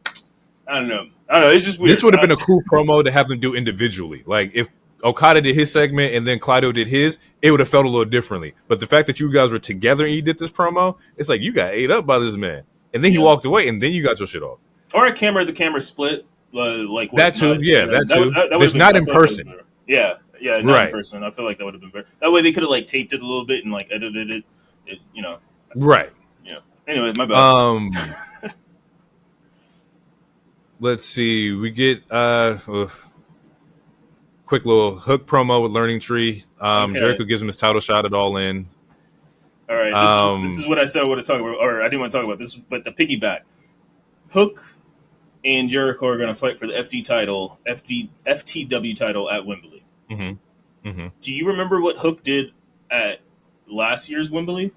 I don't know. It's just weird. This would have been a cool promo to have them do individually. Like if Okada did his segment and then Claudio did his, it would have felt a little differently. But the fact that you guys were together and you did this promo, it's like you got ate up by this man, and then he walked away, and then you got your shit off. Or the camera split, like that too. That too. It's not in person. Yeah, not in person. I feel like that would have been better. That way they could have like taped it a little bit and like edited it. Right. Yeah. Anyway, my bad. Let's see. We get quick little Hook promo with Learning Tree. Jericho gives him his title shot at All In. All right. This is what I said I want to talk about, or I didn't want to talk about this, but the piggyback. Hook and Jericho are going to fight for the FTW title at Wembley. Mm-hmm. Mm-hmm. Do you remember what Hook did at last year's Wembley?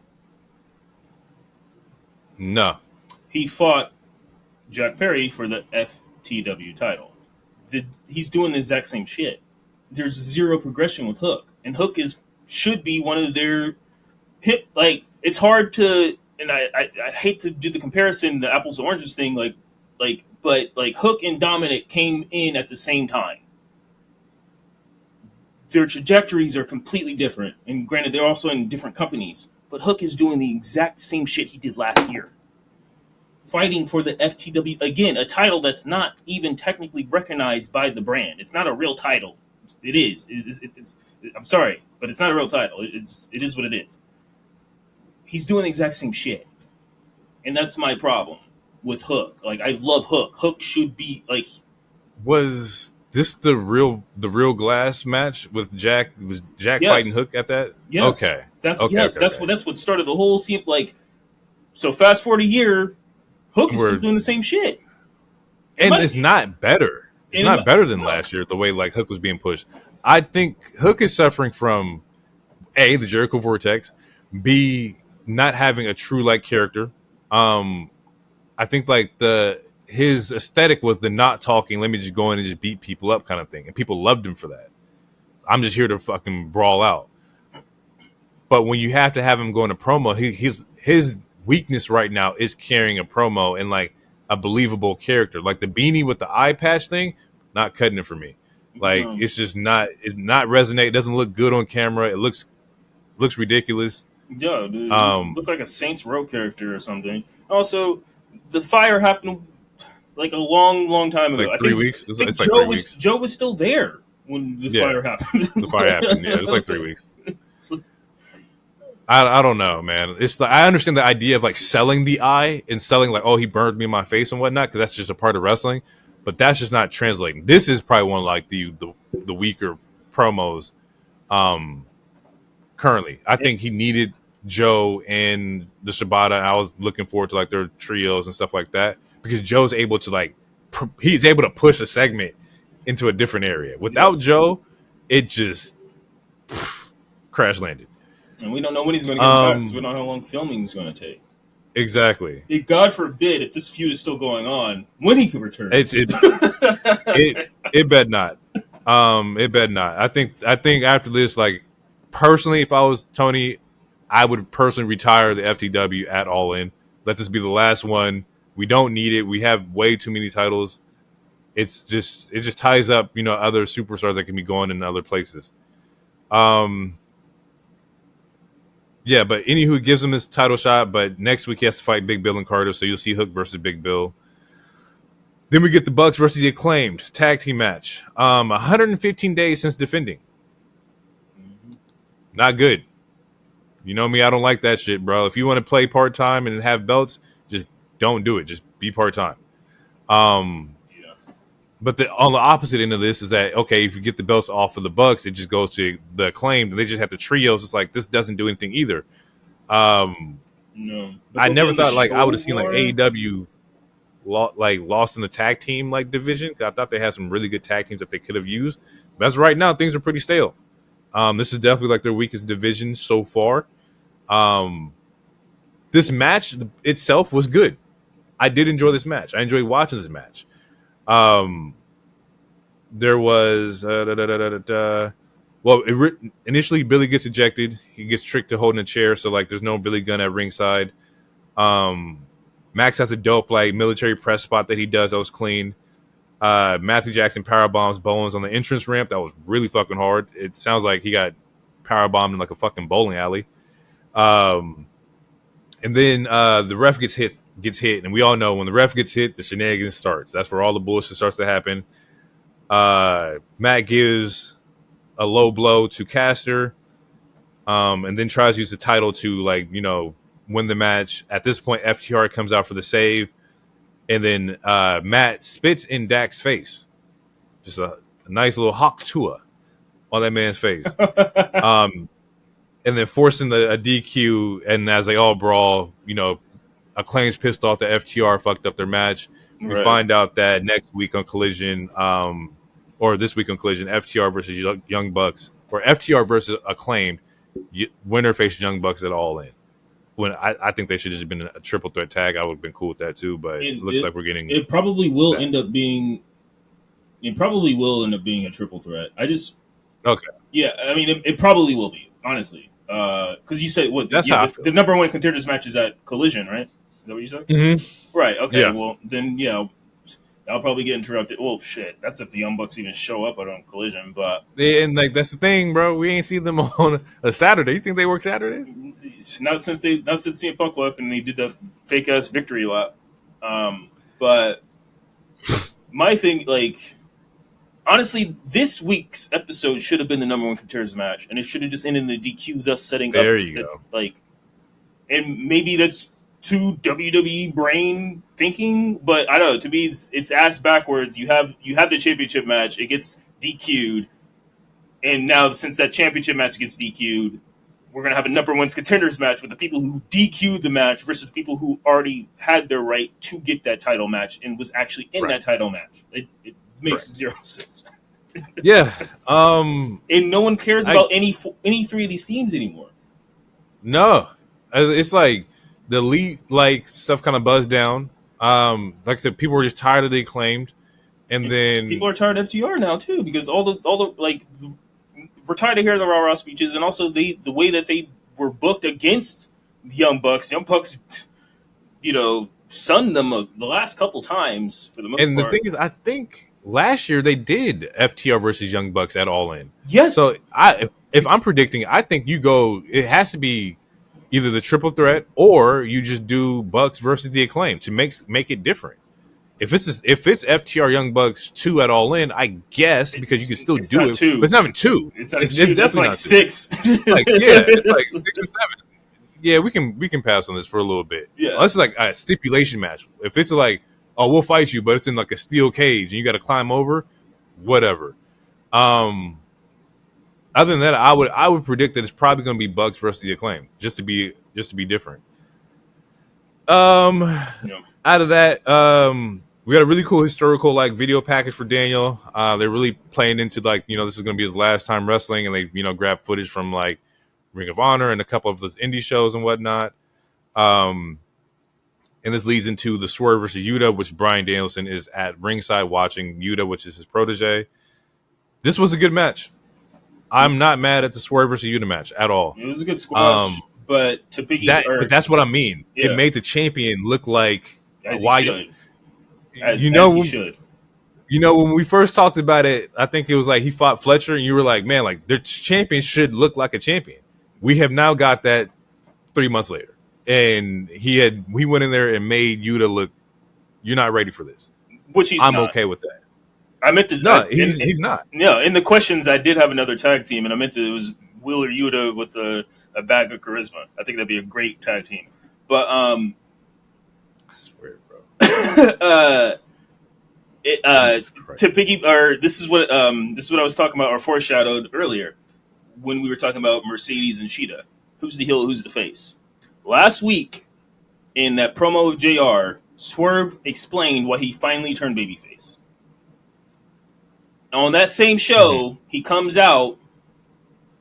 No. He fought Jack Perry for the FTW title. He's doing the exact same shit. There's zero progression with Hook, and Hook should be one of their hit. Like it's hard to, and I hate to do the comparison, the apples to oranges thing. But Hook and Dominik came in at the same time. Their trajectories are completely different, and granted, they're also in different companies. But Hook is doing the exact same shit he did last year. Fighting for the FTW, again, a title that's not even technically recognized by the brand. It's not a real title. It is. I'm sorry, but it's not a real title. It is what it is. He's doing the exact same shit. And that's my problem with Hook. Like, I love Hook. Hook should be, like... Was this the real glass match with Jack? Was Jack fighting Hook at that? Yes. Okay. That's what started the whole scene. Like, so fast forward a year, Hook is still doing the same shit. And it's not better. It's not better than last year, the way like Hook was being pushed. I think Hook is suffering from A, the Jericho Vortex, B, not having a true like character. I think like his aesthetic was the not talking, let me just go in and just beat people up kind of thing. And people loved him for that. I'm just here to fucking brawl out. But when you have to have him go in a promo, his weakness right now is carrying a promo and like a believable character. Like the beanie with the eye patch thing, not cutting it for me. Like it's just not resonate. It doesn't look good on camera. It looks ridiculous. Yeah, dude, look like a Saints Row character or something. Also, the fire happened like a long time ago. Like 3 weeks. I think Joe was still there when the fire happened. The fire happened. Yeah, it was like 3 weeks. I don't know, man. It's like I understand the idea of like selling the eye and selling like, oh, he burned me in my face and whatnot, because that's just a part of wrestling. But that's just not translating. This is probably one of like the weaker promos currently. I think he needed Joe and the Shibata. I was looking forward to like their trios and stuff like that, because Joe's able to like he's able to push a segment into a different area. Without Joe, it just crash landed. And we don't know when he's going to get back because we don't know how long filming is going to take. Exactly. God forbid if this feud is still going on, when he could return. It bet not. It bet not. I think after this, like personally, if I was Tony, I would personally retire the FTW at All In. Let this be the last one. We don't need it. We have way too many titles. It just ties up, other superstars that can be going in other places. Yeah, but anywho gives him this title shot, but next week he has to fight Big Bill and Carter, so you'll see Hook versus Big Bill. Then we get the Bucks versus the Acclaimed tag team match. 115 days since defending. Not good. You know me, I don't like that shit, bro. If you want to play part-time and have belts, just don't do it. Just be part-time. But on the opposite end of this is that, okay, if you get the belts off of the Bucks, it just goes to the Acclaimed, and they just have the trios. It's like, this doesn't do anything either. No. I never thought, like, I would have seen, like, AEW lost in the tag team, like, division. I thought they had some really good tag teams that they could have used. But as of right now, things are pretty stale. This is definitely, like, their weakest division so far. This match itself was good. I did enjoy this match. I enjoyed watching this match. There was initially Billy gets ejected. He gets tricked to holding a chair, so like there's no Billy Gunn at ringside. Max has a dope like military press spot that he does that was clean. Matthew Jackson powerbombs Bowens on the entrance ramp. That was really fucking hard. It sounds like he got powerbombed in like a fucking bowling alley. And then the ref gets hit, and we all know when the ref gets hit, the shenanigans starts. That's where all the bullshit starts to happen. Matt gives a low blow to Caster, and then tries to use the title to win the match. At this point, FTR comes out for the save, and then Matt spits in Dak's face. Just a nice little hawk tua on that man's face. And then forcing a DQ, and as they all brawl, Acclaim's pissed off that FTR fucked up their match. We find out that next week on Collision, or this week on Collision, FTR versus Young Bucks, or FTR versus Acclaimed, winner faces Young Bucks at All In. When I think they should have just been a triple threat tag. I would have been cool with that too, but it looks like we're getting. It probably will end up being. It probably will end up being a triple threat. Okay. Yeah, I mean, it probably will be, honestly. Because you said what? That's the number one contenders match is at Collision, right? Is that what you said? Mm-hmm. Right. Okay. Yeah. Well, then I'll probably get interrupted. Well, shit. That's if the Young Bucks even show up on Collision. But and that's the thing, bro. We ain't seen them on a Saturday. You think they work Saturdays? Not since CM Punk left and they did that fake ass victory lap. But my thing, honestly, this week's episode should have been the number one contenders match, and it should have just ended in the DQ, thus setting up. There you go. And maybe that's too WWE brain thinking, but I don't know. To me, it's ass backwards. You have the championship match, it gets DQ'd, and now since that championship match gets DQ'd, we're gonna have a number one contenders match with the people who DQ'd the match versus people who already had their right to get that title match and was actually in that title match. It makes zero sense. Yeah. And no one cares about any three of these teams anymore. No. It's like the elite stuff kind of buzzed down. Like I said, people were just tired of the Acclaimed. And then people are tired of FTR now too, because all the we're tired of hearing the Raw speeches, and also the way that they were booked against the Young Bucks. Young Bucks, sunned them the last couple times for the most part. And the thing is, I think last year they did FTR versus Young Bucks at All In. Yes. So if I'm predicting, I think it has to be either the triple threat or you just do Bucks versus the Acclaim to make it different. If it's FTR Young Bucks 2 at All In, I guess because you can still do it. Two. But it's not even 2. It's definitely like not 6. It's like 6 or 7. Yeah, we can pass on this for a little bit. Yeah, unless it's like a stipulation match. If it's like, oh, we'll fight you, but it's in like a steel cage and you got to climb over, whatever. Other than that, I would predict that it's probably going to be Bucks versus the Acclaim, just to be different. Out of that, We got a really cool historical like video package for Daniel. They're really playing into like, this is going to be his last time wrestling, and they grab footage from like Ring of Honor and a couple of those indie shows and whatnot. And this leads into the Swerve versus Yuta, which Bryan Danielson is at ringside watching Yuta, which is his protege. This was a good match. I'm not mad at the Swerve versus Yuta match at all. It was a good squash, but to piggy, but that's what I mean. Yeah. It made the champion look like he should. When we first talked about it, I think it was like he fought Fletcher, and you were like, man, like their champion should look like a champion. We have now got that 3 months later, and he went in there and made Yuta look. You're not ready for this, which I'm not. Okay with that. I meant to. No, he's not. Yeah, in the questions, I did have another tag team, and I meant to. It was Wheeler Yuta with a bag of charisma. I think that'd be a great tag team. But I swear, bro. To piggy, or this is what I was talking about or foreshadowed earlier when we were talking about Mercedes and Shida. Who's the heel? Who's the face? Last week in that promo of JR, Swerve explained why he finally turned babyface. On that same show, he comes out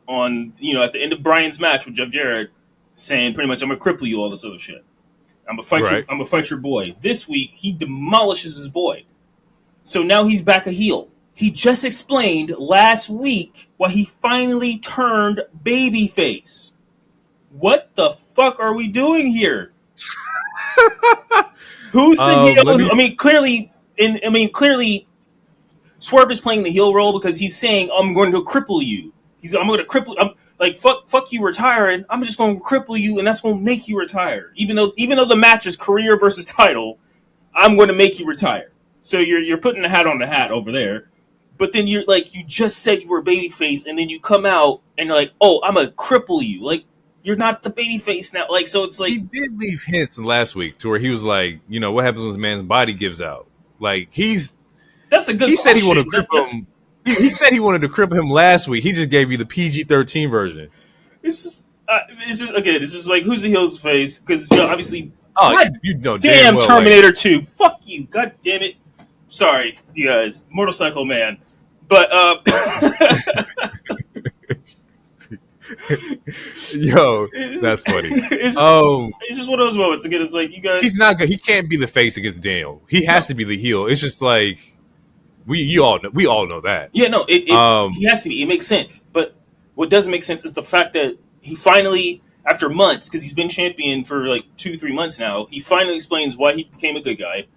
on, at the end of Bryan's match with Jeff Jarrett, saying pretty much, "I'm gonna cripple you," all this other shit. I'm gonna fight your boy. This week, he demolishes his boy. So now he's back a heel. He just explained last week why he finally turned babyface. What the fuck are we doing here? Who's the heel? Clearly, Swerve is playing the heel role because he's saying, "I'm going to cripple you." I'm going to cripple. I'm like, fuck you retiring. I'm just going to cripple you, and that's going to make you retire. Even though the match is career versus title, I'm going to make you retire. So you're putting the hat on the hat over there, but then you're like, you just said you were a babyface, and then you come out and you're like, "Oh, I'm gonna cripple you." Like, you're not the babyface now. Like, so it's like he did leave hints last week to where he was like, what happens when this man's body gives out? Like that's a good. He said he wanted to cripple him. He said he wanted to cripple him last week. He just gave you the PG-13 version. It's just again. It's just like, who's the heel's face? Because obviously, damn well, Terminator 2. Fuck you, god damn it. Sorry, you guys, Motorcycle Man, but yo, that's funny. It's just one of those moments. Again, it's like, you guys. He's not good. He can't be the face against Daniel. He has to be the heel. It's just like. We all know that. Yeah, no, he has to be. It makes sense. But what doesn't make sense is the fact that he finally, after months, because he's been champion for like 2-3 months now, he finally explains why he became a good guy,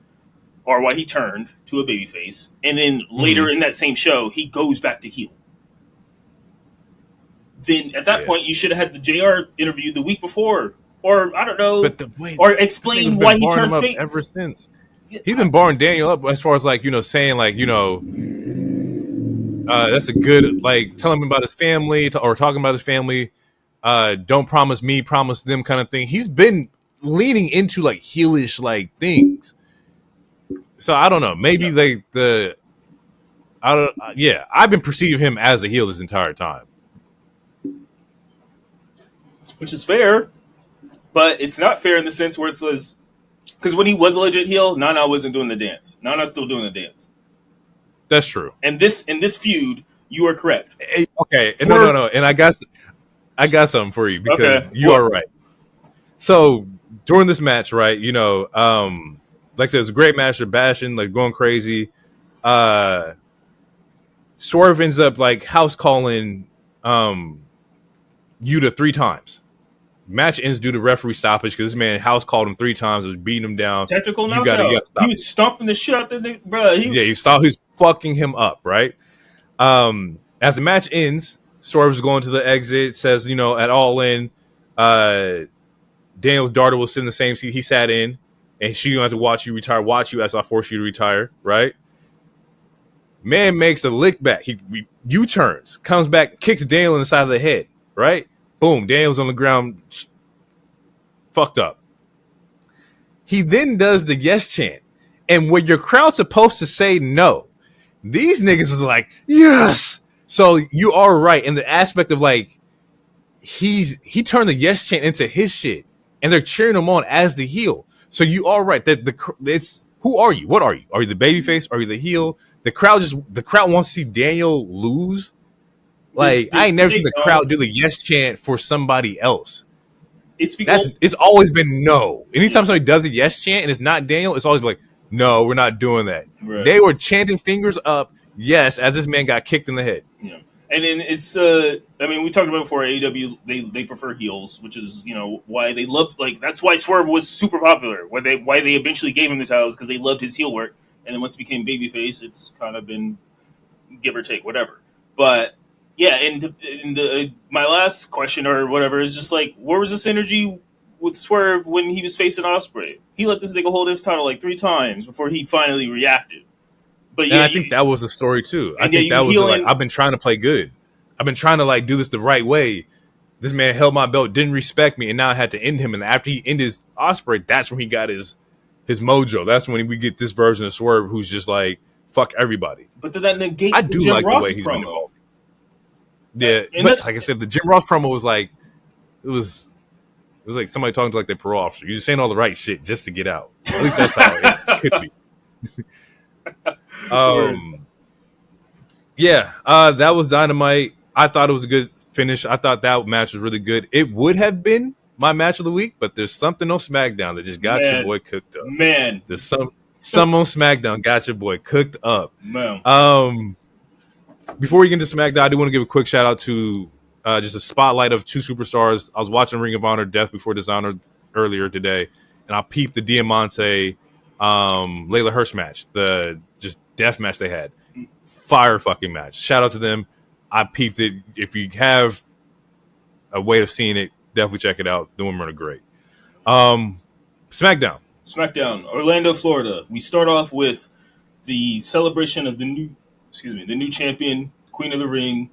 or why he turned to a babyface, and then later in that same show, he goes back to heel. Then at that point, you should have had the JR interview the week before, or I don't know, or explain why he turned face. Ever since. He's been barring Daniel up as far as like, saying like, that's a good, like, telling him about his family or talking about his family. Don't promise me, promise them kind of thing. He's been leaning into like heelish like things. So I don't know. Maybe I've been perceiving him as a heel this entire time. Which is fair, but it's not fair in the sense where it says, because when he was a legit heel, Nana wasn't doing the dance. Nana's still doing the dance. That's true. And in this feud, you are correct. Okay, no. And I got something for you because you are right. So during this match, right, like I said, it was a great match. They're bashing, like going crazy. Swerve ends up like house calling Yuta 3 times. Match ends due to referee stoppage because this man house called him 3 times, was beating him down. Technical knockout. He was stomping the shit out there, bro. He was fucking him up, right? As the match ends, Swerve's going to the exit, says, at All In, Daniel's daughter will sit in the same seat he sat in, and she's going to have to watch you as I force you to retire, right? Man makes a lick back. He U-turns, comes back, kicks Daniel in the side of the head, right? Boom, Daniel's on the ground, fucked up. He then does the yes chant. And when your crowd's supposed to say no, these niggas is like, yes! So you are right in the aspect of like, he turned the yes chant into his shit. And they're cheering him on as the heel. So you are right. That it's who are you? What are you? Are you the babyface? Are you the heel? The crowd wants to see Daniel lose. Like, I ain't never seen the crowd do the yes chant for somebody else. It's always been no. Anytime somebody does a yes chant and it's not Daniel, it's always like, no, we're not doing that. Right. They were chanting fingers up, yes, as this man got kicked in the head. Yeah. And then it's I mean, we talked about before, AEW, they prefer heels, which is, why they love, like, that's why Swerve was super popular. Why they eventually gave him the titles, because they loved his heel work. And then once he became babyface, it's kind of been give or take, whatever. But yeah, and my last question or whatever is just like, where was this energy with Swerve when he was facing Ospreay? He let this nigga hold his title like 3 times before he finally reacted. But yeah, I think that was the story too. I think that was like, I've been trying to play good. I've been trying to like do this the right way. This man held my belt, didn't respect me, and now I had to end him. And after he ended Ospreay, that's when he got his mojo. That's when we get this version of Swerve who's just like, fuck everybody. But then that negates the Jim Ross promo. Yeah, but like I said, the Jim Ross promo was like, it was like somebody talking to like their parole officer. You're just saying all the right shit just to get out. At least that's how it could be. That was Dynamite. I thought it was a good finish. I thought that match was really good. It would have been my match of the week, but there's something on SmackDown that just got your boy cooked up. Man, there's some on SmackDown got your boy cooked up. Man. Before we get into SmackDown, I do want to give a quick shout out to just a spotlight of 2 superstars. I was watching Ring of Honor Death Before Dishonor earlier today, and I peeped the Diamante Layla Hirsch match, the just death match they had. Fire fucking match. Shout out to them. I peeped it. If you have a way of seeing it, definitely check it out. The women are great. SmackDown, Orlando, Florida. We start off with the celebration of the new champion, Queen of the Ring,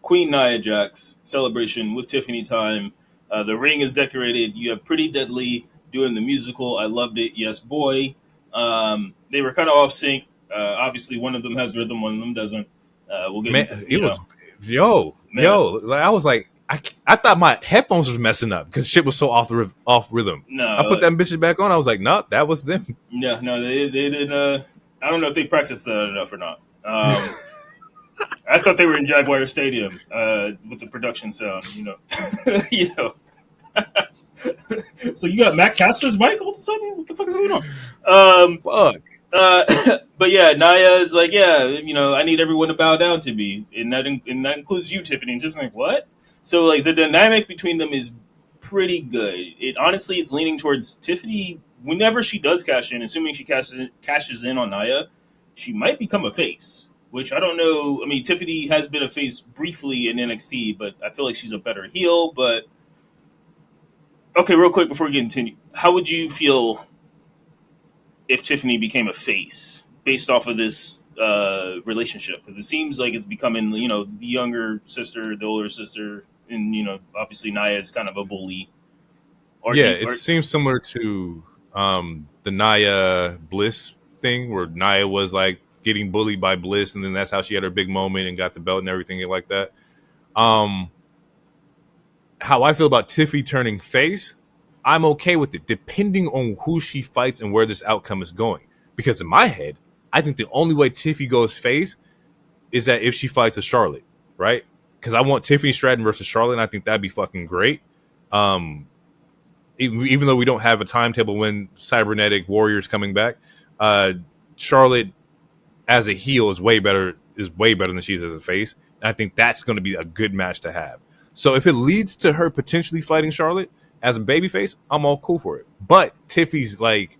Queen Nia Jax celebration with Tiffany time. The ring is decorated. You have Pretty Deadly doing the musical. I loved it. Yes, boy. They were kind of off sync. Obviously, one of them has rhythm, one of them doesn't. We'll get into it. Like, I was like, I thought my headphones was messing up because shit was so off rhythm. No, I put them bitches back on. I was like, no, that was them. Yeah, no, they did. I don't know if they practiced that enough or not. I thought they were in Jaguar Stadium with the production sound. So you got Matt Castor's mic all of a sudden? What the fuck is going on? Fuck. But yeah, Nia is like, I need everyone to bow down to me, and that includes you, Tiffany. And Tiffany's like, what? So like the dynamic between them is pretty good. It's leaning towards Tiffany. Whenever she does cash in, assuming she cashes in on Nia, she might become a face. Which I don't know. I mean, Tiffany has been a face briefly in NXT, but I feel like she's a better heel. But okay, real quick before we continue, how would you feel if Tiffany became a face based off of this relationship? Because it seems like it's becoming, the younger sister, the older sister, and obviously Nia is kind of a bully. It seems similar to the Nia Bliss thing, where Nia was like getting bullied by Bliss, and then that's how she had her big moment and got the belt and everything like that. How I feel about Tiffy turning face, I'm okay with it, depending on who she fights and where this outcome is going. Because in my head, I think the only way Tiffy goes face is that if she fights a Charlotte, right? Because I want Tiffany Stratton versus Charlotte, and I think that'd be fucking great. Even though we don't have a timetable when Cybernetic Warrior's coming back, Charlotte as a heel is way better than she is as a face. And I think that's going to be a good match to have. So if it leads to her potentially fighting Charlotte as a babyface, I'm all cool for it. But Tiffy's like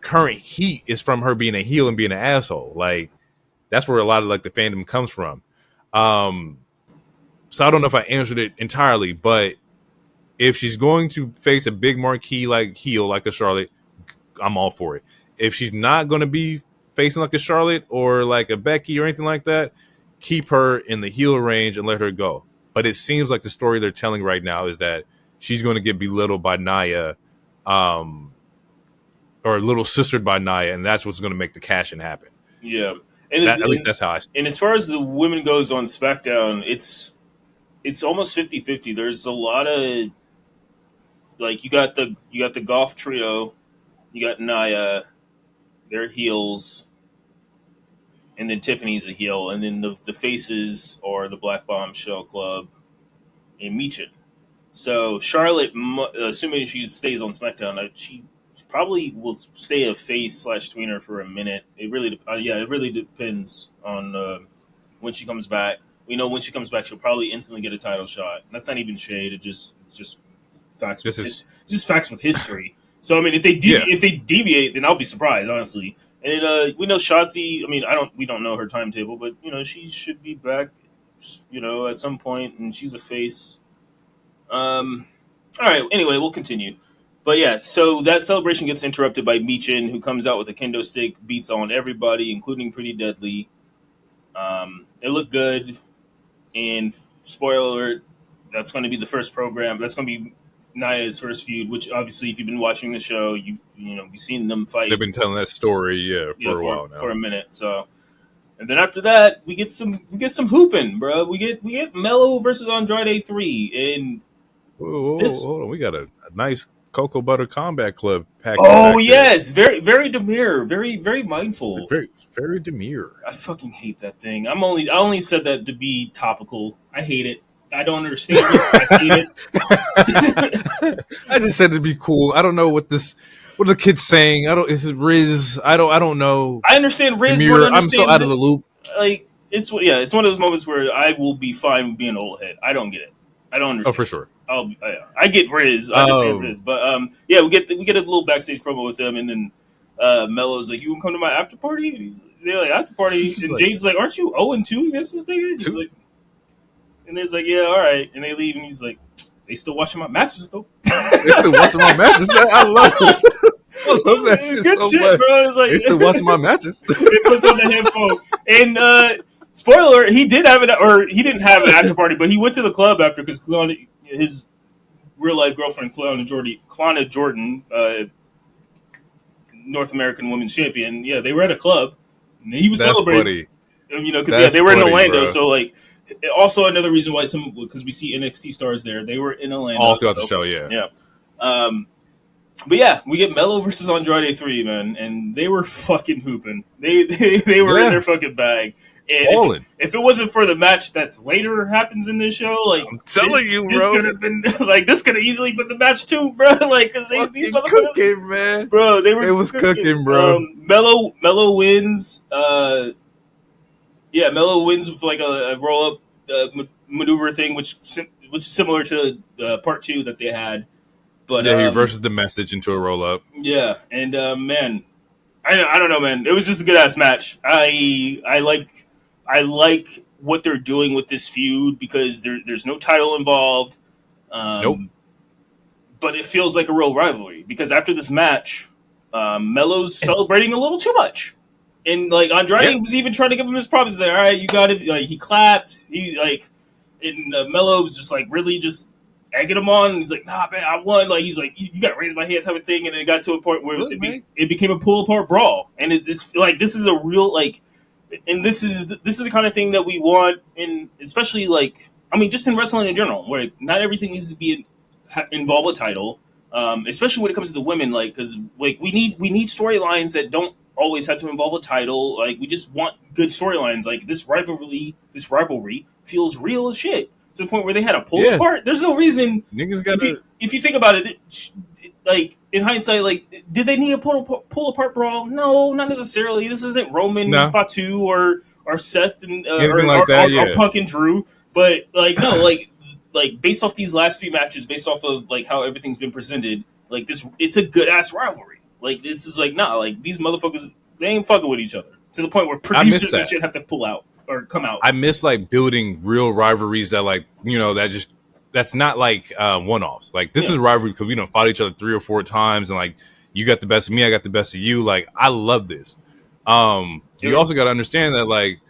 current heat is from her being a heel and being an asshole. Like that's where a lot of like the fandom comes from. So I don't know if I answered it entirely, but if she's going to face a big marquee like heel like a Charlotte, I'm all for it. If she's not going to be facing like a Charlotte or like a Becky or anything like that, keep her in the heel range and let her go. But it seems like the story they're telling right now is that she's going to get belittled by Nia, or little sistered by Nia, and that's what's going to make the cash-in happen. Yeah. At least that's how I see it. And as far as the women goes on SmackDown, it's almost 50-50. There's a lot of like you got the golf trio, You got Nia, they're heels, and then Tiffany's a heel, and then the faces are the Black Bombshell Club and Michin. So Charlotte, assuming she stays on SmackDown, she probably will stay a face / tweener for a minute. It really, it really depends on when she comes back. We know when she comes back, she'll probably instantly get a title shot. That's not even shade. It's just facts. Just facts with history. So I mean, if they deviate, then I'll be surprised, honestly. And we know Shotzi. I mean, we don't know her timetable, but she should be back, at some point, and she's a face. All right. Anyway, we'll continue. But yeah, so that celebration gets interrupted by Michin, who comes out with a kendo stick, beats on everybody, including Pretty Deadly. It looked good, and spoiler alert, that's going to be the first program. That's going to be Nia's first feud, which obviously, if you've been watching the show, you've seen them fight. They've been telling that story, for a while now, for a minute. So, and then after that, we get some hooping, bro. We get Mello versus Andrade 3, and hold on. We got a nice Cocoa Butter Combat Club package. Oh yes, very very demure, very very mindful, very very demure. I fucking hate that thing. I only said that to be topical. I hate it. I don't understand it. I hate it. I just said to be cool. I don't know what the kid's saying. Is it Riz? I don't know. I understand Riz. I'm so out of the loop. Like it's one of those moments where I will be fine with being an old head. I don't get it. I don't understand. Oh, for sure. I get Riz. I understand Riz. But we get a little backstage promo with them, and then Mello's like, "You want to come to my after party?" And they're like, "After party?" And Jade's like, "Aren't you 0-2 against this nigga?" He's like, and he's like, "Yeah, all right." And they leave, and he's like, "They still watching my matches though." They still watching my matches. I love it. I love that shit so much. Bro. It's like, they still watching my matches. It puts on the headphone. And spoiler, he didn't have an after party, but he went to the club after because his real life girlfriend, Klana Jordan, North American Women's Champion. Yeah, they were at a club. And he was celebrating. Funny. Because they were in Orlando. Bro. So like, also another reason why because we see NXT stars there. They were in Orlando all throughout the show. Yeah. But yeah, we get Mello versus Andrade 3, man, and they were fucking hooping. They were in their fucking bag. And if it wasn't for the match that's later happens in this show, like I'm telling you, bro, this could have been like this could have easily been the match too, bro. Like because these cooking, man, bro. It was cooking, bro. Mello wins. Mello wins with like a roll up maneuver thing, which is similar to part 2 that they had. But he reverses the message into a roll up. Yeah, and man, I don't know, man. It was just a good ass match. I like what they're doing with this feud because there's no title involved. Nope. But it feels like a real rivalry because after this match, Mello's celebrating a little too much, and like Andrade was even trying to give him his props. He's like, "All right, you got it." Like he clapped. And Mello was just like really just egging him on, and he's like, "Nah, man, I won." Like he's like, "You got to raise my hand," type of thing. And then it got to a point where it became a pull apart brawl, and it's like this is a real like, and this is the kind of thing that we want, and especially like just in wrestling in general, where not everything needs to involve a title, especially when it comes to the women, like because like we need storylines that don't always have to involve a title. Like we just want good storylines. Like this rivalry feels real as shit. To the point where they had a pull apart. There's no reason. Niggas got if you think about it, like in hindsight, like did they need a pull apart brawl? No, not necessarily. This isn't Roman and Fatu or Seth and or Punk and Drew. But like no, like based off these last 3 matches, based off of like how everything's been presented, like this, it's a good ass rivalry. Like this is like like these motherfuckers, they ain't fucking with each other to the point where producers and shit have to pull out. Or come out. I miss like building real rivalries that like that's not like one-offs. Like this is a rivalry because we don't fight each other 3 or 4 times, and like you got the best of me, I got the best of you. Like I love this. You also got to understand that like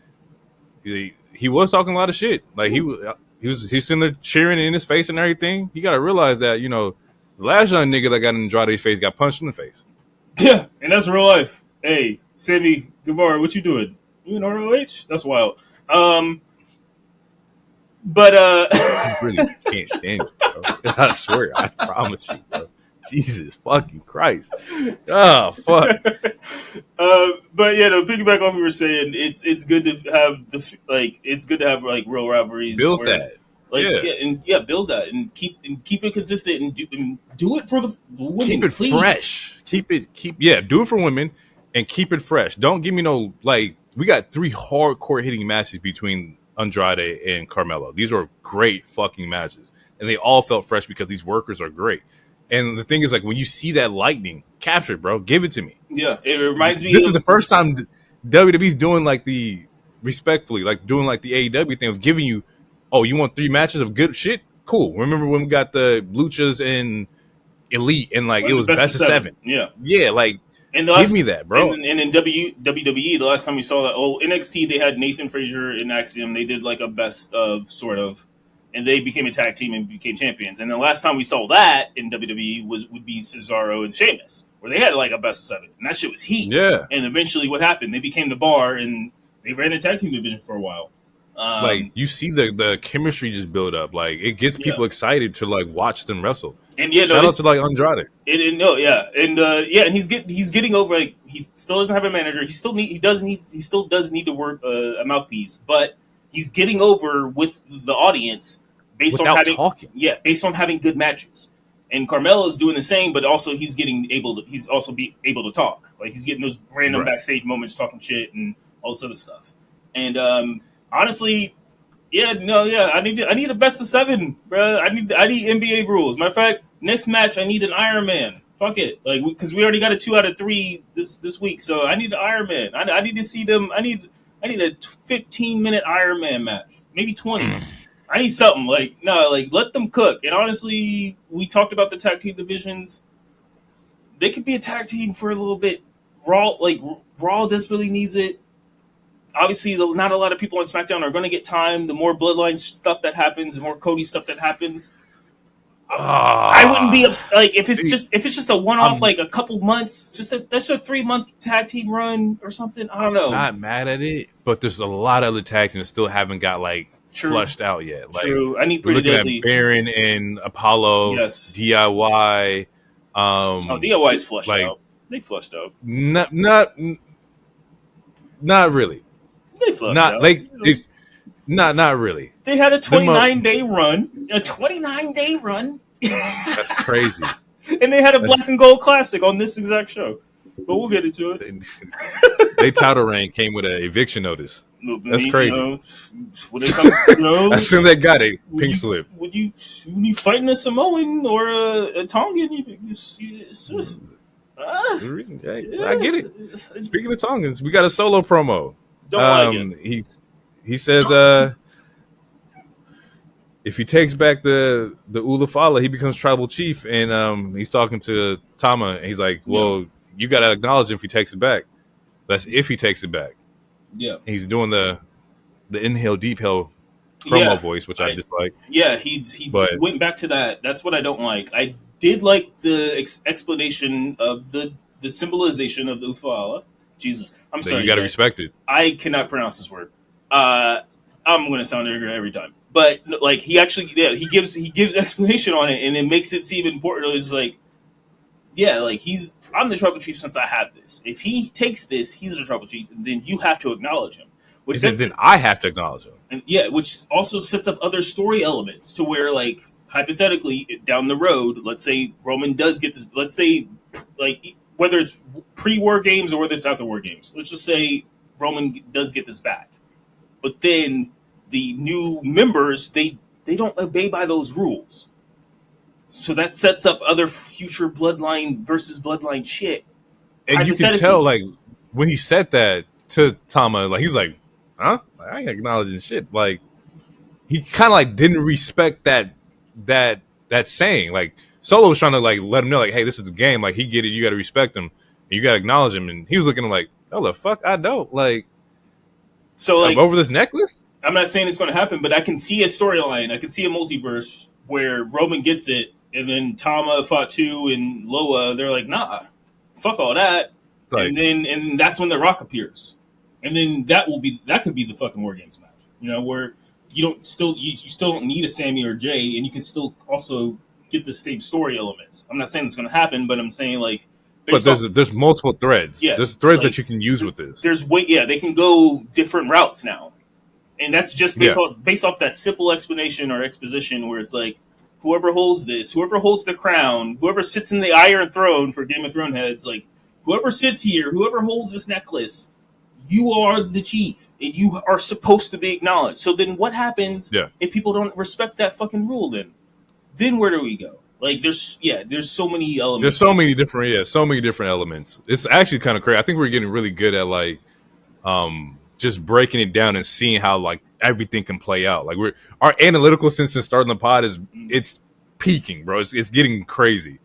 he was talking a lot of shit. Like he was sitting there cheering in his face and everything. You got to realize that the last young nigga that got in Andrade's face got punched in the face. Yeah, and that's real life. Hey, Sammy Guevara, what you doing? You in ROH? That's wild. But I really can't stand you, bro. I swear, I promise you, bro. Jesus fucking Christ. Oh, fuck. But yeah, to piggyback off what you were saying, it's good to have it's good to have like real rivalries Build where that. like Yeah. build that and keep it consistent and do it for the women. Keep it please. fresh. Do it for women and keep it fresh. Don't give me no, like, we got 3 hardcore hitting matches between Andrade and Carmelo. These were great fucking matches. And they all felt fresh because these workers are great. And the thing is, like, when you see that lightning, capture it, bro. Give it to me. Yeah, it reminds me. This is the first time WWE's doing like the respectfully, like doing like the AEW thing of giving you, oh, you want 3 matches of good shit? Cool. Remember when we got the Luchas and Elite and like it was best of 7? Yeah, like give me that, bro. And in WWE, the last time we saw that, NXT, they had Nathan Frazier and Axiom. They did like a best of sort of. And they became a tag team and became champions. And the last time we saw that in WWE would be Cesaro and Sheamus, where they had like a best of 7, and that shit was heat. Yeah. And eventually, what happened? They became the Bar, and they ran the tag team division for a while. Like you see the chemistry just build up. Like it gets people excited to like watch them wrestle. And shout out to like Andrade. And he's getting over. Like he still doesn't have a manager. He still does need to work a mouthpiece, but he's getting over with the audience based on having good matches. And Carmelo's doing the same, but also he's also able to talk. Like he's getting those random backstage moments, talking shit and all this other stuff. And honestly, I need a best of 7, bro. I need NBA rules. Matter of fact, next match I need an Iron Man. Fuck it, like because we already got a 2 out of 3 this week, so I need an Iron Man. I need to see them. I need a 15-minute Iron Man match, maybe 20. I need something let them cook. And honestly, we talked about the tag team divisions. They could be a tag team for a little bit. Raw desperately needs it. Obviously, not a lot of people on SmackDown are going to get time. The more Bloodline stuff that happens, the more Cody stuff that happens. I wouldn't be upset. Like if it's just a one-off, like a couple months, that's a 3-month tag team run or something. I don't know. I'm not mad at it, but there's a lot of other tag teams that still haven't got like flushed out yet. Like, true. I need we're Pretty looking Deadly. at Baron and Apollo. Yes. DIY. DIY is flushed out. They flushed out. Not really. They flushed out. Not really. They had a 29-day run. A 29-day run. That's crazy. And they had a Black and Gold Classic on this exact show. But we'll get into it. They title reign came with an eviction notice. That's crazy. When it comes, as soon as they got a pink slip. When you fighting a Samoan or a Tongan, I get it. Speaking of Tongans, we got a solo promo. Don't like it. He says if he takes back the Ula Fala, he becomes tribal chief, and he's talking to Tama, and he's like, well, you got to acknowledge him if he takes it back. That's if he takes it back. Yeah. And he's doing the inhale, deep hale promo voice, which I just like. Yeah, he went back to that. That's what I don't like. I did like the explanation of the symbolization of the Ufala. Jesus, I'm sorry. You got to respect it. I cannot pronounce this word. I'm going to sound ignorant every time. But like he actually, he gives explanation on it, and it makes it seem important. It's like, I'm the tribal chief since I have this. If he takes this, he's the tribal chief, and then you have to acknowledge him. Then I have to acknowledge him. And which also sets up other story elements to where, like, hypothetically, down the road, let's say Roman does get this. Let's say, like, whether it's pre-war games or whether it's after war games, let's just say Roman does get this back, but then the new members they don't obey by those rules. So that sets up other future Bloodline versus Bloodline shit. And you can tell, like, when he said that to Tama, like, he was like, huh? I ain't acknowledging shit. Like, he kind of, like, didn't respect that saying. Like, Solo was trying to, like, let him know, like, hey, this is the game. Like, he get it. You got to respect him. And you got to acknowledge him. And he was looking like, oh, the fuck? I don't. Like, so, like, over this necklace? I'm not saying it's going to happen, but I can see a storyline. I can see a multiverse where Roman gets it. And then Tama, Fatu, and Loa, they're like, nah, fuck all that. Like, and that's when The Rock appears. And then that could be the fucking War Games match. You know, where you still don't need a Sammy or Jay, and you can still also get the same story elements. I'm not saying it's going to happen, but I'm saying like. But there's multiple threads. Yeah, there's threads like, that you can use with this. They can go different routes now, and that's just based off that simple explanation or exposition where it's like, whoever holds this, whoever holds the crown, whoever sits in the Iron Throne for Game of Thrones heads, like whoever sits here, whoever holds this necklace, you are the chief, and you are supposed to be acknowledged. So then, what happens if people don't respect that fucking rule? Then where do we go? Like there's so many elements. There's so many different elements. It's actually kind of crazy. I think we're getting really good at like just breaking it down and seeing how like everything can play out. Like our analytical sense in starting the pod it's peaking, bro. It's getting crazy.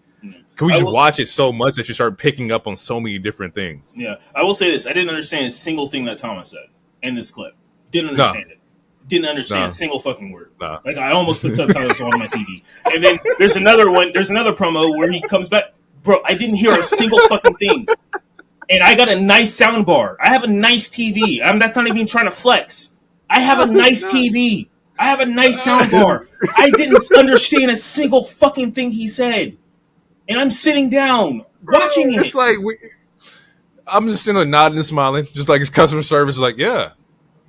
Can we just watch it so much that you start picking up on so many different things? Yeah. I will say this. I didn't understand a single thing that Thomas said in this clip. Didn't understand it. Didn't understand a single fucking word. Like I almost put subtitles on my TV. And then there's another one. There's another promo where he comes back. Bro, I didn't hear a single fucking thing. And I got a nice sound bar. I have a nice TV. That's not even trying to flex. I have a nice TV. I have a nice sound bar. I didn't understand a single fucking thing he said. And I'm sitting down watching it. It's like I'm just sitting there nodding and smiling, just like his customer service is like, yeah.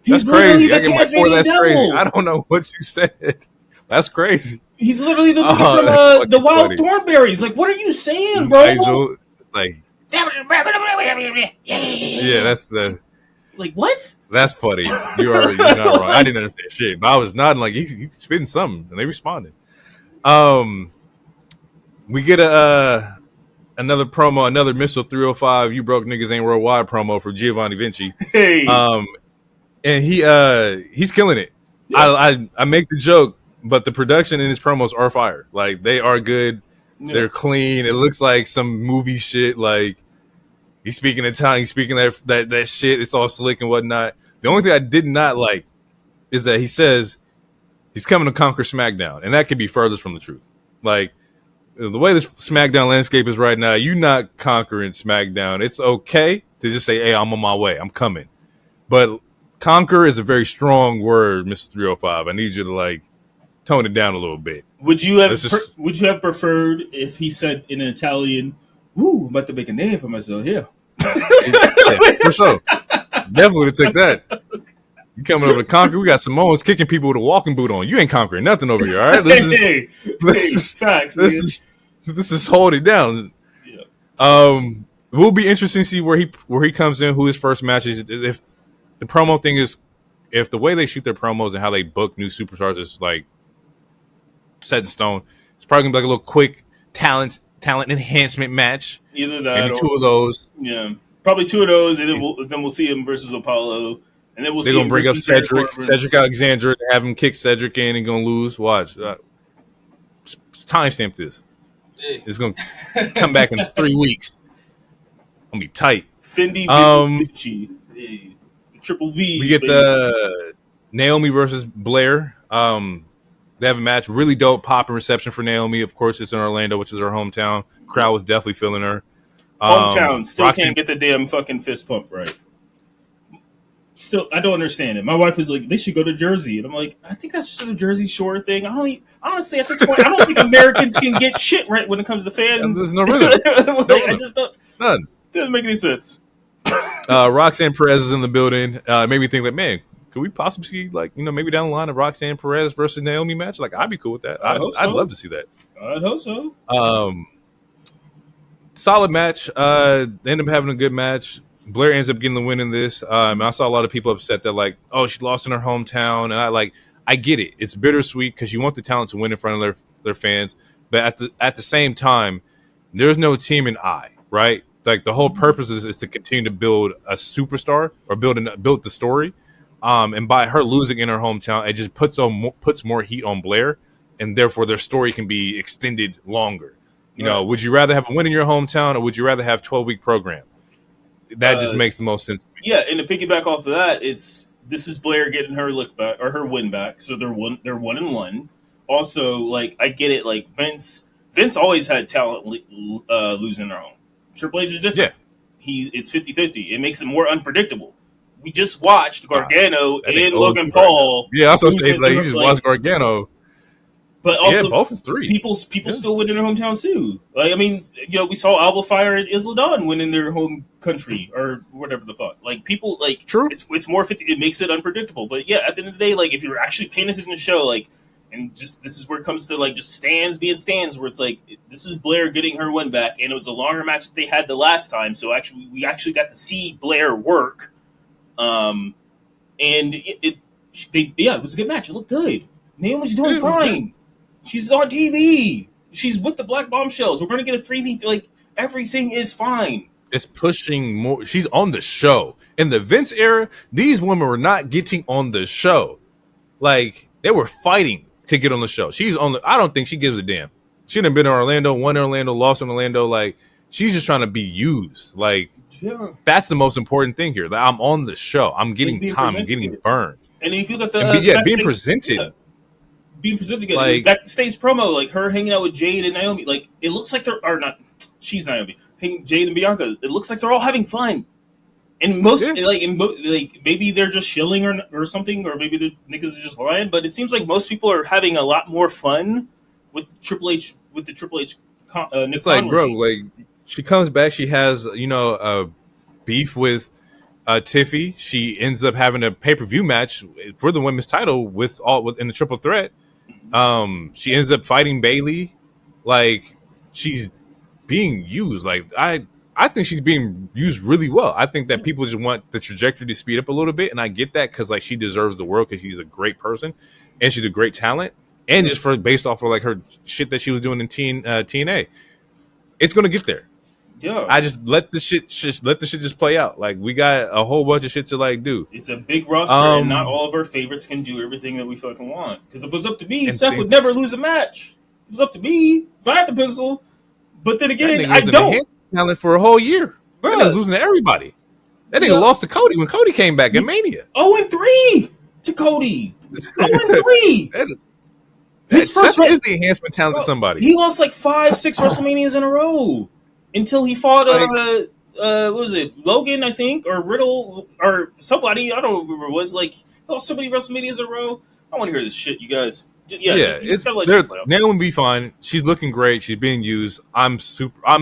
He's that's literally crazy. the Tasmanian devil. Crazy. I don't know what you said. That's crazy. He's literally the from the Wild Thornberries. Like, what are you saying, bro? Nigel, it's like, yeah, that's the. Like what? That's funny. You're not wrong. I didn't understand shit, but I was nodding like he's spitting something, and they responded. We get another promo, another Missile 305. You broke niggas ain't worldwide promo for Giovanni Vinci. Hey. And he's killing it. Yeah. I make the joke, but the production in his promos are fire. Like they are good. Yeah. They're clean. It looks like some movie shit. Like he's speaking Italian, he's speaking that shit. It's all slick and whatnot. The only thing I did not like is that he says he's coming to conquer SmackDown, and that could be furthest from the truth. Like the way this SmackDown landscape is right now, you're not conquering SmackDown. It's okay to just say, "Hey, I'm on my way. I'm coming," but conquer is a very strong word, Mr. 305. I need you to like tone it down a little bit. Would you have preferred if he said in Italian, "Ooh, I'm about to make a name for myself here"? Yeah, for sure. Definitely would take that. You coming over to conquer? We got Samoans kicking people with a walking boot on. You ain't conquering nothing over here, all right? This is hold it down. Yeah. Will be interesting to see where he comes in, who his first match is. If the promo thing is, if the way they shoot their promos and how they book new superstars is like set in stone, it's probably gonna be like a little quick talent enhancement match. Either that, maybe two of those. Yeah, probably two of those, and then we'll see him versus Apollo, and then they're gonna bring up Cedric Alexander, and have him kick Cedric in and gonna lose. Watch, timestamp this. It's gonna come back in 3 weeks. Gonna be tight. Fendi, Vinci. Triple V. We get the Naomi versus Blair. They have a match, really dope pop and reception for Naomi. Of course, it's in Orlando, which is her hometown. Crowd was definitely feeling her. Hometown still can't get the damn fucking fist pump right. Still, I don't understand it. My wife was like, "They should go to Jersey," and I'm like, "I think that's just a Jersey Shore thing." Honestly, at this point, I don't think Americans can get shit right when it comes to fans. There's no rhythm. I just don't. None. Doesn't make any sense. Roxanne Perez is in the building. Made me think like, man, could we possibly see like maybe down the line a Roxanne Perez versus Naomi match? Like I'd be cool with that. I'd love to see that. I'd hope so. Solid match. They end up having a good match. Blair ends up getting the win in this. And I saw a lot of people upset that like, oh, she lost in her hometown, and I get it. It's bittersweet because you want the talent to win in front of their fans, but at the same time, there's no team in I, right? Like the whole purpose is to continue to build a superstar or build the story. And by her losing in her hometown, it just puts more heat on Blair, and therefore their story can be extended longer. You know, would you rather have a win in your hometown, or would you rather have 12-week program? That just makes the most sense to me. Yeah, and to piggyback off of that, this is Blair getting her look back or her win back, so they're 1-1. Also, like I get it, like Vince always had talent losing their home. Triple H is different. Yeah. It's 50-50. It makes it more unpredictable. We just watched Gargano and Logan Paul. Yeah, I was going to say, like, you just watched Gargano. But also, both of 3. People still win in their hometowns too. Like, I mean, we saw Alba Fire and Isla Dawn win in their home country or whatever the fuck. Like, people, like, True. It's more 50. It makes it unpredictable. But yeah, at the end of the day, like, if you're actually paying attention to the show, like, and just this is where it comes to like just stands being stands, where it's like this is Blair getting her win back, and it was a longer match that they had the last time. So we actually got to see Blair work, and it was a good match. It looked good. Naomi's doing fine. She's on TV. She's with the Black Bombshells. We're going to get a 3v. Like, everything is fine. It's pushing more. She's on the show. In the Vince era, these women were not getting on the show. Like, they were fighting to get on the show. She's on the. I don't think she gives a damn. She done been in Orlando, won in Orlando, lost in Orlando. Like, she's just trying to be used. Like, that's the most important thing here. Like, I'm on the show. I'm getting time. I'm getting burned. And if you look at the being presented. Yeah. Being presented again, like backstage promo, like her hanging out with Jade and Naomi, like it looks like they're not. She's Naomi, Jade and Bianca. It looks like they're all having fun, and maybe they're just shilling or something, or maybe the niggas are just lying. But it seems like most people are having a lot more fun with Triple H with the Triple H. It's like, bro, like she comes back, she has a beef with Tiffy. She ends up having a pay-per-view match for the women's title in the triple threat. She ends up fighting Bayley. Like, she's being used. Like, I think she's being used really well. I think that people just want the trajectory to speed up a little bit, and I get that because like she deserves the world because she's a great person and she's a great talent, and just based off of like her shit that she was doing in TNA, it's gonna get there. Yeah, I just let the shit just play out. Like, we got a whole bunch of shit to like do. It's a big roster, and not all of our favorites can do everything that we fucking want. Because if it was up to me, Seth would never lose a match. If it was up to me, if I had the pencil. But then again, I don't. Talent for a whole year. Bro, that was losing to everybody. That nigga lost to Cody when Cody came back in Mania. 0-3 to Cody. 0-3. His first is the enhancement talent to somebody. He lost like 5-6 WrestleManias in a row. Until he fought, what was it, Logan, I think, or Riddle, or somebody, I don't remember, was like, he lost so many WrestleManias in a row. I want to hear this shit, you guys. Naomi will be fine. She's looking great. She's being used. I'm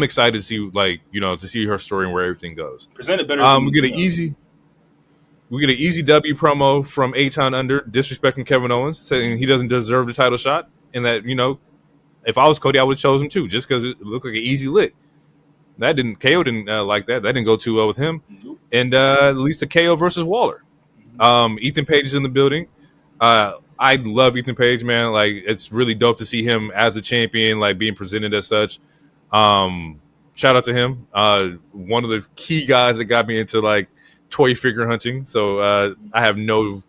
excited to see, to see her story and where everything goes. Presented better. We get an easy W promo from Aton Under disrespecting Kevin Owens, saying he doesn't deserve the title shot, and that, if I was Cody, I would have chosen him too, just because it looked like an easy lick. KO didn't like that. That didn't go too well with him. Nope. And at least the KO versus Waller. Ethan Page is in the building. I love Ethan Page, man. Like, it's really dope to see him as a champion, like being presented as such. Shout out to him. One of the key guys that got me into like toy figure hunting. So I have no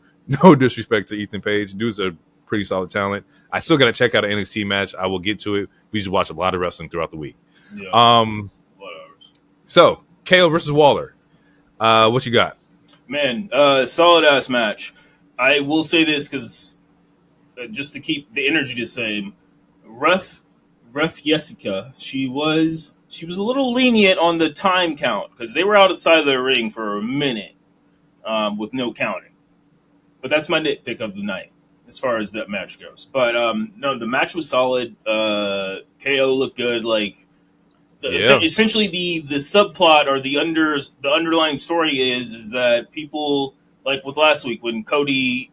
disrespect to Ethan Page. Dude's a pretty solid talent. I still got to check out an NXT match. I will get to it. We just watch a lot of wrestling throughout the week. Yeah. So KO versus Waller. What you got? Man, solid ass match. I will say this because just to keep the energy the same, Ref Jessica, she was a little lenient on the time count because they were outside of the ring for a minute with no counting. But that's my nitpick of the night as far as that match goes. But no, the match was solid. KO looked good. Like, essentially the subplot or the underlying story is that people, like with last week when Cody,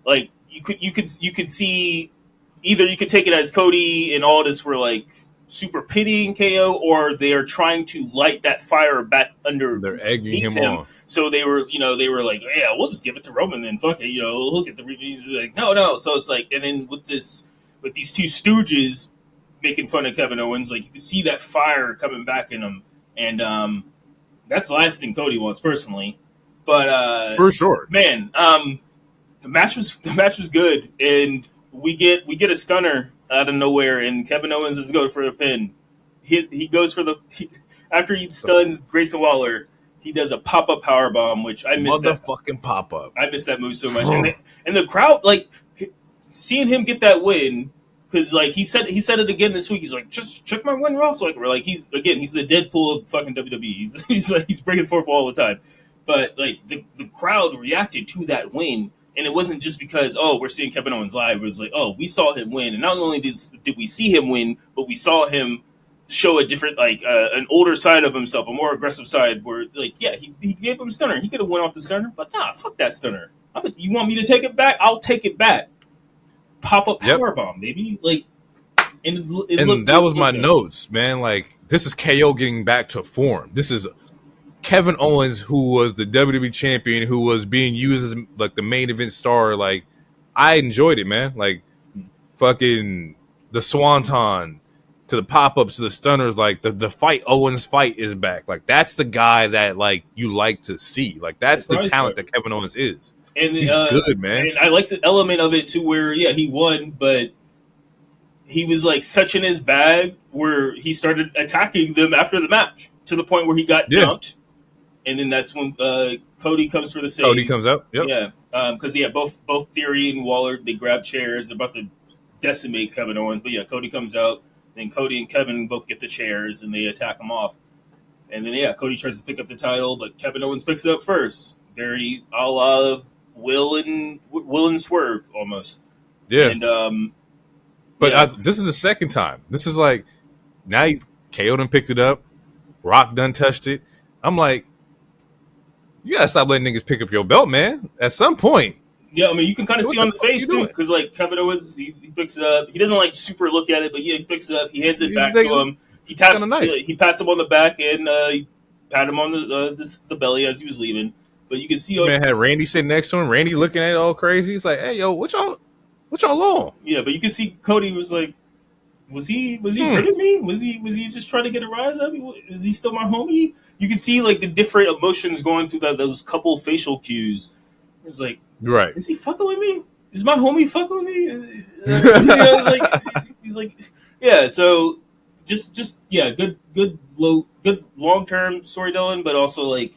like you could see, either you could take it as Cody and Aldis were like super pitying KO, or they are trying to light that fire back under. They're egging him on. So they were like, yeah, we'll just give it to Roman then, fuck it, we'll get the reviews. Like, no. So it's like, and then with these two stooges making fun of Kevin Owens, like you can see that fire coming back in him, and that's the last thing Cody wants personally. But for sure, man, the match was good, and we get a stunner out of nowhere, and Kevin Owens is going for a pin. He goes for after he stuns Grayson Waller, he does a pop-up powerbomb, which I missed. Motherfucking pop-up. I missed that move so much, and the crowd, like, seeing him get that win. Because like he said it again this week. He's like, just check my win, Ross. Like, we're like, he's the Deadpool of fucking WWE. He's breaking fourth wall all the time. But like the crowd reacted to that win, And it wasn't just because, we're seeing Kevin Owens live. It was like, we saw him win. And not only did we see him win, but we saw him show a different, an older side of himself, a more aggressive side where, he gave him stunner. He could have went off the stunner, but nah, fuck that stunner. You want me to take it back? I'll take it back. Pop-up powerbomb, baby. And that was my notes, man. Like, this is KO getting back to form. This is Kevin Owens, who was the WWE champion, who was being used as like the main event star. Like, I enjoyed it, man. Like, fucking the Swanton to the pop-ups to the stunners. Like, the Fight Owens Fight is back. Like, that's the guy that like you like to see. Like, that's the talent that Kevin Owens is. And he's good, man. And I like the element of it too, where he won, but he was like such in his bag where he started attacking them after the match to the point where he got jumped. And then that's when Cody comes for the save. Cody comes out. Yep. Yeah. Because both Theory and Waller, they grab chairs. They're about to decimate Kevin Owens. But Cody comes out. Then Cody and Kevin both get the chairs and they attack him off. And then Cody tries to pick up the title, but Kevin Owens picks it up first. Very a la Will and Swerve almost. Yeah. And this is the second time. This is like now KO done picked it up. Rock done touched it. I'm like, you gotta stop letting niggas pick up your belt, man. At some point. Yeah, I mean, you can kind of see on the face too, because like Kevin Owens, he picks it up. He doesn't like super look at it, but he picks it up. He hands it back to him. He taps. Nice. He pats him on the back and he pat him on the belly as he was leaving. But you can see, man had Randy sitting next to him. Randy looking at it all crazy. He's like, "Hey, yo, what y'all on?" Yeah, but you can see Cody was like, was he hurting me? Was he just trying to get a rise out of me? Is he still my homie? You can see like the different emotions going through those couple facial cues. It was like, right? Is he fucking with me? Is my homie fucking with me? He's like, yeah. So just good long term storytelling, but also like,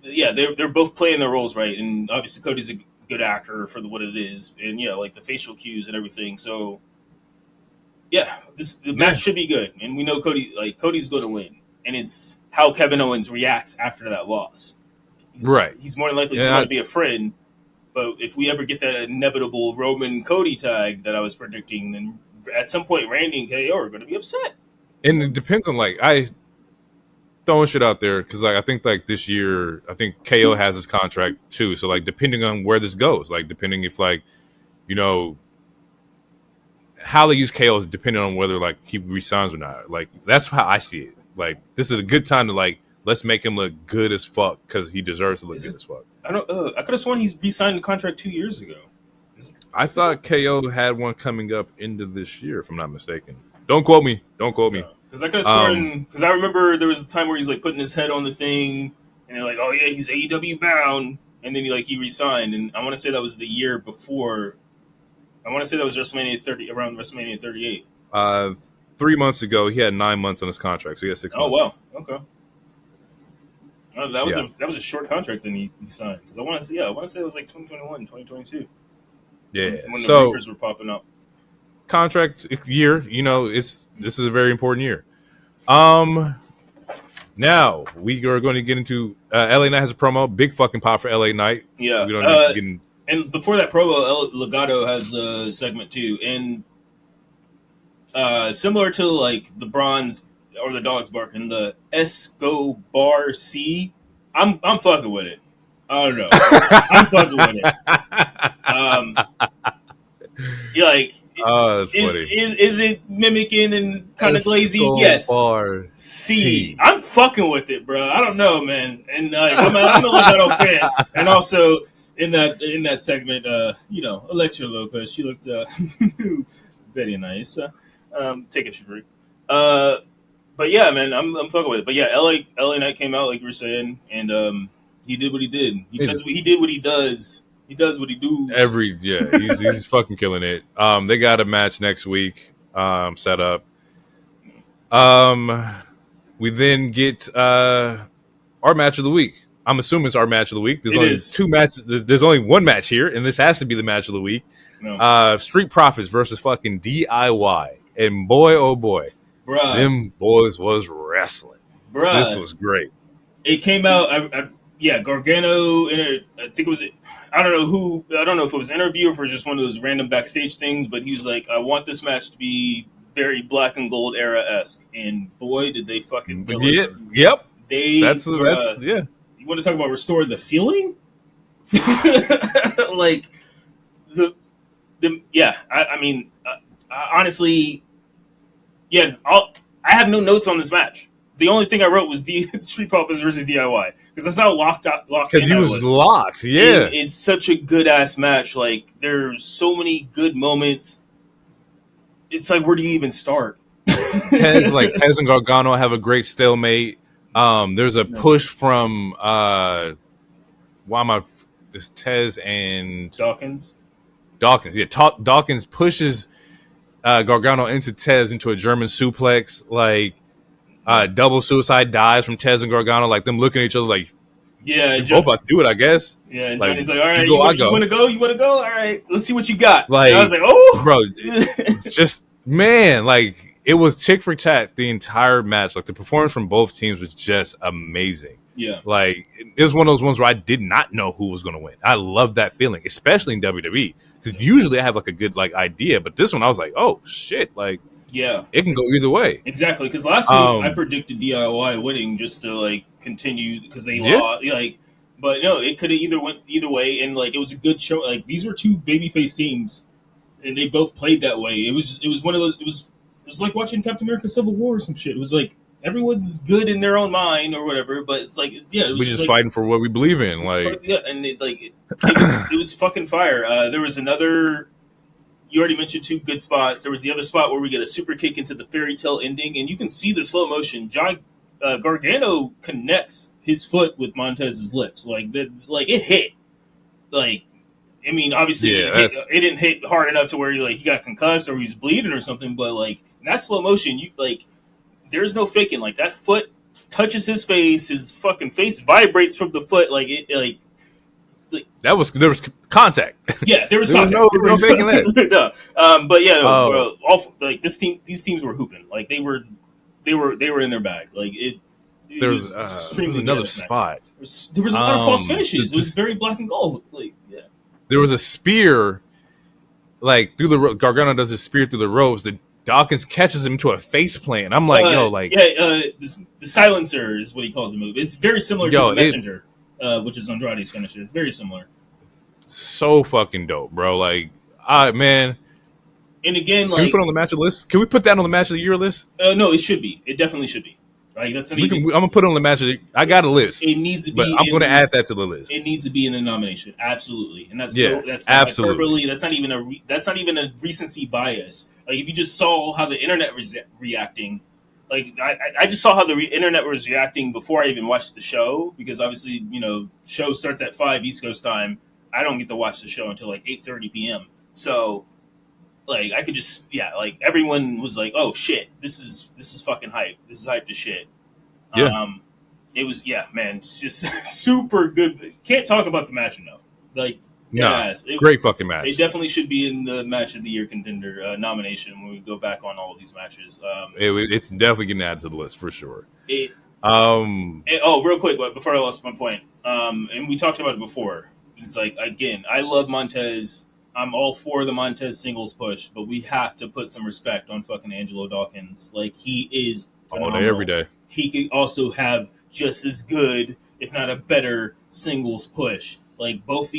they're both playing their roles right, and obviously Cody's a good actor for what it is, and like the facial cues and everything. So the match should be good, and we know Cody's going to win, and it's how Kevin Owens reacts after that loss. He's more than likely still going to be a friend, but if we ever get that inevitable Roman Cody tag that I was predicting, then at some point Randy and KO are going to be upset. And it depends on I throwing shit out there because I think this year I think KO has his contract too. So depending on where this goes, depending if how they use KO is depending on whether he resigns or not. That's how I see it. This is a good time to let's make him look good as fuck because he deserves to look good as fuck. I don't. I could have sworn he re-signed the contract 2 years ago. I thought KO had one coming up end of this year, if I'm not mistaken. Don't quote me. Because I could have sworn. Because I remember there was a time where he's putting his head on the thing, and they're like, "Oh yeah, he's AEW bound," and then he re-signed, and I want to say that was the year before. I want to say that was WrestleMania 30, around WrestleMania 38. 3 months ago, he had 9 months on his contract, so he had 6 months. Oh wow, okay. That was a short contract then he signed, because I want to say it was 2021, 2022. Yeah, when the Reapers were popping up. Contract year, this is a very important year. Now we are going to get into LA Knight has a promo, big fucking pop for LA Knight. Yeah, and before that promo, Legado has a segment too, and similar to the Bronze or the Dogs Barking, the Escobar C. I'm fucking with it. I don't know. I'm fucking with it. That's funny. Is it mimicking and kind of glazy? Yes. C. I'm fucking with it, bro. I don't know, man. And I'm a Legado fan, and also in that segment, Elektra Lopez, she looked very nice. Take it, Shafri. But yeah, man, I'm fucking with it. But yeah, LA Knight came out like you were saying, and he did what he did. He did what he does. He does what he does. He's fucking killing it. They got a match next week set up. We then get our match of the week. I'm assuming it's our match of the week. There's only two matches. There's only one match here, and this has to be the match of the week. No. Street Profits versus fucking DIY. And boy, oh boy, bruh, them boys was wrestling. Bruh, this was great. It came out. yeah, Gargano I think it was, I don't know who, I don't know if it was an interview or if it was just one of those random backstage things, but he was like, I want this match to be very black and gold era-esque, and boy, did they fucking deliver. Yep. They, That's you want to talk about restore the feeling? Like, I mean, honestly, yeah, I have no notes on this match. The only thing I wrote was Street Profits versus DIY because that's how locked in because he was locked. Yeah, it's such a good ass match. Like there's so many good moments. It's like where do you even start? Tez and Gargano have a great stalemate. There's a push from this Tez and Dawkins. Yeah, Dawkins pushes Gargano into Tez into a German suplex, like double suicide dives from Tez and Gargano, like them looking at each other like, yeah, both about to do it, I guess. Yeah, and like, Johnny's like, all right, you want to go? You want to go? All right, let's see what you got. Like, and I was like, oh, bro, just man, like it was tick for tack the entire match. Like the performance from both teams was just amazing. Yeah, like it was one of those ones where I did not know who was going to win. I love that feeling, especially in WWE, because usually I have like a good like idea, but this one I was like, oh shit, like yeah, it can go either way. Exactly, because last week I predicted DIY winning just to like continue because they lost, like, but no, it could have either went either way, and like it was a good show. Like these were two babyface teams, and they both played that way. It was one of those. It was like watching Captain America: Civil War or some shit. It was like everyone's good in their own mind or whatever, but it's like it was we just like, fighting for what we believe in, like and it was fucking fire. There was another. You already mentioned two good spots. There was the other spot where we get a super kick into the fairy tale ending, and you can see the slow motion. Gargano connects his foot with Montez's lips, like it hit. Like, I mean, obviously it didn't hit hard enough to where he got concussed or he was bleeding or something. But like in that slow motion, there's no faking. Like that foot touches his face, his fucking face vibrates from the foot. There was contact. Yeah, there was contact. No faking that. But yeah, bro, these teams were hooping. Like they were in their bag. Like there was another spot. There was a lot of false finishes. It was very black and gold. Like yeah, there was a spear, like through the Gargano does a spear through the ropes. The Dawkins catches him to a face plant. I'm like, the silencer is what he calls the move. It's very similar to the messenger. Which is Andrade's finisher. It's very similar. So fucking dope, bro. Like, man. And again, can we put on the match of the list? Can we put that on the match of the year list? No, it should be. It definitely should be. Like that's not I'm gonna put it on the match of the. I got a list. It needs to be. But I'm gonna add that to the list. It needs to be in the nomination, absolutely. And that's absolutely. That's not even a recency bias. Like if you just saw how the internet was reacting. Like I just saw how the internet was reacting before I even watched the show because obviously show starts at 5 East Coast time. I don't get to watch the show until like 8:30 p.m. So like I could just like everyone was like, oh shit, this is fucking hype. This is hype to shit. Yeah. It was man, it's just super good. Can't talk about the match enough. Like great fucking match. It definitely should be in the match of the year contender nomination when we go back on all of these matches. It's definitely getting added to the list for sure. Real quick, but before I lost my point, and we talked about it before. It's like again, I love Montez. I'm all for the Montez singles push, but we have to put some respect on fucking Angelo Dawkins. Like he is phenomenal. All day, every day. He could also have just as good, if not a better, singles push. Like both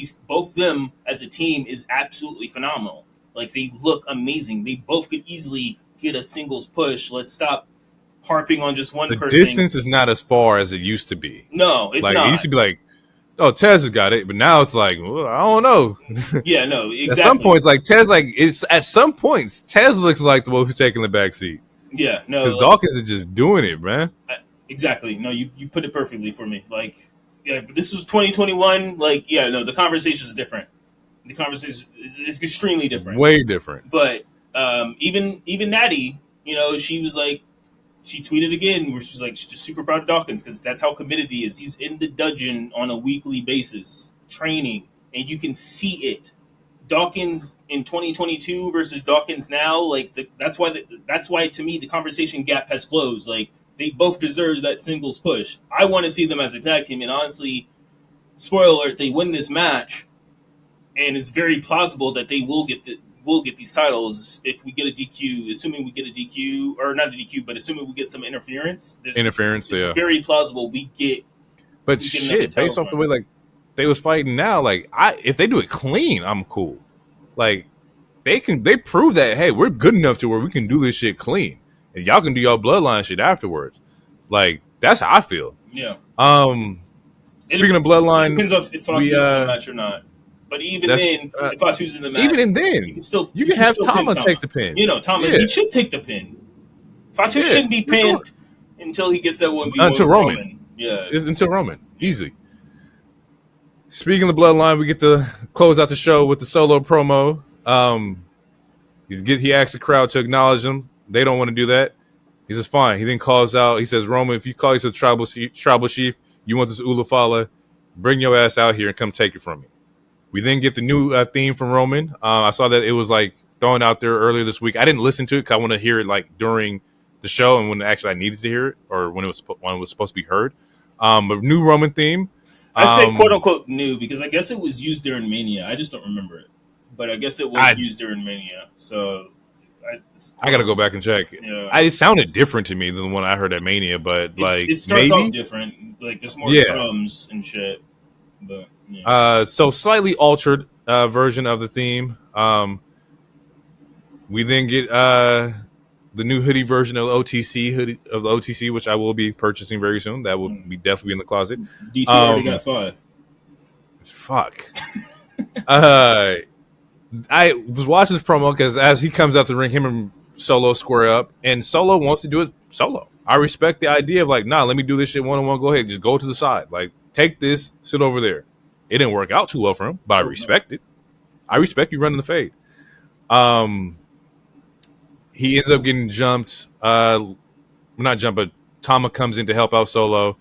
them as a team is absolutely phenomenal. Like they look amazing. They both could easily get a singles push. Let's stop harping on just one person. The distance is not as far as it used to be. No, it's like, not. It used to be like, oh, Tez has got it, but now it's like, well, I don't know. Yeah, no, exactly. At some points, like Tez, at some points, Tez looks like the one who's taking the back seat. Yeah, no, because Dawkins is just doing it, man. Exactly. No, you put it perfectly for me. Like, yeah, but this was 2021. Like, yeah, no, the conversation is different. The conversation is extremely different. Way different. But even Natty, she was like, she tweeted again where she's like, she's just super proud of Dawkins because that's how committed he is. He's in the dungeon on a weekly basis, training, and you can see it. Dawkins in 2022 versus Dawkins now, like that's why to me the conversation gap has closed. Like they both deserve that singles push. I want to see them as a tag team, and honestly, spoiler alert, they win this match, and it's very plausible that they will get these titles if we get a DQ. Assuming we get a DQ, or not a DQ, but assuming we get some interference. Interference, it's yeah. very plausible we get. But shit, based off the way like they was fighting now, like if they do it clean, I'm cool. Like they prove that hey, we're good enough to where we can do this shit clean, and y'all can do y'all bloodline shit afterwards. Like that's how I feel. Yeah. Speaking of bloodline, it depends if Fatu's in the match or not. But even then, if Fatu's in the match, even then, you can have Tama take the pin. You know, Tama, he should take the pin. Fatu shouldn't be pinned until he gets that 1v1 until Roman. Yeah, until Roman. Easy. Speaking of bloodline, we get to close out the show with the Solo promo. He asks the crowd to acknowledge him. They don't want to do that. He says, fine. He then calls out. He says, Roman, if you call yourself tribal chief, you want this Ula Fala, bring your ass out here and come take it from me. We then get the new theme from Roman. I saw that it was like thrown out there earlier this week. I didn't listen to it because I want to hear it like during the show and when actually I needed to hear it or when it was supposed to be heard. But new Roman theme. I'd say quote unquote new because I guess it was used during Mania. I just don't remember it, but I guess it was used during Mania. So I got to go back and check. Yeah. It sounded different to me than the one I heard at Mania, but like it starts off different. Like there's more drums and shit. But yeah. So slightly altered version of the theme. We then get the new hoodie version of the OTC, which I will be purchasing very soon. That will be definitely in the closet. DT already got 5. Fuck. I was watching this promo because as he comes out to the ring, him and Solo square up, and Solo wants to do it solo. I respect the idea of like, nah, let me do this shit one-on-one. Go ahead, just go to the side. Like, take this, sit over there. It didn't work out too well for him, but I respect it. I respect you running the fade. He ends up getting jumped. Not jumped, but Tama comes in to help out Solo.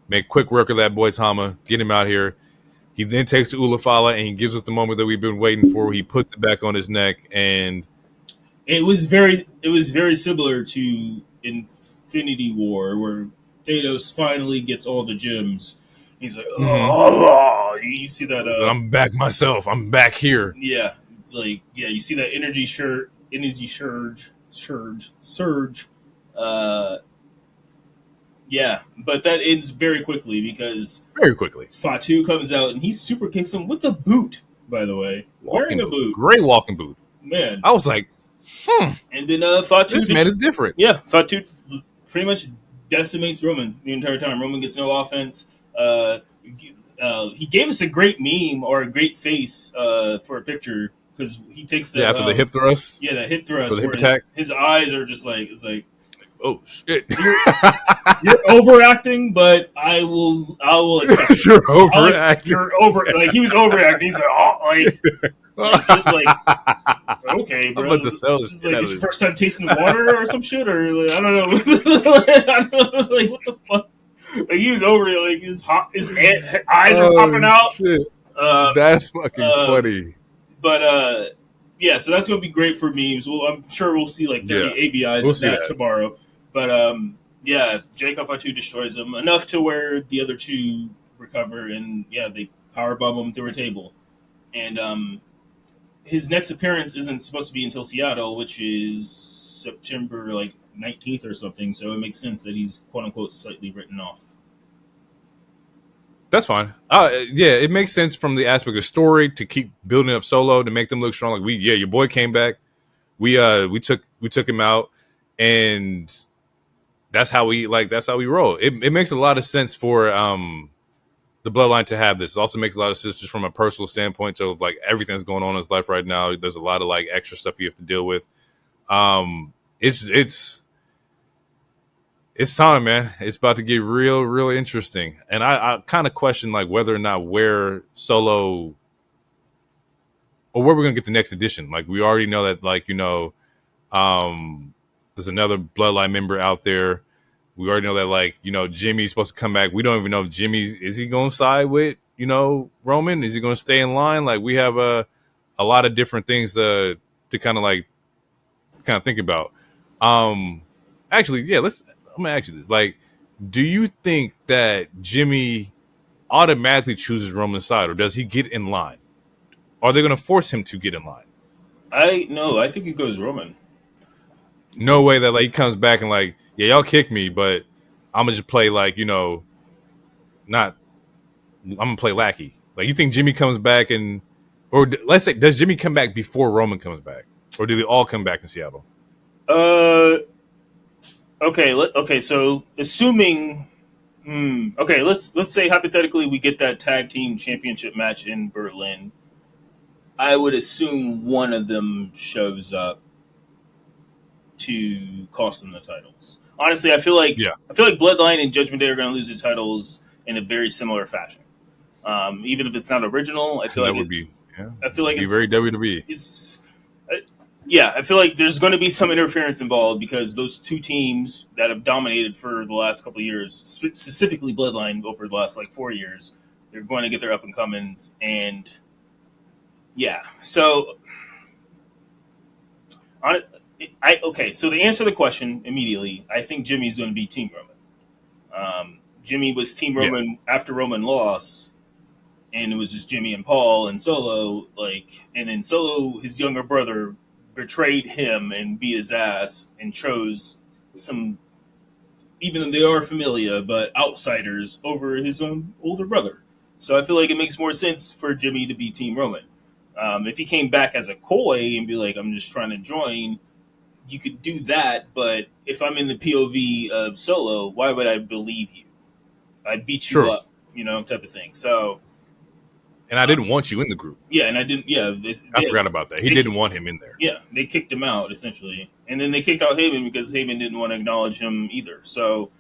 Make quick work of that boy Tama. Get him out here. He then takes the Ula Fala and he gives us the moment that we've been waiting for. He puts it back on his neck, and it was very similar to Infinity War, where Thanos finally gets all the gems. He's like, oh, you see that? I'm back myself. I'm back here. Yeah, it's like you see that energy surge. Yeah, but that ends very quickly. Fatu comes out and he super kicks him with a boot. By the way, wearing a boot, great walking boot. Man, I was like, And then Fatu, this man is different. Yeah, Fatu pretty much decimates Roman the entire time. Roman gets no offense. He gave us a great meme or a great face for a picture because he takes the after the hip thrust. Yeah, the hip thrust. The hip attack. His eyes are just like oh shit! You're overacting, but I will accept it. You're overacting. You're over. Like he was overacting. He's it's like okay, bro. I'm about to sell this. It's like it's your first time tasting water or some shit, or like, I don't know. I don't know. Like what the fuck? Like he was over. Like his eyes are popping out. Shit. That's fucking funny. But yeah, so that's gonna be great for memes. Well, I'm sure we'll see like 30 ABIs of that tomorrow. But yeah, Jacob Fatu destroys him enough to where the other two recover, and they powerbomb him through a table. And his next appearance isn't supposed to be until Seattle, which is September 19th or something. So it makes sense that he's quote unquote slightly written off. That's fine. It makes sense from the aspect of story to keep building up Solo to make them look strong. Like your boy came back. We took him out, and that's how we roll. It makes a lot of sense for the Bloodline to have this. It also makes a lot of sense just from a personal standpoint. So like everything that's going on in his life right now, there's a lot of like extra stuff you have to deal with. It's time, man. It's about to get real interesting. And I kind of question like whether or not where Solo or where we're gonna get the next edition. Like we already know that there's another Bloodline member out there. We already know that Jimmy's supposed to come back. We don't even know if is he gonna side with Roman? Is he gonna stay in line? Like we have a lot of different things to kind of think about. Actually, I'm gonna ask you this. Like, do you think that Jimmy automatically chooses Roman's side, or does he get in line? Are they going to force him to get in line? I think it goes Roman. No way that like he comes back and like, yeah, y'all kick me, but I'm gonna just play like, not. I'm gonna play lackey. Like, you think Jimmy comes back let's say, does Jimmy come back before Roman comes back, or do they all come back in Seattle? Okay. Okay. So assuming, okay, let's say hypothetically we get that tag team championship match in Berlin. I would assume one of them shows up to cost them the titles. Honestly, I feel like Bloodline and Judgment Day are going to lose the titles in a very similar fashion. Even if it's not original, I feel like it's very WWE. I feel like there's going to be some interference involved because those two teams that have dominated for the last couple of years, specifically Bloodline over the last like 4 years, they're going to get their up and comings, and so So to answer the question immediately, I think Jimmy's going to be Team Roman. Jimmy was Team Roman after Roman lost, and it was just Jimmy and Paul and Solo. And then Solo, his younger brother, betrayed him and beat his ass and chose some, even though they are familia, but outsiders over his own older brother. So I feel like it makes more sense for Jimmy to be Team Roman. If he came back as a coy and be like, I'm just trying to join, you could do that. But if I'm in the POV of Solo, why would I believe you? I beat you up, type of thing. So, and I didn't want you in the group. Yeah, and I didn't. Yeah, I forgot about that. He didn't want him in there. Yeah, they kicked him out essentially, and then they kicked out Heyman because Heyman didn't want to acknowledge him either. So,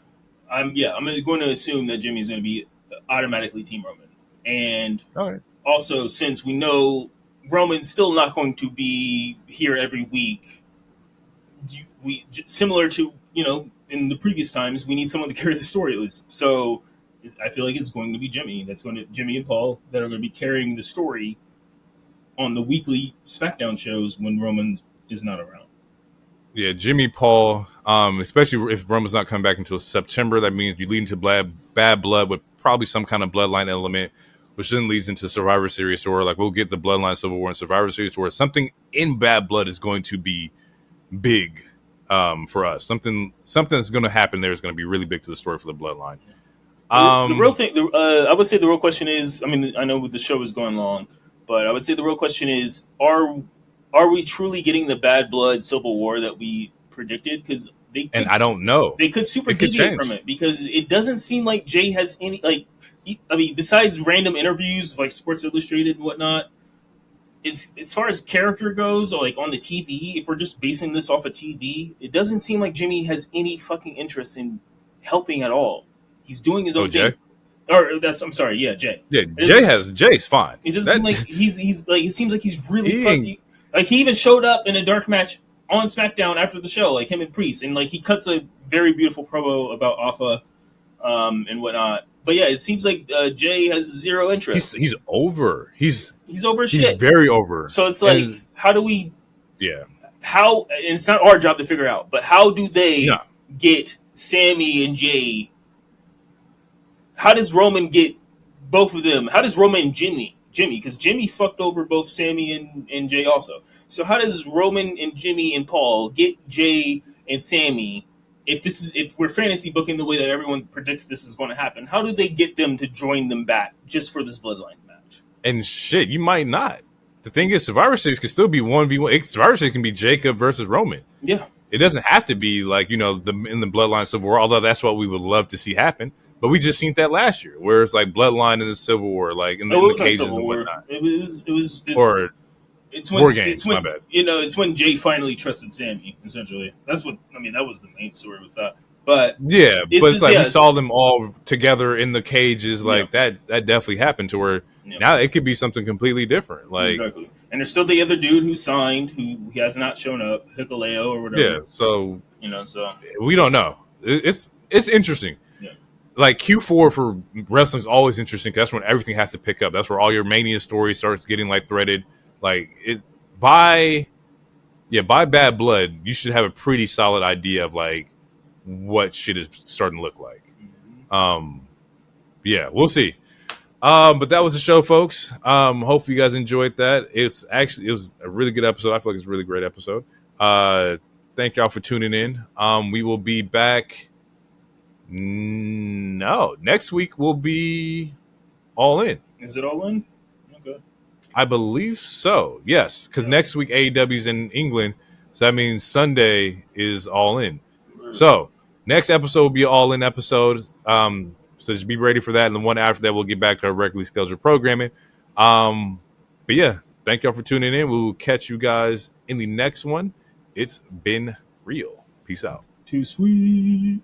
I'm going to assume that Jimmy's going to be automatically Team Roman, and also since we know Roman's still not going to be here every week, we similar to in the previous times, we need someone to carry the stories. So I feel like it's going to be Jimmy. Jimmy and Paul that are going to be carrying the story on the weekly SmackDown shows when Roman is not around. Yeah, Jimmy, Paul, especially if Roman's not coming back until September, that means you lead into bad blood with probably some kind of bloodline element, which then leads into Survivor Series, or like we'll get the Bloodline Civil War and Survivor Series, where something in bad blood is going to be big for us. Something that's going to happen there is going to be really big to the story for the Bloodline. The real thing, I would say the real question is, I know the show is going long, but I would say the real question is, are we truly getting the bad blood Civil War that we predicted? Because I don't know. They could super deviate from it because it doesn't seem like Jay has any besides random interviews like Sports Illustrated and whatnot. As far as character goes, or like on the TV, if we're just basing this off of TV, it doesn't seem like Jimmy has any fucking interest in helping at all. He's doing his own thing. Jay. Yeah, Jay's fine. It doesn't seem like he's like, it seems like he's really fucking, like he even showed up in a dark match on SmackDown after the show, like him and Priest, and like he cuts a very beautiful promo about Alpha and whatnot. But yeah, it seems like Jay has zero interest. He's over. He's over shit. He's very over. So it's like, how do we? Yeah. How? And it's not our job to figure out, but how do they get Sammy and Jay? How does Roman get both of them? How does Roman and Jimmy? Because Jimmy fucked over both Sammy and Jay also. So how does Roman and Jimmy and Paul get Jay and Sammy? If we're fantasy booking the way that everyone predicts this is going to happen, how do they get them to join them back just for this Bloodline match? And shit, you might not. The thing is, Survivor Series can still be 1v1. Survivor Series can be Jacob versus Roman. Yeah. It doesn't have to be like, in the Bloodline Civil War, although that's what we would love to see happen. But we just seen that last year, where it's like Bloodline in the Civil War, like in the cages and whatnot. It's when, War Games, my bad. It's when Jay finally trusted Sammy, essentially. That was the main story with that. But yeah, it's like we saw them all together in the cages, like that definitely happened to where now it could be something completely different. Like, exactly. And there's still the other dude who signed, who has not shown up, Hikaleo or whatever. Yeah, so so we don't know. It's interesting. Yeah. Like Q4 for wrestling is always interesting because that's when everything has to pick up. That's where all your Mania story starts getting like threaded. Like by Bad Blood, you should have a pretty solid idea of like what shit is starting to look like. Yeah, we'll see. But that was the show, folks. Hopefully you guys enjoyed that. It was a really good episode. I feel like it's a really great episode. Thank y'all for tuning in. We will be back. No, next week will be All In. Is it All In? Okay. I believe so. Yes, because next week AEW's in England, so that means Sunday is All In. So next episode will be an All In episode. So just be ready for that, and the one after that we'll get back to our regularly scheduled programming. But yeah, thank y'all for tuning in. We will catch you guys in the next one. It's been real. Peace out. Too sweet.